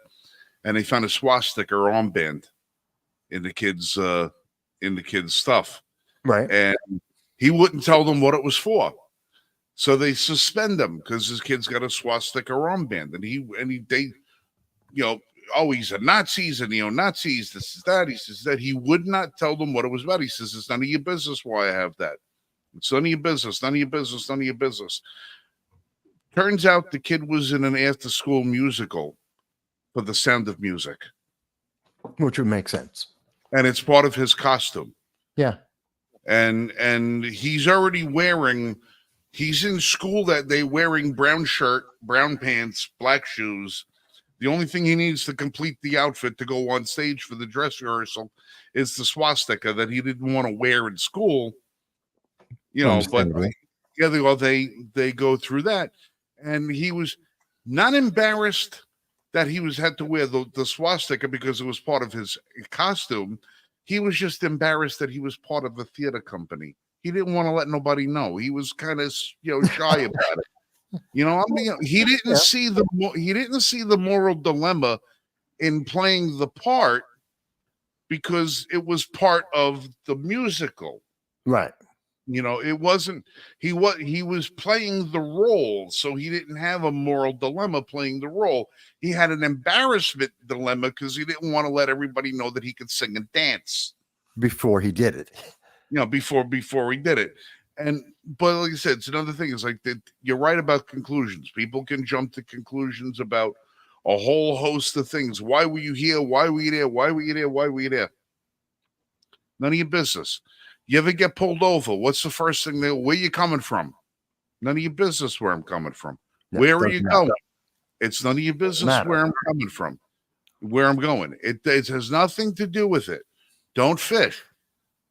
And they found a swastika armband in the kid's stuff. Right. And he wouldn't tell them what it was for. So they suspend him because his kid's got a swastika armband. And he's a Nazi, he's a neo-Nazis, this is that. He says that he would not tell them what it was about. He says, it's none of your business why I have that. It's none of your business, none of your business, none of your business. Turns out the kid was in an after-school musical for The Sound of Music. Which would make sense. And it's part of his costume. Yeah. And he's already he's in school that day wearing brown shirt, brown pants, black shoes. The only thing he needs to complete the outfit to go on stage for the dress rehearsal is the swastika that he didn't want to wear in school. But they go through that. And he was not embarrassed that he had to wear the swastika because it was part of his costume. He was just embarrassed that he was part of the theater company. He didn't want to let nobody know. He was kind of shy about it. He didn't see the moral dilemma in playing the part because it was part of the musical. Right. It wasn't he was playing the role, so he didn't have a moral dilemma playing the role. He had an embarrassment dilemma because he didn't want to let everybody know that he could sing and dance before he did it. Before he did it. But like I said, it's another thing. It's like that you're right about conclusions. People can jump to conclusions about a whole host of things. Why were you here? Why were you there? Why were you there? Why were you there? None of your business. You ever get pulled over? What's the first thing where you coming from? None of your business where I'm coming from. Where are you going? It's none of your business where I'm coming from, where I'm going. It has nothing to do with it. Don't fish.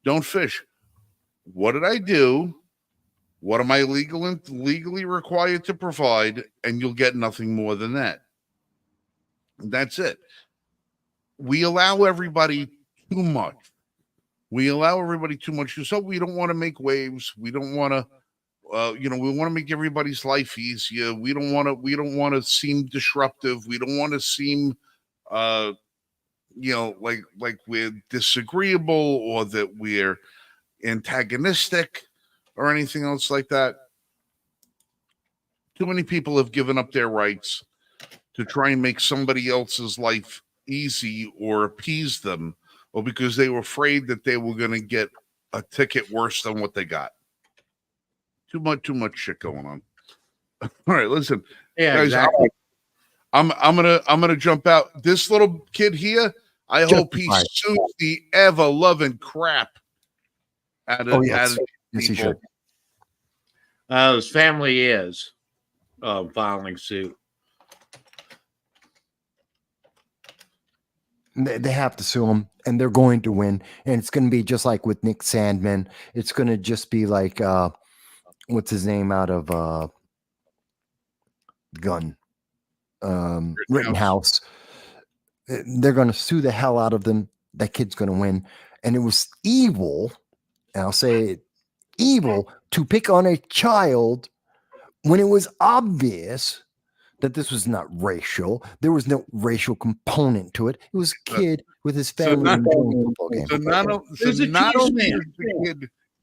Don't fish. What did I do? What am I legally required to provide? And you'll get nothing more than that. That's it. We allow everybody too much. We allow everybody too much. So we don't want to make waves. We don't want to, we want to make everybody's life easier. We don't want to seem disruptive. We don't want to seem, like we're disagreeable or that we're antagonistic or anything else like that. Too many people have given up their rights to try and make somebody else's life easy or appease them, or because they were afraid that they were going to get a ticket worse than what they got. Too much shit going on. All right, listen, guys, exactly. I'm gonna jump out. This little kid here, I hope he sues the ever loving crap out of people. His family is filing suit. They have to sue him, and they're going to win. And it's going to be just like with Nick Sandman. It's going to just be like, what's his name out of Gun? Rittenhouse. They're going to sue the hell out of them. That kid's going to win. And it was evil, and I'll say it, evil to pick on a child when it was obvious that this was not racial. There was no racial component to it. It was a kid with his family enjoying a football game.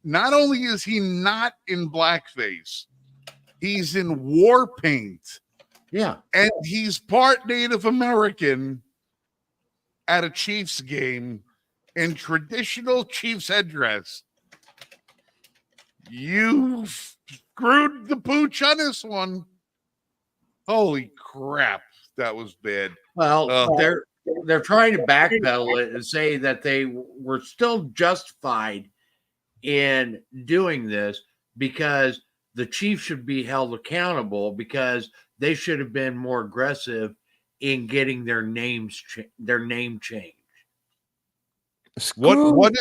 Not only is he not in blackface, he's in war paint. Yeah. And he's part Native American at a Chiefs game in traditional Chiefs headdress. You screwed the pooch on this one. Holy crap, that was bad. Well, they're trying to backpedal it and say that they were still justified in doing this because the Chiefs should be held accountable because they should have been more aggressive in getting their name changed. What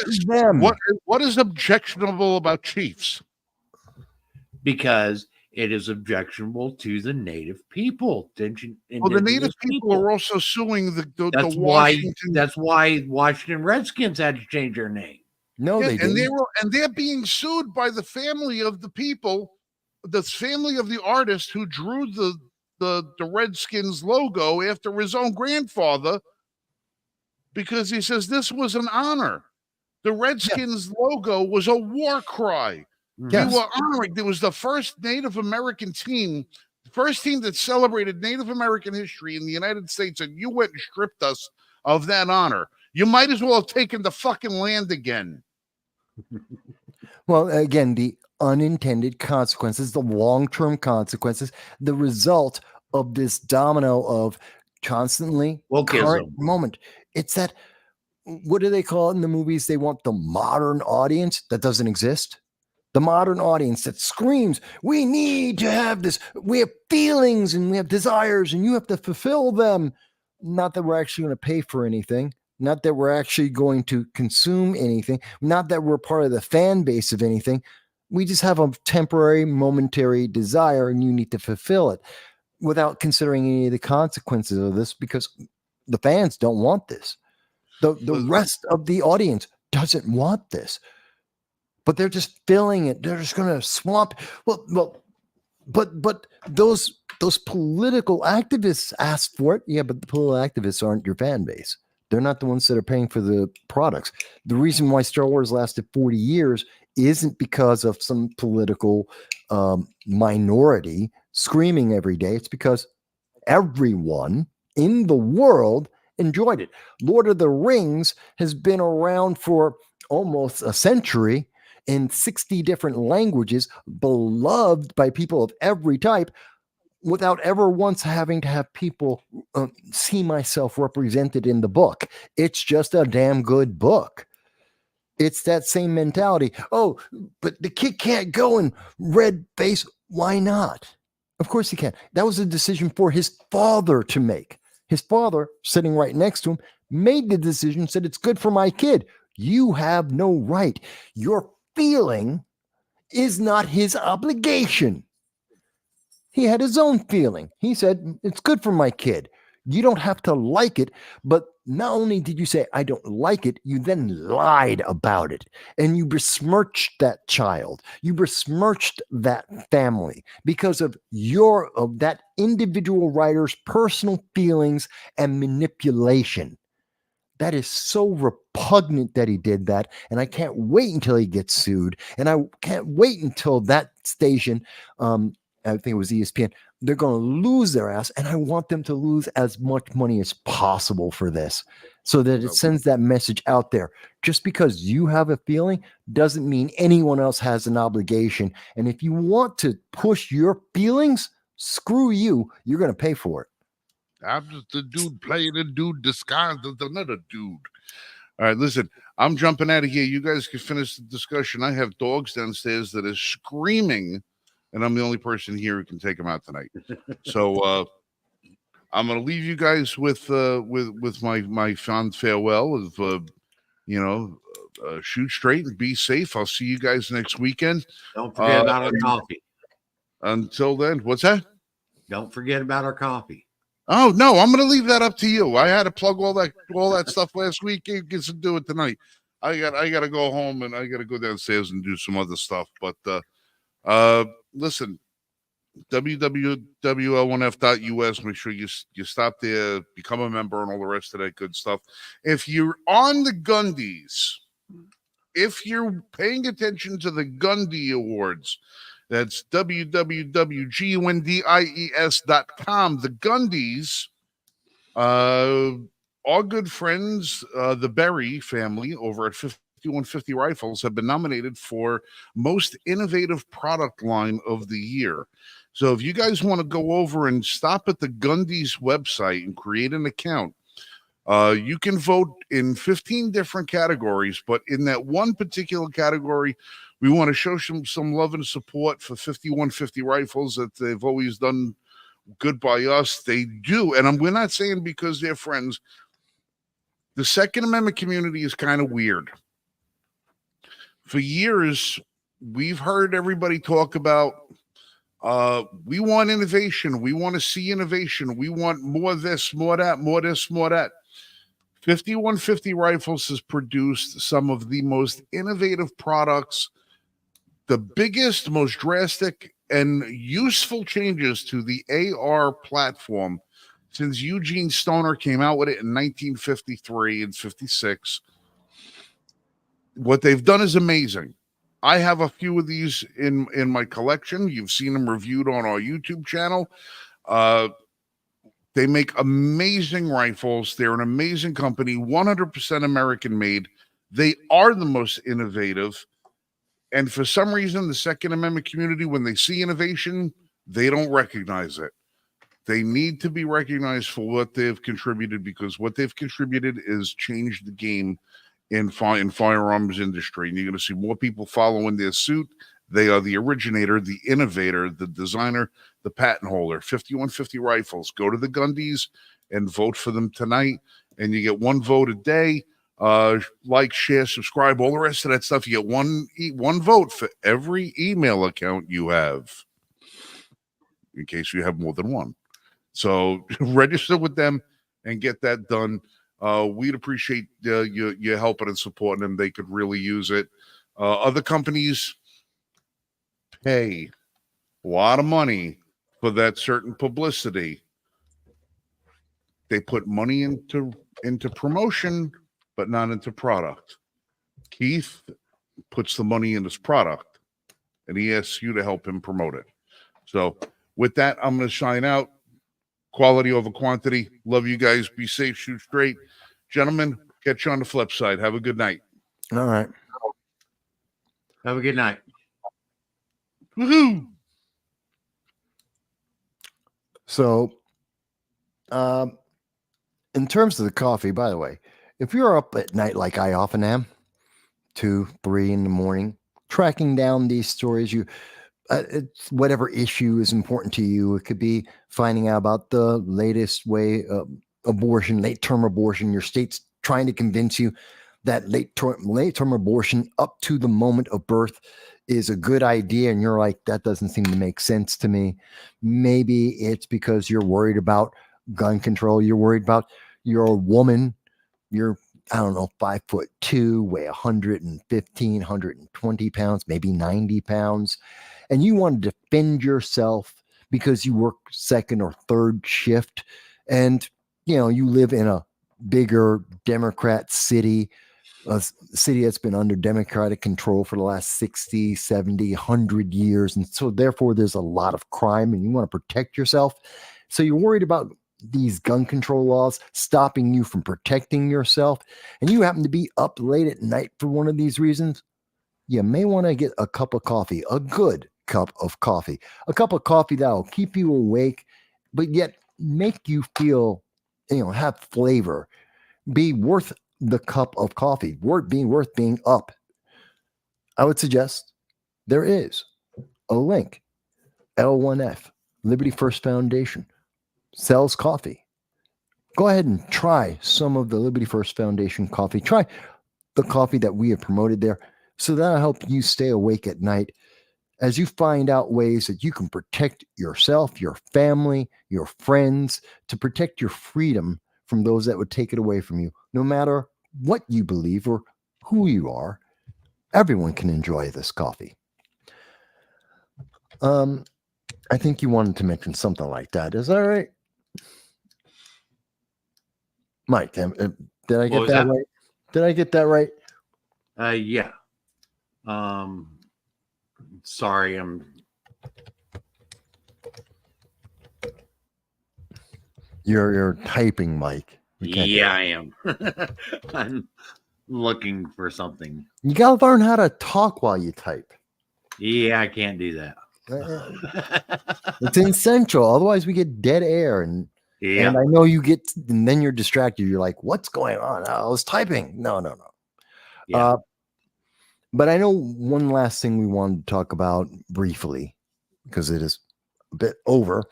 is objectionable about Chiefs? Because it is objectionable to the native people. The native people are also suing the Washington. That's why Washington Redskins had to change their name. No, they didn't. They're being sued by the family of the people, the family of the artist who drew the Redskins logo after his own grandfather, because he says this was an honor. The Redskins logo was a war cry. Yes. You were honoring. There was the first Native American team first team that celebrated Native American history in the United States, and you went and stripped us of that honor. You might as well have taken the fucking land again. Well, again, the unintended consequences, the long-term consequences, the result of this domino of constantly current moment. It's that, what do they call it in the movies? They want the modern audience that doesn't exist. The modern audience that screams, we need to have this. We have feelings and we have desires and you have to fulfill them. Not that we're actually going to pay for anything. Not that we're actually going to consume anything. Not that we're part of the fan base of anything. We just have a temporary, momentary desire and you need to fulfill it without considering any of the consequences of this, because the fans don't want this. The rest of the audience doesn't want this. But they're just filling it. They're just going to swamp. But those political activists ask for it. Yeah, but the political activists aren't your fan base. They're not the ones that are paying for the products. The reason why Star Wars lasted 40 years isn't because of some political minority screaming every day. It's because everyone in the world enjoyed it. Lord of the Rings has been around for almost a century in 60 different languages, beloved by people of every type, without ever once having to have people see myself represented in the book. It's just a damn good book. It's that same mentality. Oh, but the kid can't go in red face. Why not? Of course he can. That was a decision for his father to make. His father, sitting right next to him, made the decision, said, it's good for my kid. You have no right. Your feeling is not his obligation. He had his own feeling. He said, it's good for my kid. You don't have to like it. But not only did you say, I don't like it, you then lied about it. And you besmirched that child. You besmirched that family because of that individual writer's personal feelings and manipulation. That is so repugnant that he did that. And I can't wait until he gets sued. And I can't wait until that station, I think it was ESPN, they're going to lose their ass. And I want them to lose as much money as possible for this, so that it sends that message out there. Just because you have a feeling doesn't mean anyone else has an obligation. And if you want to push your feelings, screw you. You're going to pay for it. I'm just a dude playing a dude disguised as another dude. All right, listen, I'm jumping out of here. You guys can finish the discussion. I have dogs downstairs that is screaming, and I'm the only person here who can take them out tonight. So I'm going to leave you guys with my fond farewell of shoot straight and be safe. I'll see you guys next weekend. Don't forget about our coffee. Until then, what's that? Don't forget about our coffee. Oh no, I'm going to leave that up to you. I had to plug all that stuff last week. It gets to do it tonight. I got to go home and I got to go downstairs and do some other stuff. But listen, www.l1f.us. Make sure you stop there, become a member, and all the rest of that good stuff. If you're on the Gundies, if you're paying attention to the Gundy Awards, that's www.gundies.com. The Gundies, our good friends, the Berry family over at 5150 Rifles, have been nominated for Most Innovative Product Line of the Year. So if you guys want to go over and stop at the Gundies website and create an account, you can vote in 15 different categories, but in that one particular category, we want to show some love and support for 5150 Rifles, that they've always done good by us. They do. And we're not saying because they're friends. The Second Amendment community is kind of weird. For years, we've heard everybody talk about, we want innovation. We want to see innovation. We want more this, more that, more this, more that. 5150 Rifles has produced some of the most innovative products, the biggest, most drastic, and useful changes to the AR platform since Eugene Stoner came out with it in 1953 and 56. What they've done is amazing. I have a few of these in my collection. You've seen them reviewed on our YouTube channel. They make amazing rifles. They're an amazing company, 100% American made. They are the most innovative. And for some reason, the Second Amendment community, when they see innovation, they don't recognize it. They need to be recognized for what they've contributed, because what they've contributed is changed the game in firearms industry. And you're going to see more people following their suit. They are the originator, the innovator, the designer, the patent holder. 5150 Rifles. Go to the Gundies and vote for them tonight. And you get one vote a day. Like, share, subscribe, all the rest of that stuff. You get one vote for every email account you have, in case you have more than one. So register with them and get that done. We'd appreciate you helping and supporting them. They could really use it. Other companies pay a lot of money for that certain publicity. They put money into promotion, but not into product. Keith puts the money in his product, and he asks you to help him promote it. So with that, I'm going to sign out. Quality over quantity. Love you guys. Be safe. Shoot straight. Gentlemen, catch you on the flip side. Have a good night. All right. Have a good night. Woohoo! So, in terms of the coffee, by the way, if you're up at night like I often am, 2, 3 in the morning, tracking down these stories, it's whatever issue is important to you. It could be finding out about the latest way of abortion, late-term abortion. Your state's trying to convince you that late-term abortion up to the moment of birth is a good idea, and you're like, that doesn't seem to make sense to me. Maybe it's because you're worried about gun control. You're worried about you're a woman. You're, I don't know, 5'2", weigh 115, 120 pounds, maybe 90 pounds. And you want to defend yourself because you work second or third shift. And, you live in a bigger Democrat city, a city that's been under Democratic control for the last 60, 70, 100 years. And so therefore there's a lot of crime, and you want to protect yourself. So you're worried about these gun control laws stopping you from protecting yourself, and you happen to be up late at night for one of these reasons. You may want to get a cup of coffee, a good cup of coffee, a cup of coffee that will keep you awake, but yet make you feel, have flavor, be worth the cup of coffee, worth being up. I would suggest there is a link. L1F, Liberty First Foundation, sells coffee. Go ahead and try some of the Liberty First Foundation coffee. Try the coffee that we have promoted there. So that'll help you stay awake at night as you find out ways that you can protect yourself, your family, your friends, to protect your freedom from those that would take it away from you. No matter what you believe or who you are, everyone can enjoy this coffee. I think you wanted to mention something like that. Is that right? Mike, did I get that right? Did I get that right? Yeah. Sorry, You're typing, Mike. Yeah, I am. I'm looking for something. You gotta learn how to talk while you type. Yeah, I can't do that. It's essential. Otherwise, we get dead air, and I know you get, and then you're distracted. You're like, "What's going on?" I was typing. No. Yeah. But I know one last thing we wanted to talk about briefly, because it is a bit over,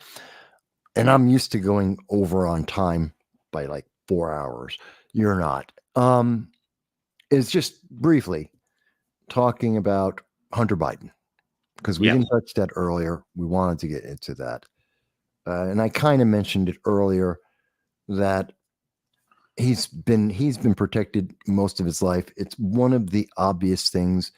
and I'm used to going over on time by like 4 hours. You're not. It's just briefly talking about Hunter Biden, because we didn't touch that earlier. We wanted to get into that. And I kind of mentioned it earlier that he's been protected most of his life. It's one of the obvious things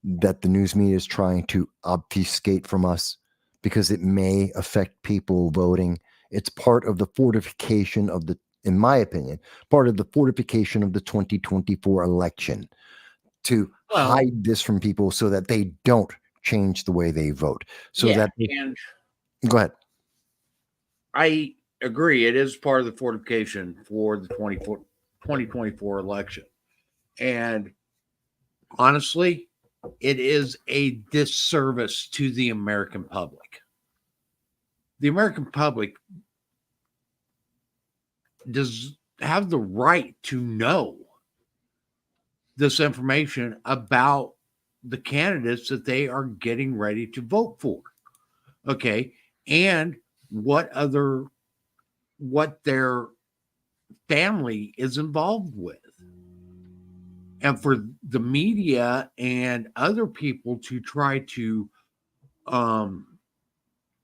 that the news media is trying to obfuscate from us because it may affect people voting. It's part of the fortification of in my opinion, part of the fortification of the 2024 election to hide this from people so that they don't change the way they vote. So that and go ahead. I agree. It is part of the fortification for the 2024 election. And honestly, it is a disservice to the American public. The American public does have the right to know this information about the candidates that they are getting ready to vote for. Okay. And what their family is involved with. And for the media and other people to try to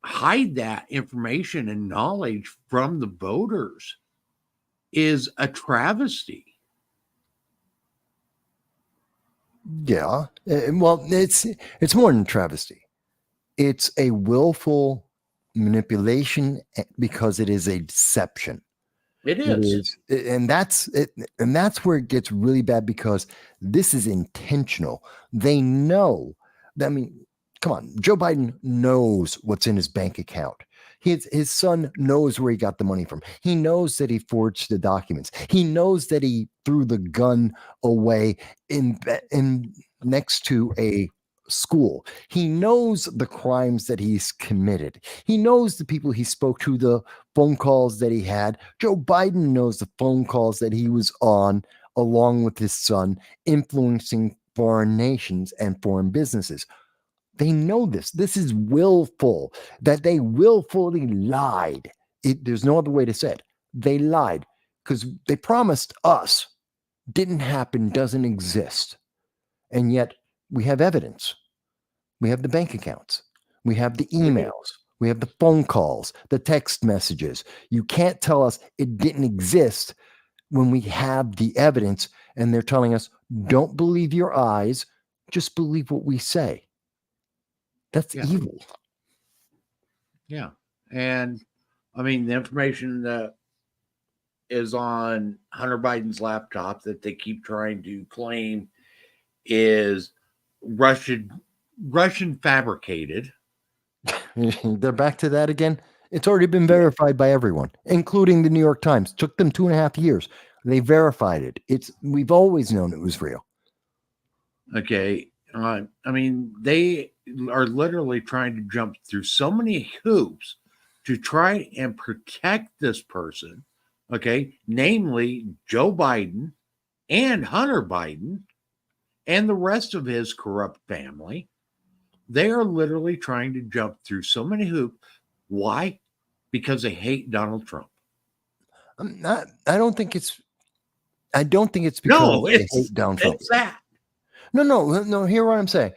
hide that information and knowledge from the voters is a travesty. Yeah. Well, it's more than travesty. It's a willful manipulation because it is a deception. It is. And that's it. And that's where it gets really bad because this is intentional. They know that, I mean, come on, Joe Biden knows what's in his bank account. His son knows where he got the money from. He knows that he forged the documents. He knows that he threw the gun away in next to a school. He knows the crimes that he's committed. He knows the people he spoke to, the phone calls that he had. Joe Biden knows the phone calls that he was on along with his son, influencing foreign nations and foreign businesses. They know this. This is willful, that they willfully lied. There's no other way to say it. They lied because they promised us. Didn't happen, doesn't exist. And yet we have evidence. We have the bank accounts. We have the emails. We have the phone calls, the text messages. You can't tell us it didn't exist when we have the evidence and they're telling us, don't believe your eyes, just believe what we say. That's evil. Yeah. And I mean, the information that is on Hunter Biden's laptop that they keep trying to claim is Russian fabricated. They're back to that again. It's already been verified by everyone, including the New York Times. Took them 2.5 years. They verified it. We've always known it was real. Okay. I mean, they are literally trying to jump through so many hoops to try and protect this person. Okay. Namely, Joe Biden and Hunter Biden and the rest of his corrupt family. They are literally trying to jump through so many hoops. Why? Because they hate Donald Trump. I don't think it's because they hate Donald Trump. It's that. No. Hear what I'm saying.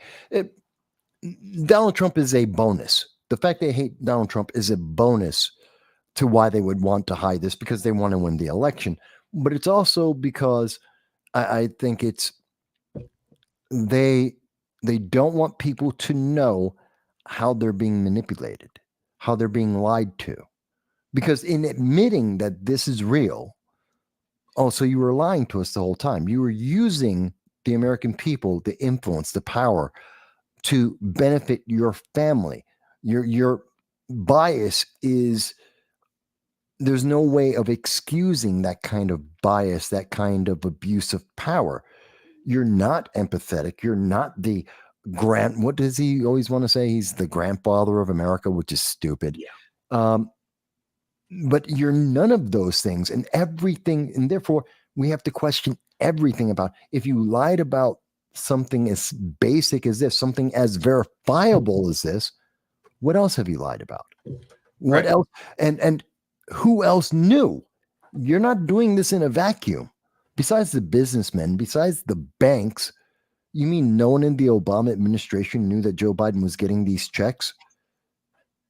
Donald Trump is a bonus. The fact they hate Donald Trump is a bonus to why they would want to hide this, because they want to win the election. But it's also because I think it's they don't want people to know how they're being manipulated, how they're being lied to. Because in admitting that this is real, so you were lying to us the whole time. You were using the American people, the influence, the power to benefit your family. Your bias is, there's no way of excusing that kind of bias, that kind of abuse of power. You're not empathetic. You're not the what does he always want to say? He's the grandfather of America, which is stupid. Yeah. But you're none of those things, and everything, and therefore we have to question everything about, if you lied about something as basic as this, something as verifiable as this, what else have you lied about? What else? And who else knew? You're not doing this in a vacuum. Besides the businessmen, besides the banks, you mean no one in the Obama administration knew that Joe Biden was getting these checks?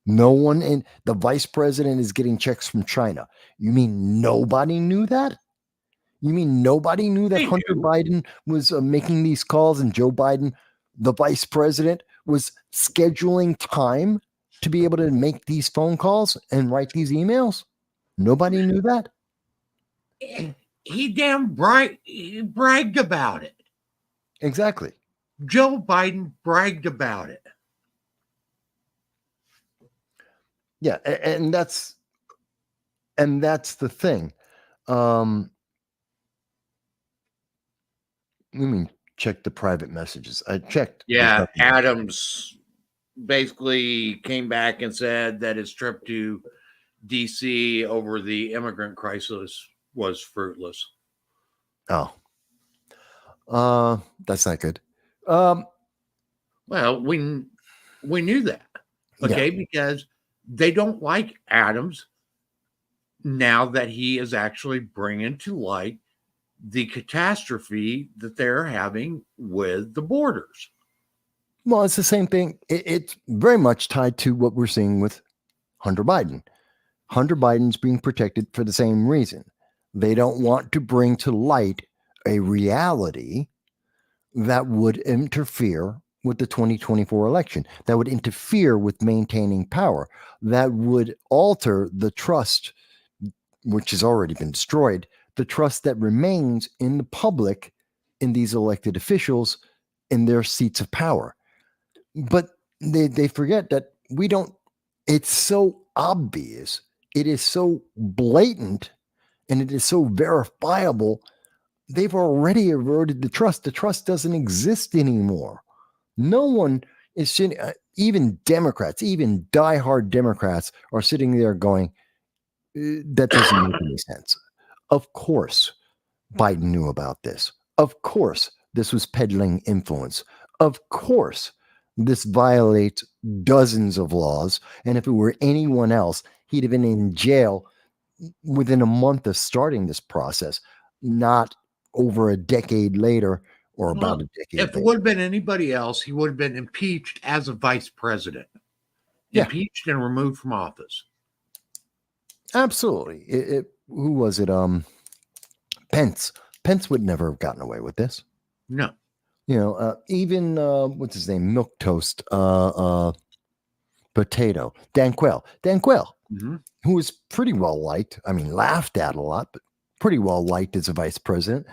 No one in the vice president is getting checks from China. You mean nobody knew that? You mean nobody knew that Hunter Biden was making these calls and Joe Biden, the vice president, was scheduling time to be able to make these phone calls and write these emails? Nobody knew that? He bragged about it. Exactly. Joe Biden bragged about it. Yeah, and that's the thing. Let me check the private messages. I checked. Yeah, Adams basically came back and said that his trip to DC over the immigrant crisis was fruitless. Oh, that's not good. Well, we knew that, okay, because they don't like Adams now that he is actually bringing to light the catastrophe that they're having with the borders. Well, it's the same thing. It's very much tied to what we're seeing with Hunter Biden. Hunter Biden's being protected for the same reason. They don't want to bring to light a reality that would interfere with the 2024 election, that would interfere with maintaining power, that would alter the trust, which has already been destroyed, the trust that remains in the public in these elected officials in their seats of power. But they forget that it's so obvious, it is so blatant, and it is so verifiable. They've already eroded the trust. The trust doesn't exist anymore. No one is sitting, even Democrats, even diehard Democrats are sitting there going, that doesn't make any sense. Of course, Biden knew about this. Of course, this was peddling influence. Of course, this violates dozens of laws. And if it were anyone else, he'd have been in jail within a month of starting this process, not over a decade later or about a decade later. If it would have been anybody else, he would have been impeached as a vice president. Impeached and removed from office. Absolutely. Who was it? Pence. Pence would never have gotten away with this. No. Even what's his name? Milquetoast Potato. Dan Quayle. Mm-hmm. Who was pretty well liked. I mean, laughed at a lot, but pretty well liked as a vice president.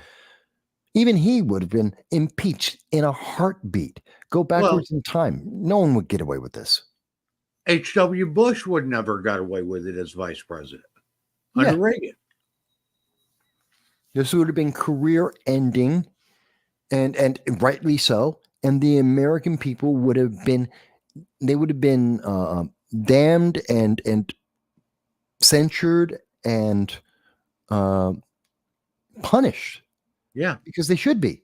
Even he would have been impeached in a heartbeat. Go backwards in time. No one would get away with this. H.W. Bush would never got away with it as vice president under Reagan. This would have been career ending, and rightly so. And the American people would have been, damned and censured and punished. Yeah, because they should be.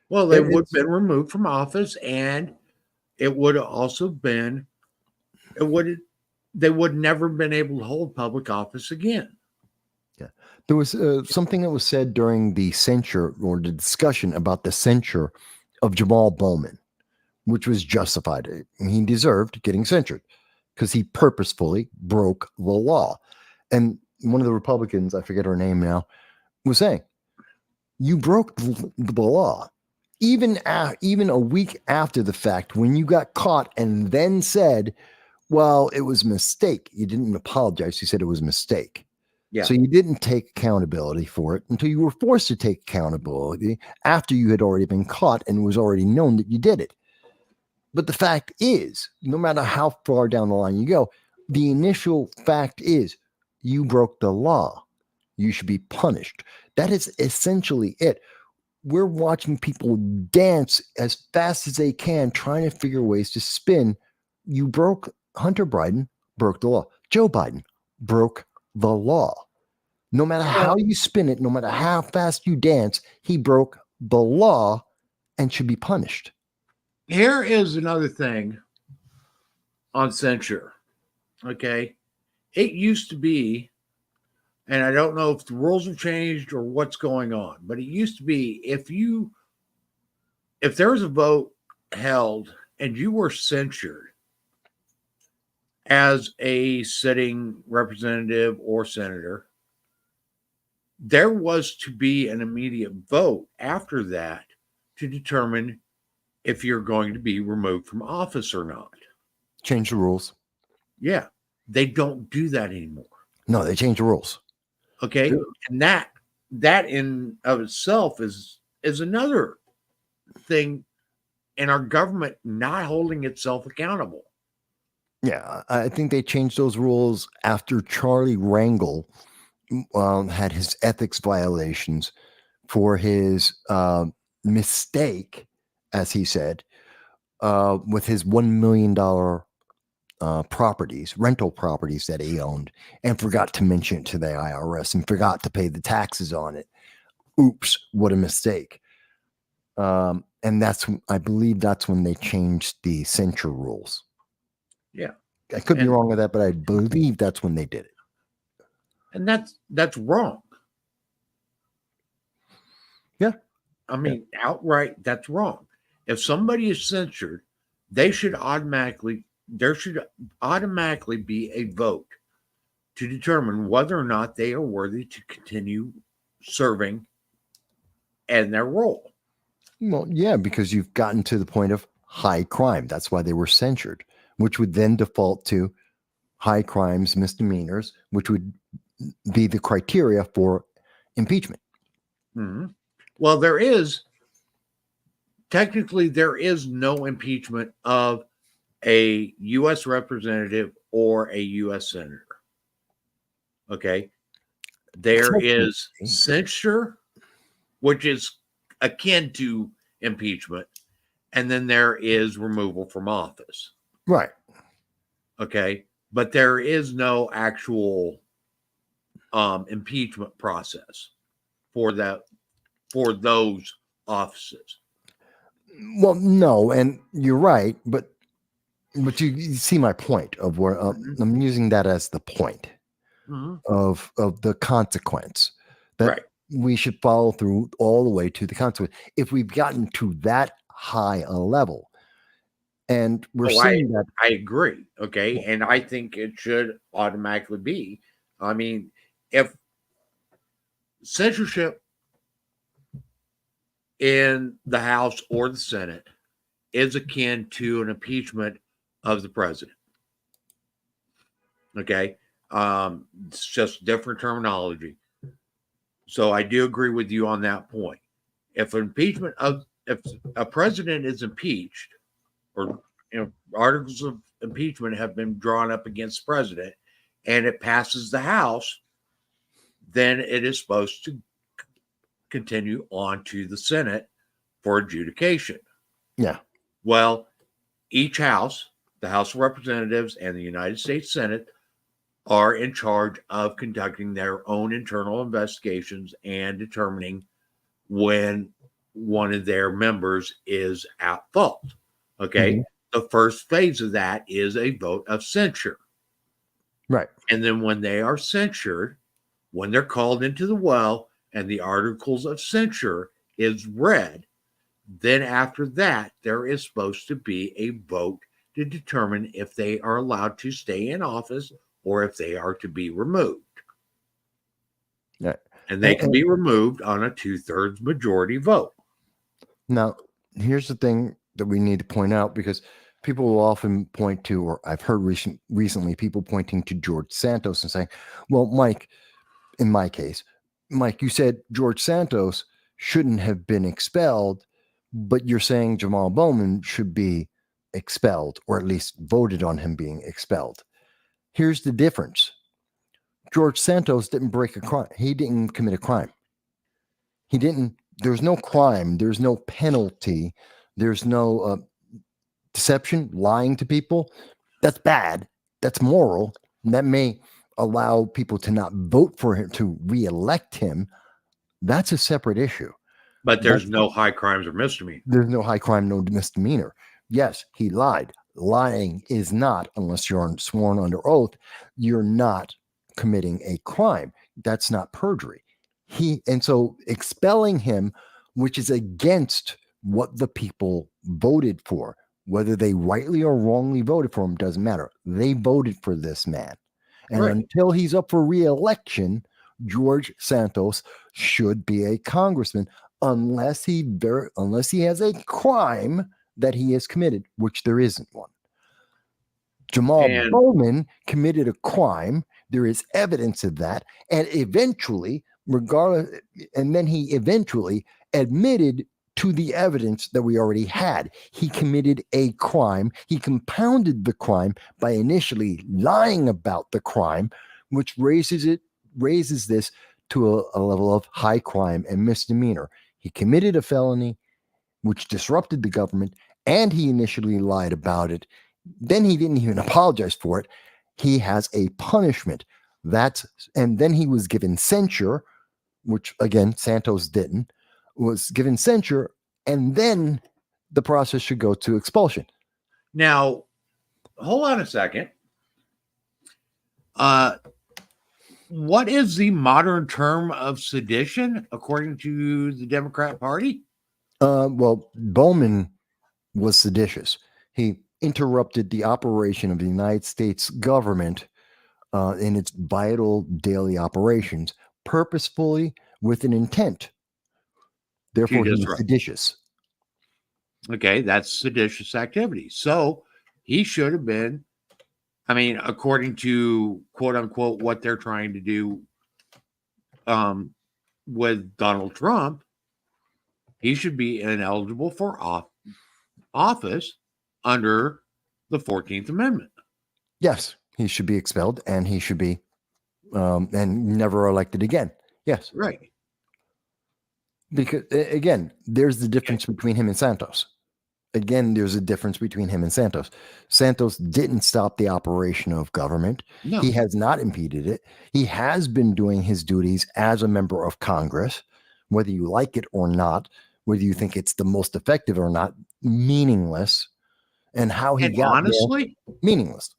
Well, they would have been removed from office, and it would have also been, they would never been able to hold public office again. Yeah, there was something that was said during the censure or the discussion about the censure of Jamal Bowman, which was justified. He deserved getting censured because he purposefully broke the law. And one of the Republicans, I forget her name now, was saying, you broke the law. Even a week after the fact, when you got caught and then said, well, it was a mistake. You didn't apologize. You said it was a mistake. Yeah. So you didn't take accountability for it until you were forced to take accountability after you had already been caught and it was already known that you did it. But the fact is, no matter how far down the line you go, the initial fact is you broke the law. You should be punished. That is essentially it. We're watching people dance as fast as they can, trying to figure ways to spin. Hunter Biden broke the law. Joe Biden broke the law. No matter how you spin it, no matter how fast you dance, he broke the law and should be punished. Here is another thing on censure. Okay. It used to be, and I don't know if the rules have changed or what's going on, but it used to be if there was a vote held and you were censured as a sitting representative or senator, there was to be an immediate vote after that to determine if you're going to be removed from office or not. Change the rules. Yeah. They don't do that anymore. No, they change the rules. Okay. Sure. And that in of itself is another thing our government not holding itself accountable. Yeah, I think they changed those rules after Charlie Rangel had his ethics violations for his mistake, as he said, with his $1 million rental properties that he owned, and forgot to mention it to the IRS and forgot to pay the taxes on it. Oops, what a mistake. And I believe that's when they changed the censure rules. Yeah. I could be wrong with that, but I believe that's when they did it. And that's wrong. Yeah. I mean, outright, that's wrong. If somebody is censored, there should automatically be a vote to determine whether or not they are worthy to continue serving in their role. Well, yeah, because you've gotten to the point of high crime. That's why they were censured, which would then default to high crimes, misdemeanors, which would be the criteria for impeachment. Mm-hmm. Well, there is no impeachment of a U.S. representative or a U.S. senator. Okay. There is censure, which is akin to impeachment, and then there is removal from office. Right. Okay. But there is no actual impeachment process for those offices. Well, no, and you're right, but you see my point of where I'm using that as the point of the consequence that we should follow through all the way to the consequence. If we've gotten to that high a level, and we're seeing that, I agree. Okay, and I think it should automatically be. I mean, if censorship in the House or the Senate is akin to an impeachment of the president. Okay. It's just different terminology. So I do agree with you on that point. If a president is impeached, or articles of impeachment have been drawn up against the president, and it passes the House, then it is supposed to continue on to the Senate for adjudication. Yeah. Well, each house, the House of Representatives and the United States Senate, are in charge of conducting their own internal investigations and determining when one of their members is at fault. Okay. Mm-hmm. The first phase of that is a vote of censure. Right. And then when they are censured, when they're called into the well and the articles of censure is read, then after that, there is supposed to be a vote to determine if they are allowed to stay in office or if they are to be removed. Yeah. And they can be removed on a 2/3 majority vote. Now, here's the thing that we need to point out, because people will often point to, or I've heard recently people pointing to George Santos and saying, well, Mike, in my case, Mike, you said George Santos shouldn't have been expelled, but you're saying Jamal Bowman should be expelled, or at least voted on him being expelled. Here's the difference. George Santos didn't break a crime. He didn't commit a crime. There's no crime. There's no penalty. There's no deception, lying to people. That's bad. That's moral. And that may allow people to not vote for him, to reelect him. That's a separate issue. But there's no high crimes or misdemeanor. There's no high crime, no misdemeanor. Yes, he lied. Lying is not, unless you're sworn under oath, you're not committing a crime. That's not perjury. And so expelling him, which is against what the people voted for, whether they rightly or wrongly voted for him, doesn't matter. They voted for this man. And until he's up for re-election, George Santos should be a congressman, unless he has a crime that he has committed, which there isn't one. Jamal Bowman committed a crime. There is evidence of that. And eventually, he eventually admitted to the evidence that we already had. He committed a crime. He compounded the crime by initially lying about the crime, which raises this to a level of high crime and misdemeanor. He committed a felony, which disrupted the government, and he initially lied about it. Then he didn't even apologize for it. He has a punishment. And then he was given censure, which again, Santos didn't, was given censure, and then the process should go to expulsion. Now, hold on a second. What is the modern term of sedition according to the Democrat Party? Well, Bowman was seditious. He interrupted the operation of the United States government in its vital daily operations purposefully with an intent. Therefore, he was seditious. Okay, that's seditious activity. So he should have been, I mean, according to quote unquote what they're trying to do with Donald Trump, he should be ineligible for office under the 14th Amendment. Yes, he should be expelled, and he should be and never elected again. Yes. Right. Because, again, there's the difference between him and Santos. Again, there's a difference between him and Santos. Santos didn't stop the operation of government. No. He has not impeded it. He has been doing his duties as a member of Congress, whether you like it or not, whether you think it's the most effective or not, meaningless. And how he got honestly, there, meaningless.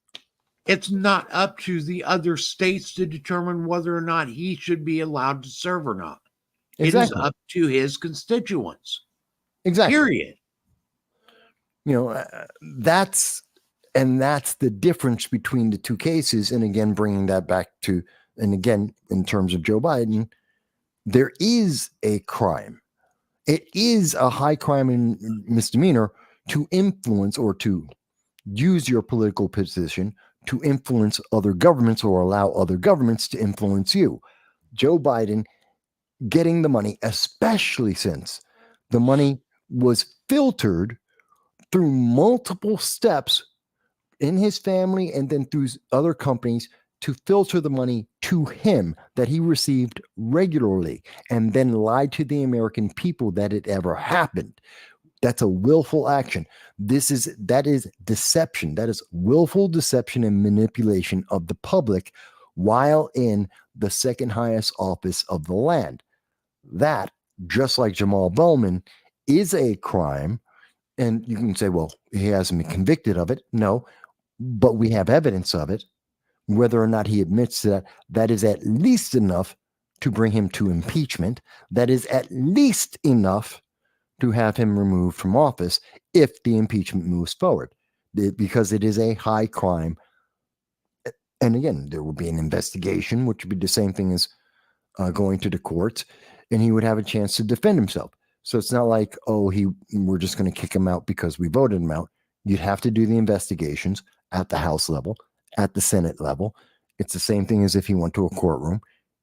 It's not up to the other states to determine whether or not he should be allowed to serve or not. Exactly. It is up to his constituents. Exactly. Period. You know, that's the difference between the two cases. And again, bringing that back to, and again, in terms of Joe Biden, there is a crime. It is a high crime and misdemeanor to influence or to use your political position to influence other governments or allow other governments to influence you. Joe Biden getting the money, especially since the money was filtered through multiple steps in his family and then through other companies to filter the money to him that he received regularly and then lied to the American people that it ever happened. That's a willful action. That is deception. That is willful deception and manipulation of the public while in the second highest office of the land. That, just like Jamal Bowman, is a crime. And you can say, well, he hasn't been convicted of it. No, but we have evidence of it. Whether or not he admits that, that is at least enough to bring him to impeachment. That is at least enough to have him removed from office if the impeachment moves forward, because it is a high crime. And again, there will be an investigation, which would be the same thing as going to the courts, and he would have a chance to defend himself. So it's not like, oh, we're just going to kick him out because we voted him out. You'd have to do the investigations at the House level, at the Senate level. It's the same thing as if he went to a courtroom.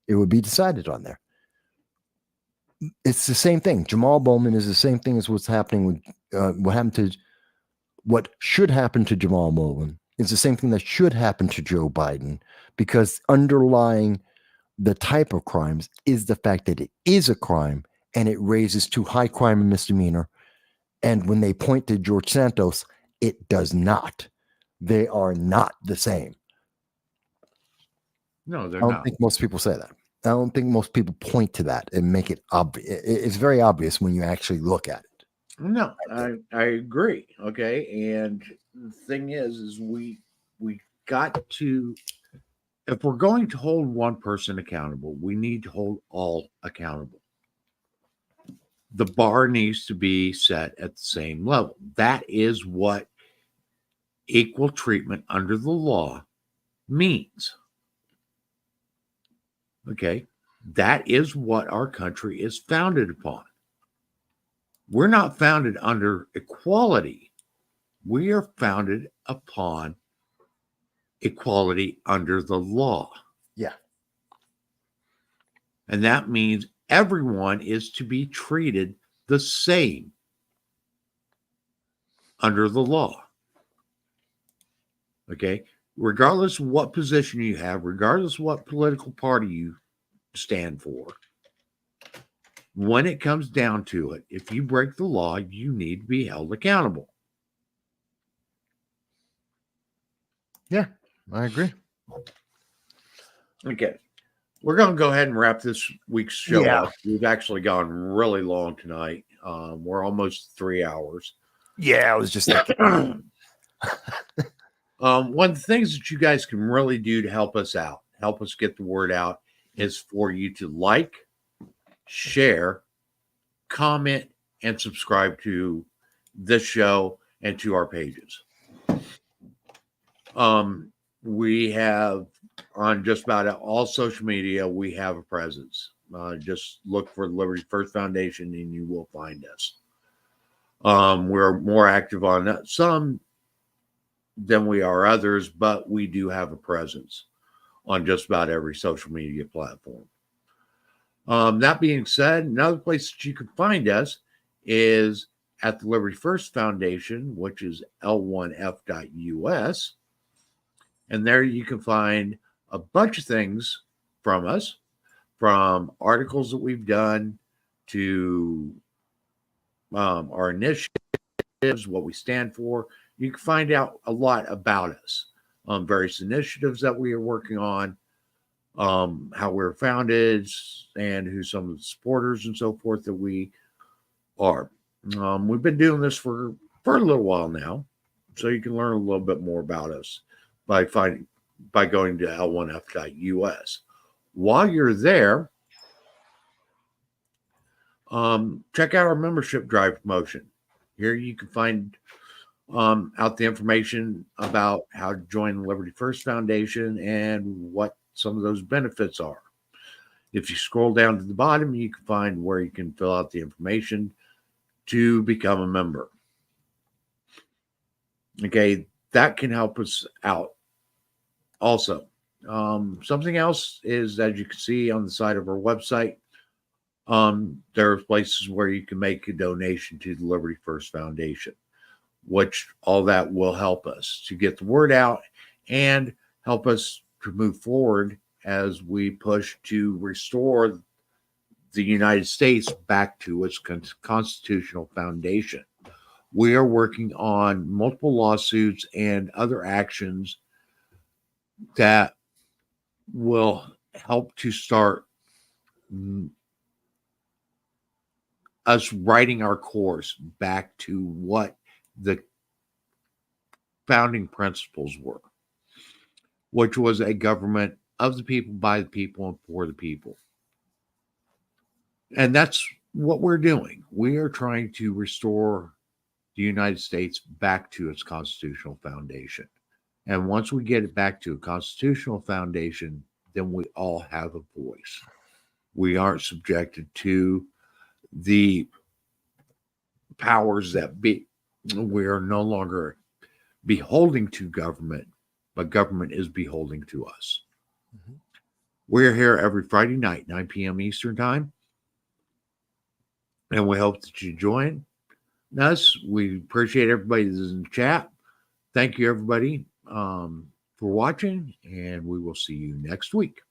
It would be decided on there. It's the same thing. Jamal Bowman is the same thing as what's happening with what should happen to Jamal Bowman. It's the same thing that should happen to Joe Biden, because underlying the type of crimes is the fact that it is a crime and it raises to high crime and misdemeanor. And when they point to George Santos, it does not. They are not the same. No, they're not. I not. don't think most people say that. I don't think most people point to that and make it obvious. It's very obvious when you actually look at it. No, I agree. Okay. And the thing is we got to, if we're going to hold one person accountable, we need to hold all accountable. The bar needs to be set at the same level. That is what equal treatment under the law means. Okay. That is what our country is founded upon. We're not founded under equality. We are founded upon equality under the law. Yeah. And that means everyone is to be treated the same under the law. Okay? Regardless of what position you have, regardless of what political party you stand for, when it comes down to it, if you break the law, you need to be held accountable. Yeah, I agree. Okay. We're going to go ahead and wrap this week's show Yeah. up. We've actually gone really long tonight. We're almost 3 hours. Yeah, I was just thinking. One of the things that you guys can really do to help us out, help us get the word out, is for you to like, share, comment, and subscribe to this show and to our pages. We have on just about all social media, we have a presence. Just look for Liberty First Foundation and you will find us. We're more active on some than we are others, but we do have a presence on just about every social media platform. That being said, another place that you can find us is at the Liberty First Foundation, which is l1f.us. And there you can find a bunch of things from us, from articles that we've done to our initiatives, what we stand for. You can find out a lot about us, various initiatives that we are working on, how we're founded, and who some of the supporters and so forth that we are. We've been doing this for a little while now, so you can learn a little bit more about us by going to l1f.us. While you're there, check out our membership drive promotion. Here you can find out the information about how to join the Liberty First Foundation and what some of those benefits are. If you scroll down to the bottom, you can find where you can fill out the information to become a member. Okay, that can help us out. Also, something else is, as you can see on the side of our website, there are places where you can make a donation to the Liberty First Foundation, which all that will help us to get the word out and help us to move forward as we push to restore the United States back to its constitutional foundation. We are working on multiple lawsuits and other actions that will help to start us writing our course back to what the founding principles were, which was a government of the people, by the people, and for the people. And that's what we're doing. We are trying to restore the United States back to its constitutional foundation. And once we get it back to a constitutional foundation, then we all have a voice. We aren't subjected to the powers that be. We are no longer beholding to government, but government is beholding to us. Mm-hmm. We're here every Friday night, 9 p.m. Eastern Time. And we hope that you join us. We appreciate everybody that's in the chat. Thank you, everybody, for watching, and we will see you next week.